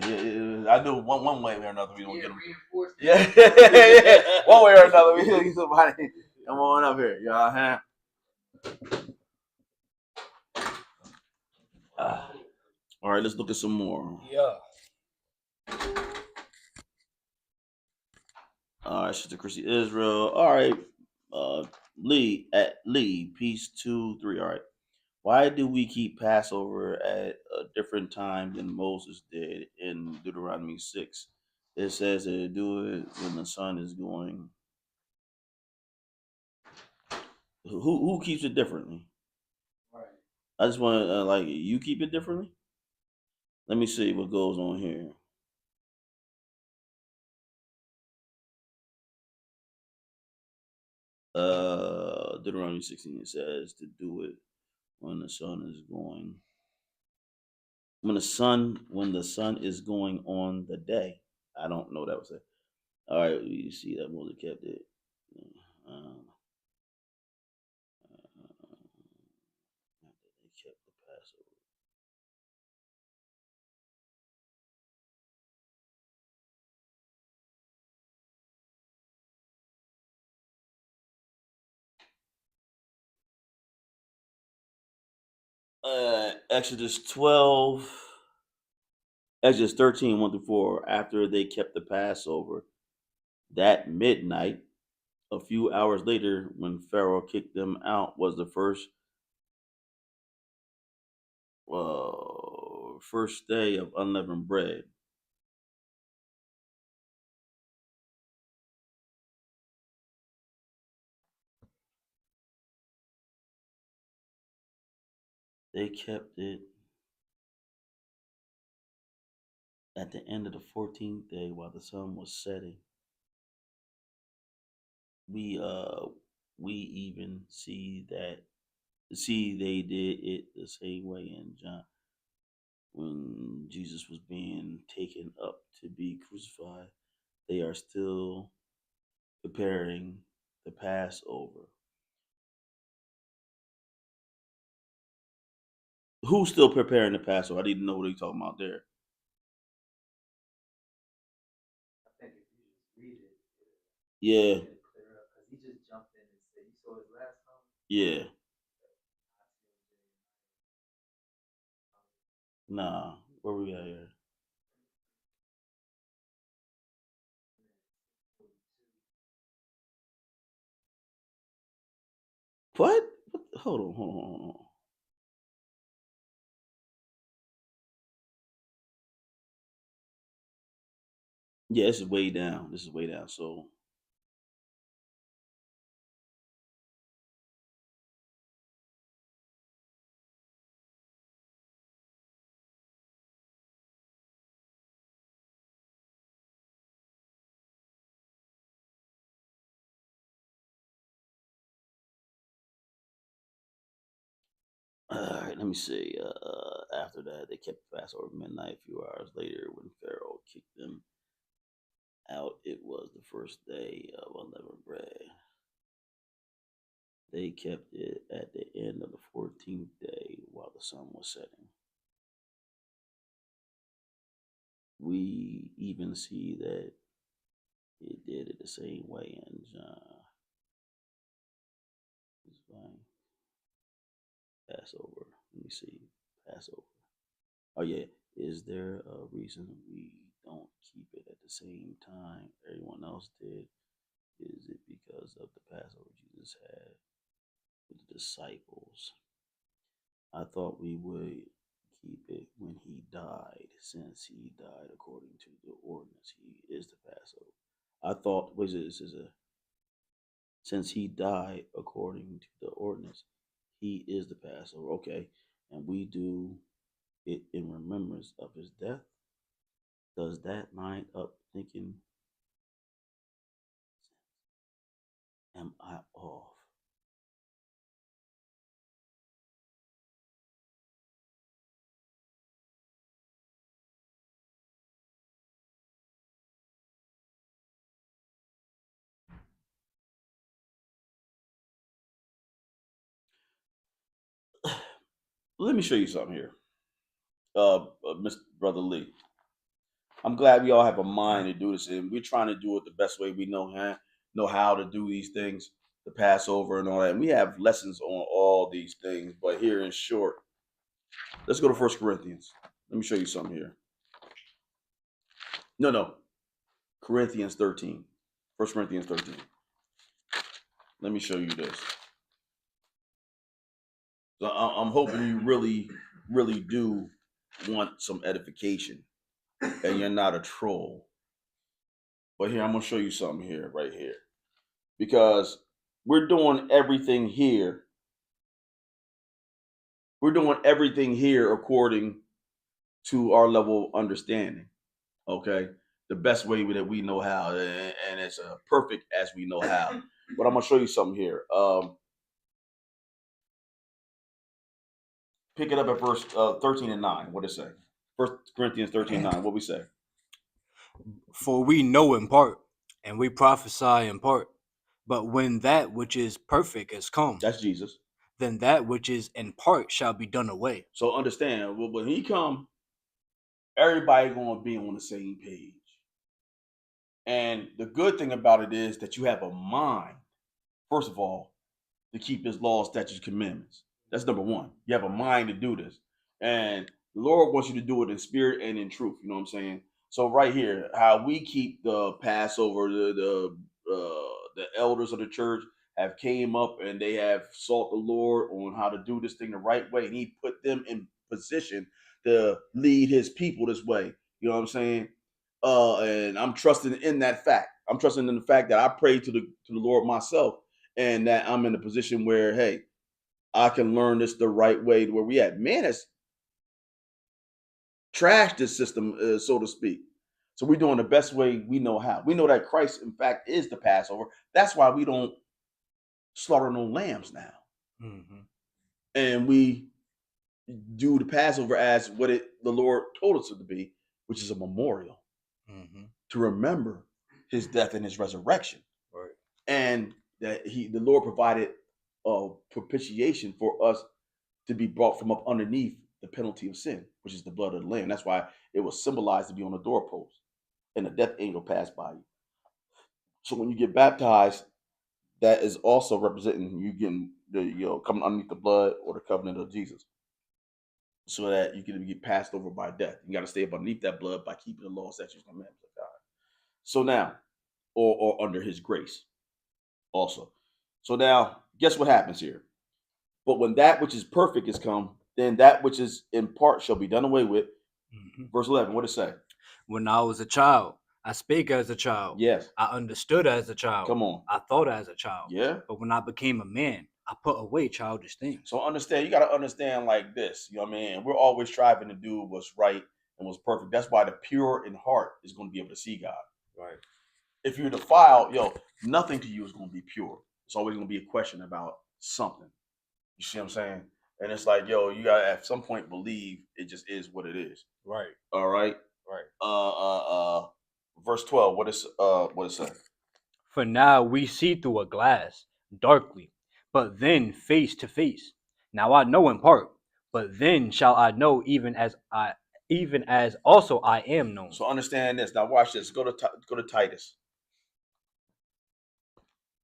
I know one way or another we don't get them. Yeah. One way or another we get somebody. Come on up here. Y'all. All right, let's look at some more. Yeah. All right, Sister Chrissy Israel. All right. Lee, peace 2-3. All right. Why do we keep Passover at a different time than Moses did in Deuteronomy 6? It says to do it when the sun is going. Who keeps it differently? Right. I just want to you keep it differently. Let me see what goes on here. Deuteronomy 16, it says to do it when the sun is going. When the sun is going on the day. I don't know what that was say. All right, you see that Moses kept it. They kept the Passover. Exodus 12, Exodus 13, 1-4. After they kept the Passover, that midnight, a few hours later, when Pharaoh kicked them out, was the first day of unleavened bread. They kept it at the end of the 14th day while the sun was setting. We even see they did it the same way in John when Jesus was being taken up to be crucified. They are still preparing the Passover. Who's still preparing the Passover? I need to know what they're talking about there. I think if you just read it, Yeah. clear up because he just jumped in and said, "You saw his last comment." Yeah. Nah. Where we at here? What? Hold on, hold on, hold on. Yeah, this is way down. This is way down. So all right, let me see. After that, they kept the Passover midnight. A few hours later, when Pharaoh kicked them out, it was the first day of unleavened bread. They kept it at the end of the 14th day while the sun was setting. We even see that it did it the same way in John. It's fine. Passover. Let me see. Passover. Oh yeah. Is there a reason we don't keep it at the same time everyone else did? Is it because of the Passover Jesus had with the disciples? I thought we would keep it when he died, since he died according to the ordinance. He is the Passover. I thought, was this is a since he died according to the ordinance, he is the Passover. Okay, and we do it in remembrance of his death. Does that line up thinking, am I off? Let me show you something here, Mr. Brother Lee. I'm glad we all have a mind to do this, and we're trying to do it the best way we know how to do these things, the Passover and all that. And we have lessons on all these things, but here in short, let's go to 1 Corinthians. Let me show you something here. No, Corinthians 13. 1 Corinthians 13. Let me show you this. So I'm hoping you really, really do want some edification, and you're not a troll. But here, I'm gonna show you something here, right here, because we're doing everything here. We're doing everything here according to our level of understanding. Okay, the best way that we know how, and it's perfect as we know how. But I'm gonna show you something here. Pick it up at verse 13 and 9. What it say? 1 Corinthians 13:9. What we say? For we know in part, and we prophesy in part. But when that which is perfect is come, That's Jesus. then that which is in part shall be done away. So understand, well, when he come, everybody gonna be on the same page. And the good thing about it is that you have a mind, first of all, to keep his laws, statutes, commandments. That's number one. You have a mind to do this. And the Lord wants you to do it in spirit and in truth. You know what I'm saying? So right here, how we keep the Passover, the elders of the church have came up and they have sought the Lord on how to do this thing the right way. And he put them in position to lead his people this way. You know what I'm saying? And I'm trusting in that fact. I'm trusting in the fact that I pray to the Lord myself, and that I'm in a position where, hey, I can learn this the right way to where we at. Man has trashed this system, so to speak. So we're doing the best way we know how. We know that Christ, in fact, is the Passover. That's why we don't slaughter no lambs now. Mm-hmm. And we do the Passover as what the Lord told us it to be, which is a memorial to remember his death and his resurrection. Right. And that the Lord provided a propitiation for us to be brought from up underneath the penalty of sin, which is the blood of the Lamb. That's why it was symbolized to be on the doorpost, and the death angel passed by you. So when you get baptized, that is also representing you getting the coming underneath the blood or the covenant of Jesus, so that you can get passed over by death. You got to stay up underneath that blood by keeping the law, statutes, and commandments of God. So now, or under His grace, also. So now, guess what happens here? But when that which is perfect is come, then that which is in part shall be done away with. Verse 11, what does it say? When I was a child, I spake as a child. Yes. I understood as a child. Come on. I thought as a child. Yeah. But when I became a man, I put away childish things. So understand, you got to understand like this. You know what I mean? We're always striving to do what's right and what's perfect. That's why the pure in heart is going to be able to see God. Right. If you're defiled, nothing to you is going to be pure. It's always going to be a question about something. You see what I'm saying? And it's like, you got to at some point believe it just is what it is. Right. All right. Right. Verse 12. What it say? For now we see through a glass, darkly, but then face to face. Now I know in part, but then shall I know even as also I am known. So understand this. Now watch this. Go to Titus.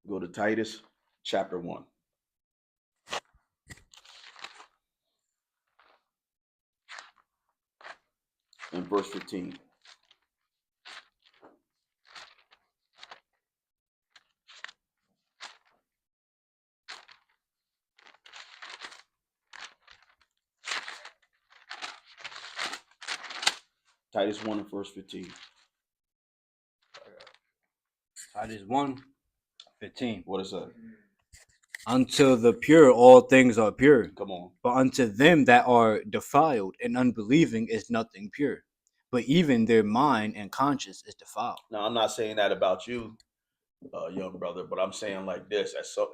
Go to Titus chapter 1. And verse 15. Titus 1 and verse 15. Titus 1:15. What is that? Until the pure all things are pure. Come on. But unto them that are defiled and unbelieving is nothing pure. But even their mind and conscience is defiled. Now I'm not saying that about you, young brother, but I'm saying like this. As so,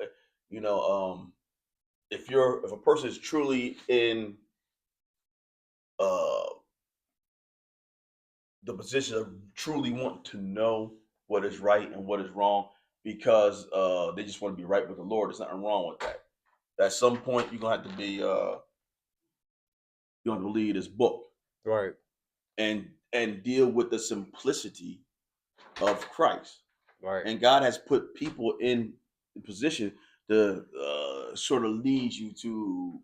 if a person is truly in the position of truly want to know what is right and what is wrong, because they just want to be right with the Lord. There's nothing wrong with that. At some point, you're gonna have to be you have to lead this book, Right. and deal with the simplicity of Christ. Right. And God has put people in the position to sort of lead you to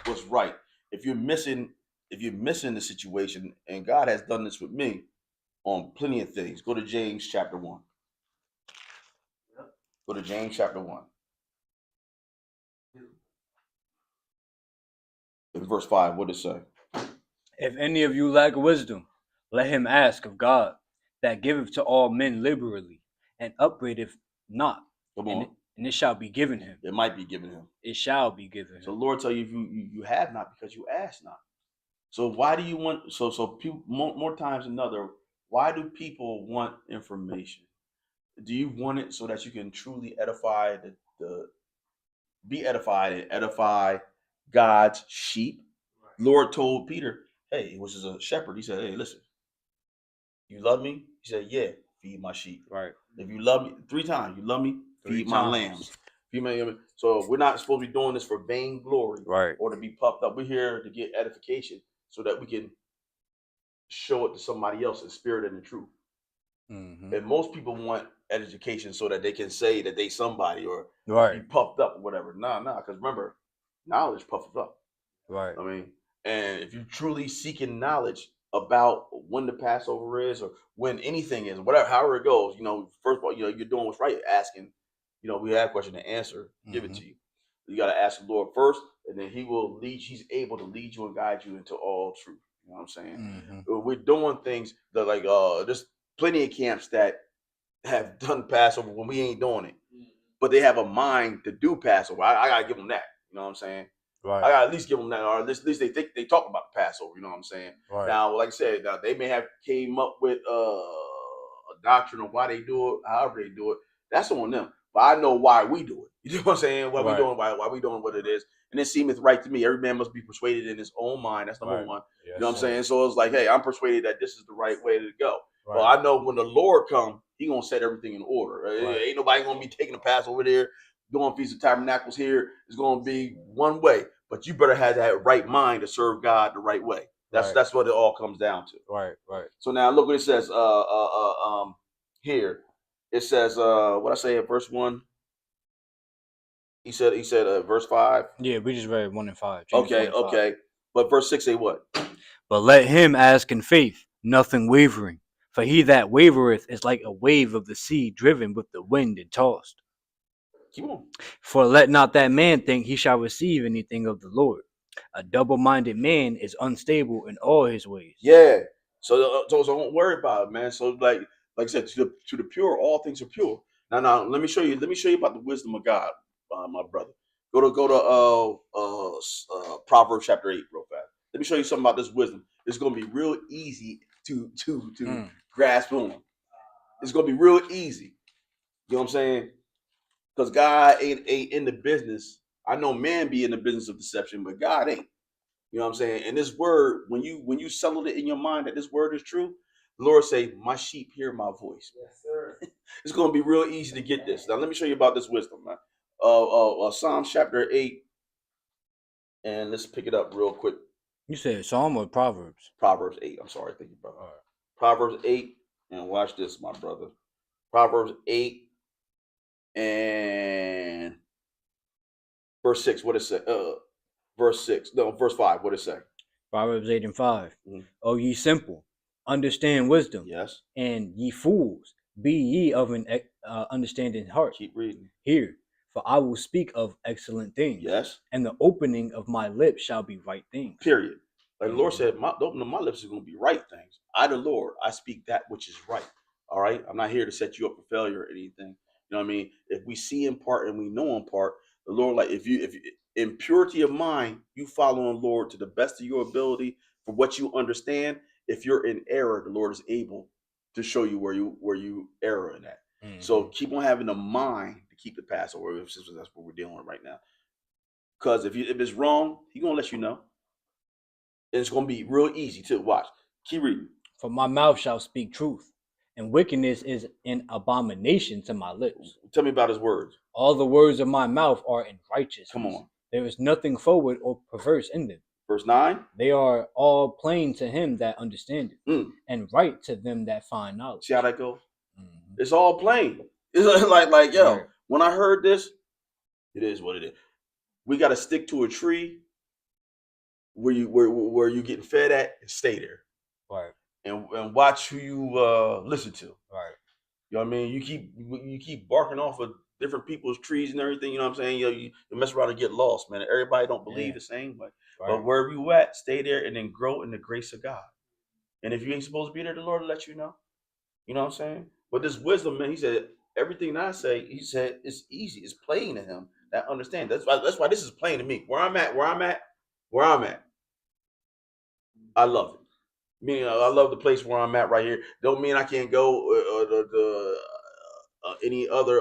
what's right. If you're missing the situation, and God has done this with me on plenty of things, go to James chapter 1. Go to James chapter 1. In verse 5, what does it say? If any of you lack wisdom, let him ask of God, that giveth to all men liberally, and upbraideth not. Come on. And it shall be given him. It might be given him. It shall be given him. So the Lord tell you, if you have not because you ask not. So why do you want? So people more times than another, why do people want information? Do you want it so that you can truly edify be edified and edify God's sheep? Right. Lord told Peter, hey, which is a shepherd, he said, hey, listen, you love me? He said, yeah, feed my sheep. Right. If you love me 3 times, you love me, feed my lambs. So we're not supposed to be doing this for vain glory, right, or to be puffed up. We're here to get edification so that we can show it to somebody else in spirit and in truth. Mm-hmm. And most people want education so that they can say that they somebody or be puffed up or whatever. Nah, because remember, knowledge puffs up. Right. I mean, and if you're truly seeking knowledge about when the Passover is or when anything is, whatever, however it goes, first of all, you're doing what's right, asking, we have a question to answer, give it to you. You got to ask the Lord first, and then He will lead. He's able to lead you and guide you into all truth. You know what I'm saying? Mm-hmm. We're doing things that there's plenty of camps that have done Passover when we ain't doing it, but they have a mind to do Passover. I gotta give them that. You know what I'm saying? Right. I gotta at least give them that, or at least they think they talk about the Passover. You know what I'm saying? Right. Now, like I said, they may have came up with a doctrine of why they do it, however they do it. That's on them. But I know why we do it. You know what I'm saying? Why we doing? Why we doing what it is? And it seemeth right to me. Every man must be persuaded in his own mind. That's number one. Yes, you know what I'm saying? So it's like, hey, I'm persuaded that this is the right way to go. Right. Well, I know when the Lord comes, He gonna set everything in order. Right. Ain't nobody gonna be taking a Passover there, doing Feast of Tabernacles here. It's gonna be one way. But you better have that right mind to serve God the right way. That's what it all comes down to. Right. So now look what it says. Here it says, what I say in verse 1. He said verse 5. Yeah, we just read 1 and 5. James 1 Okay, and 5. okay. But verse 6 say what? But let him ask in faith, nothing wavering. For he that wavereth is like a wave of the sea driven with the wind and tossed. Keep on. For let not that man think he shall receive anything of the Lord. A double-minded man is unstable in all his ways. Yeah. So don't worry about it, man. So like I said, to the pure, all things are pure. Now let me show you about the wisdom of God, my brother. Go to Proverbs chapter 8 real fast. Let me show you something about this wisdom. It's gonna be real easy to grasp on. It's gonna be real easy. You know what I'm saying? Because God ain't in the business. I know man be in the business of deception, but God ain't. You know what I'm saying? And this word, when you settled it in your mind that this word is true, the Lord say, "My sheep hear my voice." Yes, sir. It's going to be real easy to get this. Now, let me show you about this wisdom, man. Psalms chapter 8, and let's pick it up real quick. You said Psalm or Proverbs? Proverbs 8. I'm sorry, thank you, brother. All right. Proverbs 8, and watch this, my brother. Proverbs 8 and verse 6. What it say? Verse 6. No, verse 5. What it say? Proverbs 8 and 5. Mhm. O ye simple, understand wisdom. Yes. And ye fools, be ye of an understanding heart. Keep reading. Hear, for I will speak of excellent things. Yes. And the opening of my lips shall be right things. Period. Like the Lord Mhm. said, the opening of my lips is going to be right things. I, the Lord, I speak that which is right. All right. I'm not here to set you up for failure or anything. You know what I mean? If we see in part and we know in part, the Lord, like if you in purity of mind, you follow the Lord to the best of your ability for what you understand. If you're in error, the Lord is able to show you where you error in that. Mhm. So keep on having a mind to keep the Passover. That's what we're dealing with right now. Because if it's wrong, He's gonna let you know. And it's gonna be real easy too. Watch. Keep reading. For my mouth shall speak truth, and wickedness is an abomination to my lips. Tell me about His words. All the words of my mouth are in righteousness. Come on. There is nothing forward or perverse in them. Verse 9. They are all plain to him that understandeth, Mm. and right to them that find knowledge. See how that goes? Mhm. It's all plain. It's like yo, Right. when I heard this, it is what it is. We got to stick to a tree where you getting fed at and stay there. Right. And watch who you listen to. Right. You know what I mean? You keep barking off of different people's trees and everything. You know what I'm saying? You mess around and get lost, man. Everybody don't believe the same way. Right. But wherever you at, stay there and then grow in the grace of God. And if you ain't supposed to be there, the Lord will let you know. You know what I'm saying? But this wisdom, man, He said everything that I say, He said it's easy. It's plain to Him that understand. That's why this is plain to me. Where I'm at, I love it. Meaning, I love the place where I'm at right here. Don't mean I can't go to any other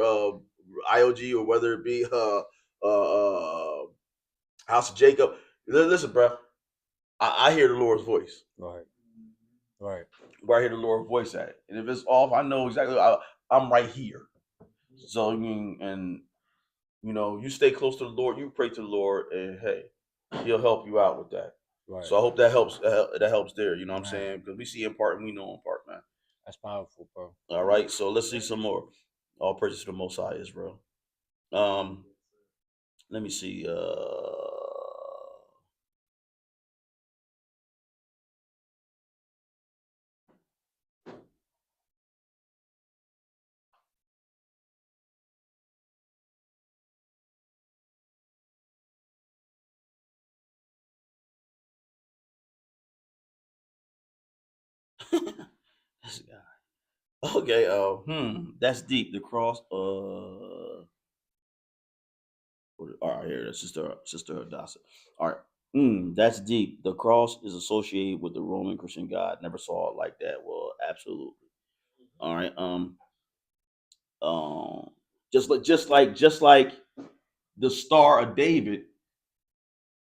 IOG or whether it be House of Jacob. Listen, bro, I hear the Lord's voice. Right. Right. Where I hear the Lord's voice at, and if it's off, I know exactly. I'm right here. So I mean, and you stay close to the Lord. You pray to the Lord, and hey, He'll help you out with that. Right. So I hope that helps. That helps there. You know what I'm Right. saying? Because we see in part and we know in part, man. That's powerful, bro. All right. So let's see some more. All praises to the Most High Israel. Let me see. This guy. Okay. That's deep. The cross. All right. Here, Sister Hadassah. All right. That's deep. The cross is associated with the Roman Christian God. Never saw it like that. Well, absolutely. All right. Just like the Star of David,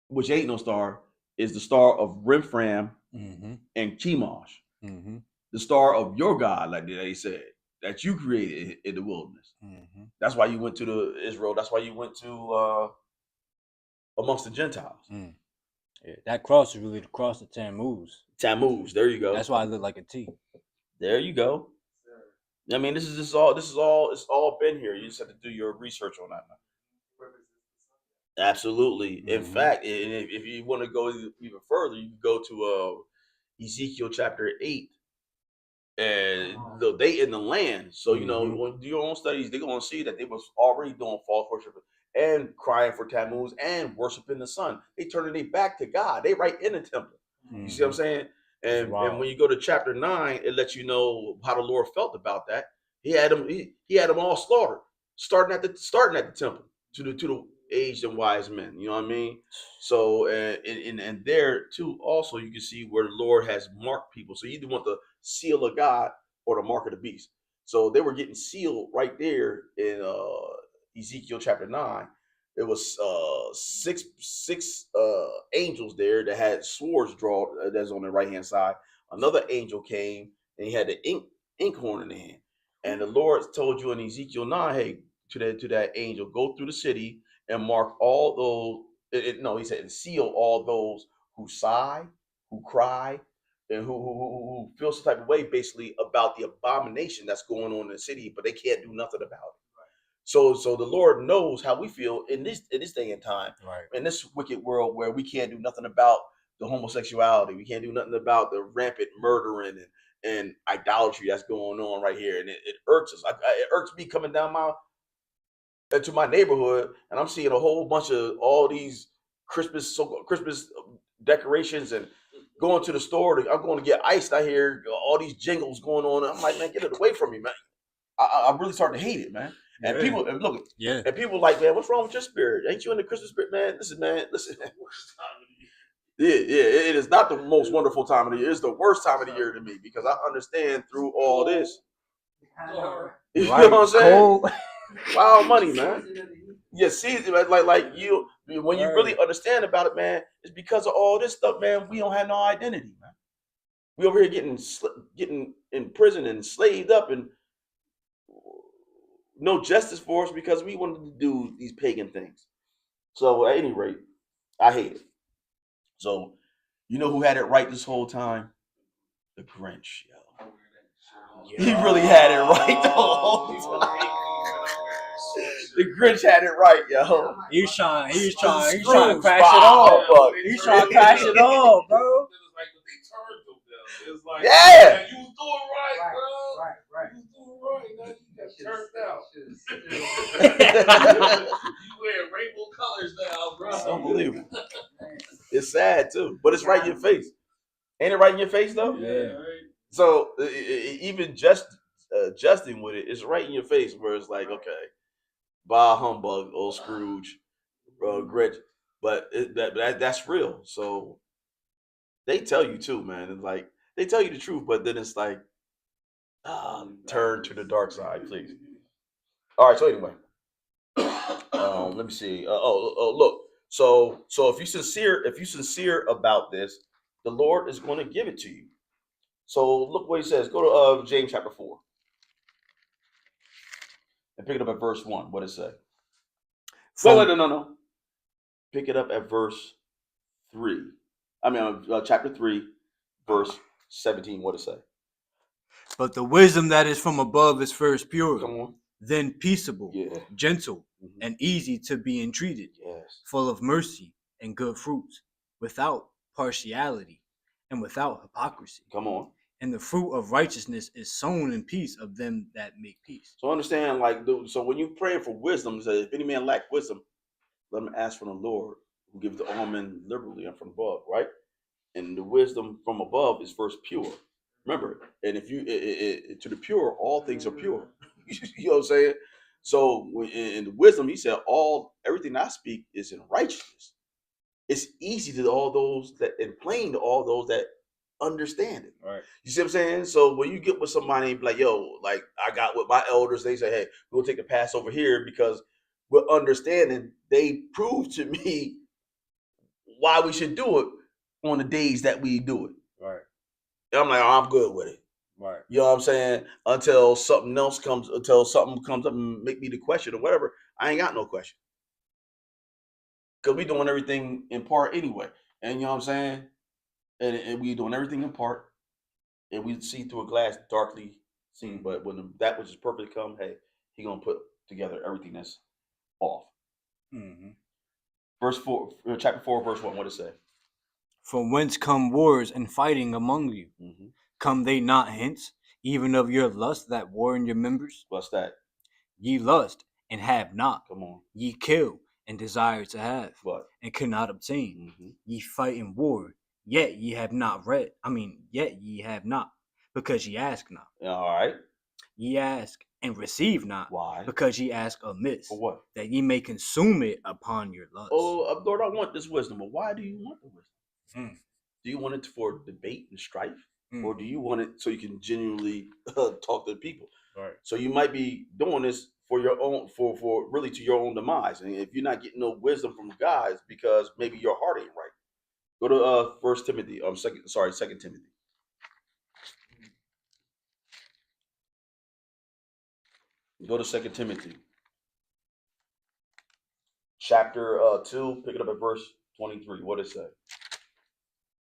which ain't no star, is the star of Remphram Mm-hmm. and Chemosh. Mm-hmm. The star of your God, like they said, that you created in the wilderness. Mm-hmm. That's why you went to the Israel. That's why you went to amongst the Gentiles. Mm. Yeah, that cross is really the cross of Tammuz. Tammuz. There you go. That's why it looked like a T. There you go. I mean, this is all. It's all been here. You just have to do your research on that. Absolutely. In Mhm. fact, and if you want to go even further, you can go to Ezekiel chapter 8, and they in the land. So Mhm. when you do your own studies, they're gonna see that they was already doing false worship and crying for Tammuz and worshiping the sun. They turning their back to God. They right in the temple. You see what I'm Mhm. saying? It's And when wild. you go to chapter 9, it lets you know how the Lord felt about that. He had them all slaughtered, starting at the temple to the aged and wise men. You know what I mean? So and there too also you can see where the Lord has marked people. So you either want the seal of God or the mark of the beast. So they were getting sealed right there in Ezekiel chapter 9. It was six angels there that had swords drawn that's on the right hand side. Another angel came and he had the inkhorn in the hand. And the Lord told you in Ezekiel 9, hey, to that angel, go through the city and mark all those. No, he said, seal all those who sigh, who cry, and who feel some type of way basically about the abomination that's going on in the city, but they can't do nothing about it. So the Lord knows how we feel in this day and time, Right. in this wicked world where we can't do nothing about the homosexuality, we can't do nothing about the rampant murdering and idolatry that's going on right here, and it irks us. It irks me coming down to my neighborhood, and I'm seeing a whole bunch of all these Christmas decorations and going to the store. I'm going to get iced. I hear all these jingles going on. I'm like, man, get it away from me, man. I'm really starting to hate it, man. And Yeah. people, and look, Yeah. and people like, man, what's wrong with your spirit? Ain't you in the Christmas spirit, man? Listen. Yeah, it is not the most wonderful time of the year. It's the worst time of the year to me because I understand through all this. You know what I'm saying? Cold. Wild money, man. Yeah, see, like you, when you really Right. understand about it, man, it's because of all this stuff, man. We don't have no identity, man. We over here getting in prison and slaved up, and no justice for us because we wanted to do these pagan things. So at any rate, I hate it. So you know who had it right this whole time? The Grinch, yo. He really had it right the whole time. The Grinch had it right, yo. He's trying to Scrooge, crash it wow, off. fuck. He's trying to crash it off, bro. It's like, Yeah. man, you was doing right, bro. Right. You was doing right. Now you got turned out. It's You wear rainbow colors now, bro. unbelievable. It's sad too, but it's right in your face. Ain't it right in your face though? Yeah. Right. So even justing with it, it's right in your face where it's like, okay, bah humbug, old Scrooge, Grinch, but that's real. So they tell you too, man. It's like they tell you the truth, but then it's like, turn to the dark side, please. All right. So anyway, let me see. Look. So if you sincere about this, the Lord is going to give it to you. So look what he says. Go to James chapter 4 and pick it up at verse 1. What does it say? Wait, no. Pick it up at verse 3. I mean, chapter 3, verse 17. What does it say? But the wisdom that is from above is first pure, Come on. then peaceable, Yeah. gentle, Mhm. and easy to be entreated, Yes. full of mercy and good fruits, without partiality and without hypocrisy. Come on. And the fruit of righteousness is sown in peace of them that make peace. So understand, like, so when you praying for wisdom, it says, if any man lack wisdom, let him ask from the Lord, who gives to all men liberally and from above, right? And the wisdom from above is first pure. Remember, and if you to the pure, all things are pure. You know what I'm saying? So in the wisdom, he said, everything I speak is in righteousness. It's easy to all those that, and plain to all those that understand it. Right. You see what I'm saying? So when you get with somebody and be like, yo, like I got with my elders, they say, hey, we'll take the pass over here because we're understanding. They prove to me why we should do it on the days that we do it. Right. And I'm like, oh, I'm good with it. Right. You know what I'm saying? Until something comes up and make me the question or whatever, I ain't got no question. Because we doing everything in part anyway. And you know what I'm saying? And we doing everything in part. And we see through a glass darkly seen. But when that which is perfect come, hey, he gonna put together everything that's off. Mm-hmm. Verse 4, chapter 4, verse 1, what it say? From whence come wars and fighting among you? Mm-hmm. Come they not hence, even of your lust that war in your members? What's that? Ye lust and have not. Come on. Ye kill and desire to have, What? and cannot obtain. Mm-hmm. Ye fight in war, yet ye have not yet ye have not, because ye ask not. All right. Ye ask and receive not. Why? Because ye ask amiss, For what? that ye may consume it upon your lust. Oh, Lord, I want this wisdom. But why do you want the wisdom? Mm. Do you want it for debate and strife? Mm. Or do you want it so you can genuinely talk to people? Right. So you might be doing this for your own, for really to your own demise. And if you're not getting no wisdom from God, it's because maybe your heart ain't right. Go to First Timothy. Second Timothy. Go to Second Timothy, chapter 2. Pick it up at verse 23. What it say?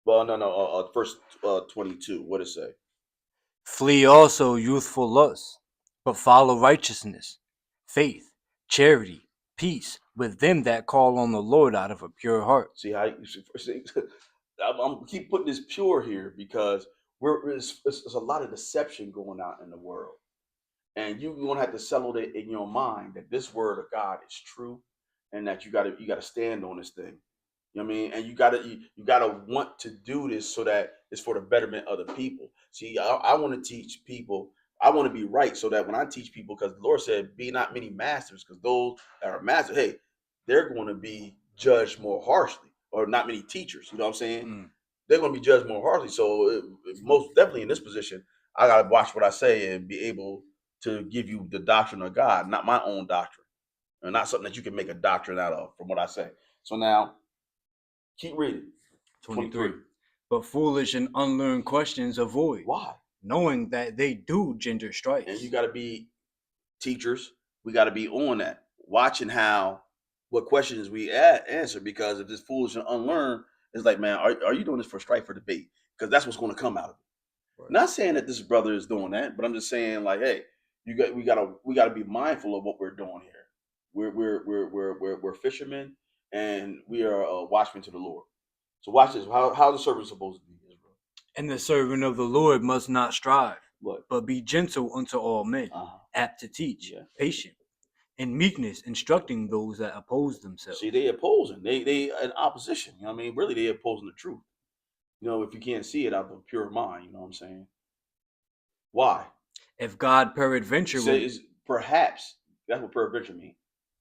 Well, no. Verse 22. What it say? Flee also youthful lusts, but follow righteousness, faith, charity, peace with them that call on the Lord out of a pure heart. See how you see, I'm keep putting this pure here because it's a lot of deception going on in the world. And you're gonna have to settle it in your mind that this word of God is true, and that you gotta stand on this thing. You know what I mean? And you gotta want to do this so that it's for the betterment of the people. See, I want to teach people. I want to be right so that when I teach people, because the Lord said, "Be not many masters," because those that are masters, hey, they're going to be judged more harshly, or not many teachers. You know what I'm saying? Mm. They're going to be judged more harshly. So most definitely in this position, I gotta watch what I say and be able to give you the doctrine of God, not my own doctrine, and not something that you can make a doctrine out of from what I say. So now, keep reading. 23. But foolish and unlearned questions avoid, Why? knowing that they do gender strife. And you got to be teachers. We got to be on that, watching what questions we answer. Because if it's foolish and unlearned, it's like, man, are you doing this for strife or debate? Because that's what's going to come out of it. Right. Not saying that this brother is doing that, but I'm just saying, like, hey, we gotta be mindful of what we're doing here. We're fishermen, and we are watchmen to the Lord. So watch this. How the servant supposed to be, Israel? And the servant of the Lord must not strive, What? but be gentle unto all men, apt to teach, patient, in meekness, instructing those that oppose themselves. See, they opposing. They in opposition. You know what I mean? Really, they opposing the truth. You know, if you can't see it out of a pure mind, you know what I'm saying? Why? If God peradventure will, Says perhaps that's what peradventure means.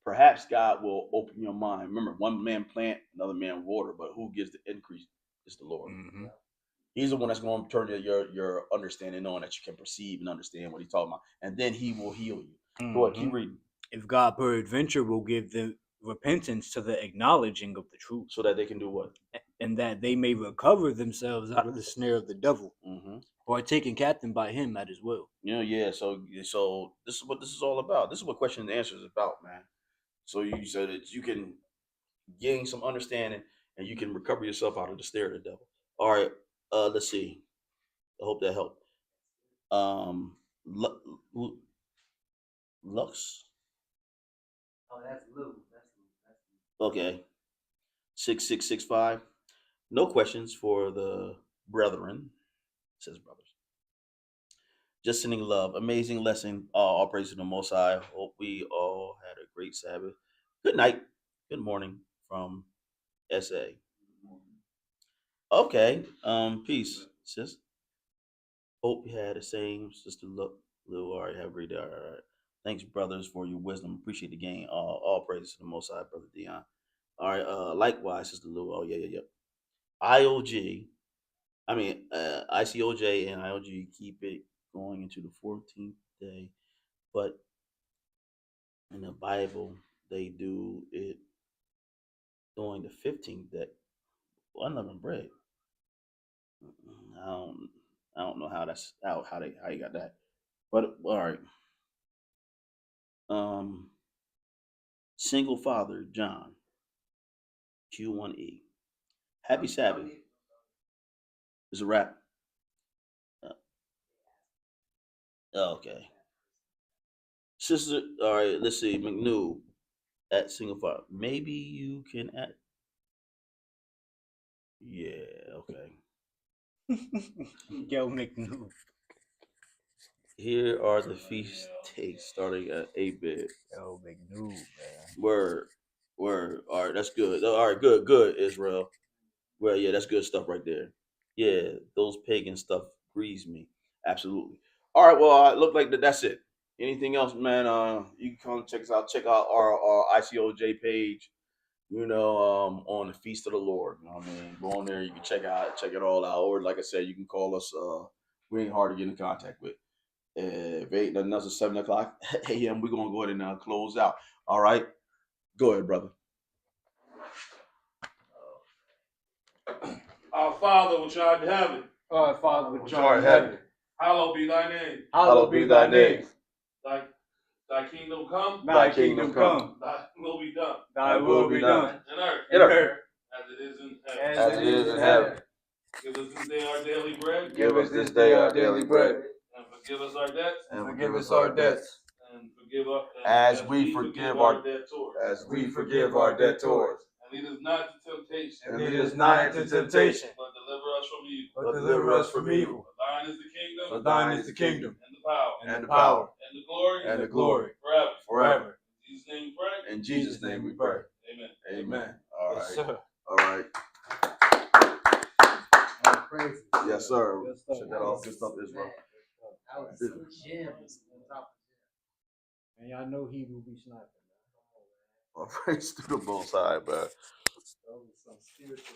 Perhaps God will open your mind. Remember, one man plant, another man water, but who gives the increase is the Lord. Mhm. He's the one that's going to turn your understanding on, that you can perceive and understand what he's talking about, and then he will heal you. Go ahead, keep reading. If God peradventure will give them repentance to the acknowledging of the truth, So that they can do what? and that they may recover themselves out of the snare of the devil, Mm-hmm. who are taken captain by him at his will. Yeah. So this is what this is all about. This is what question and answer is about, man. So that you can gain some understanding and you can recover yourself out of the snare of the devil. All right. Let's see. I hope that helped. Lu- Lu- Lux. Oh, that's Lou. That's Lou. That's Okay. 6665. No questions for the brethren, says brothers. Just sending love. Amazing lesson. All praise to the Most High. Hope we all had a great Sabbath. Good night. Good morning from SA. Okay. Peace, sis. Hope you had the same, Sister Lou. All right. Have a great day. All right. Thanks, brothers, for your wisdom. Appreciate the game. All praise to the Most High, Brother Dion. All right. Likewise, Sister Lou. Oh, yeah. IOG. ICOJ and IOG keep it going into the 14th day, but in the Bible they do it during the 15th day. Well, unleavened bread. I don't, I don't know how you got that, but all right. Um, Single father John Q1E. Happy Sabbath. It's a wrap. Uh, okay, sister. All right. Let's see. McNew at single father. Maybe you can add. Yeah, okay. Yo, McNew. Here are the feast days starting at 8-bit. Yo, McNew, man. Word. All right, that's good. All right, good, Israel. Well, yeah, that's good stuff right there. Yeah, those pagan stuff grieves me. Absolutely. All right, well, look like that's it. Anything else, man? You can come check us out. Check out our ICOJ page. On the Feast of the Lord. You know what I mean? Go on there. You can check it all out. Or like I said, you can call us. We ain't hard to get in contact with. If ain't nothing else at 7 o'clock a.m., we're gonna go ahead and close out. All right, go ahead, brother. Our Father which art in heaven, Our Father which art art in in heaven, heaven, hallowed be thy name. hallowed be thy name. Thy kingdom come, Thy kingdom come, thy will be done thy will be done in earth in earth as it is in heaven. as it is in heaven. Give us this day our daily bread, Give us this day our daily bread, and forgive us our debts, and forgive us our debts, and forgive us as we forgive our debtors. as we forgive our debtors. And lead us not into temptation, And lead us not into temptation, but deliver us from evil. but deliver us from evil. For thine is the kingdom, For thine is the kingdom, and the power, and the power, and the glory, and the glory, forever. forever. In Jesus' name we pray. In Jesus' name we pray. Amen. Amen. All right. Yes, sir. All right. All praises. Yes, sir. Good stuff. Check that off. Good stuff, Israel. That was some gems on top of And y'all know he will be sniping. All praise to the Most High, man. gems. That was some spiritual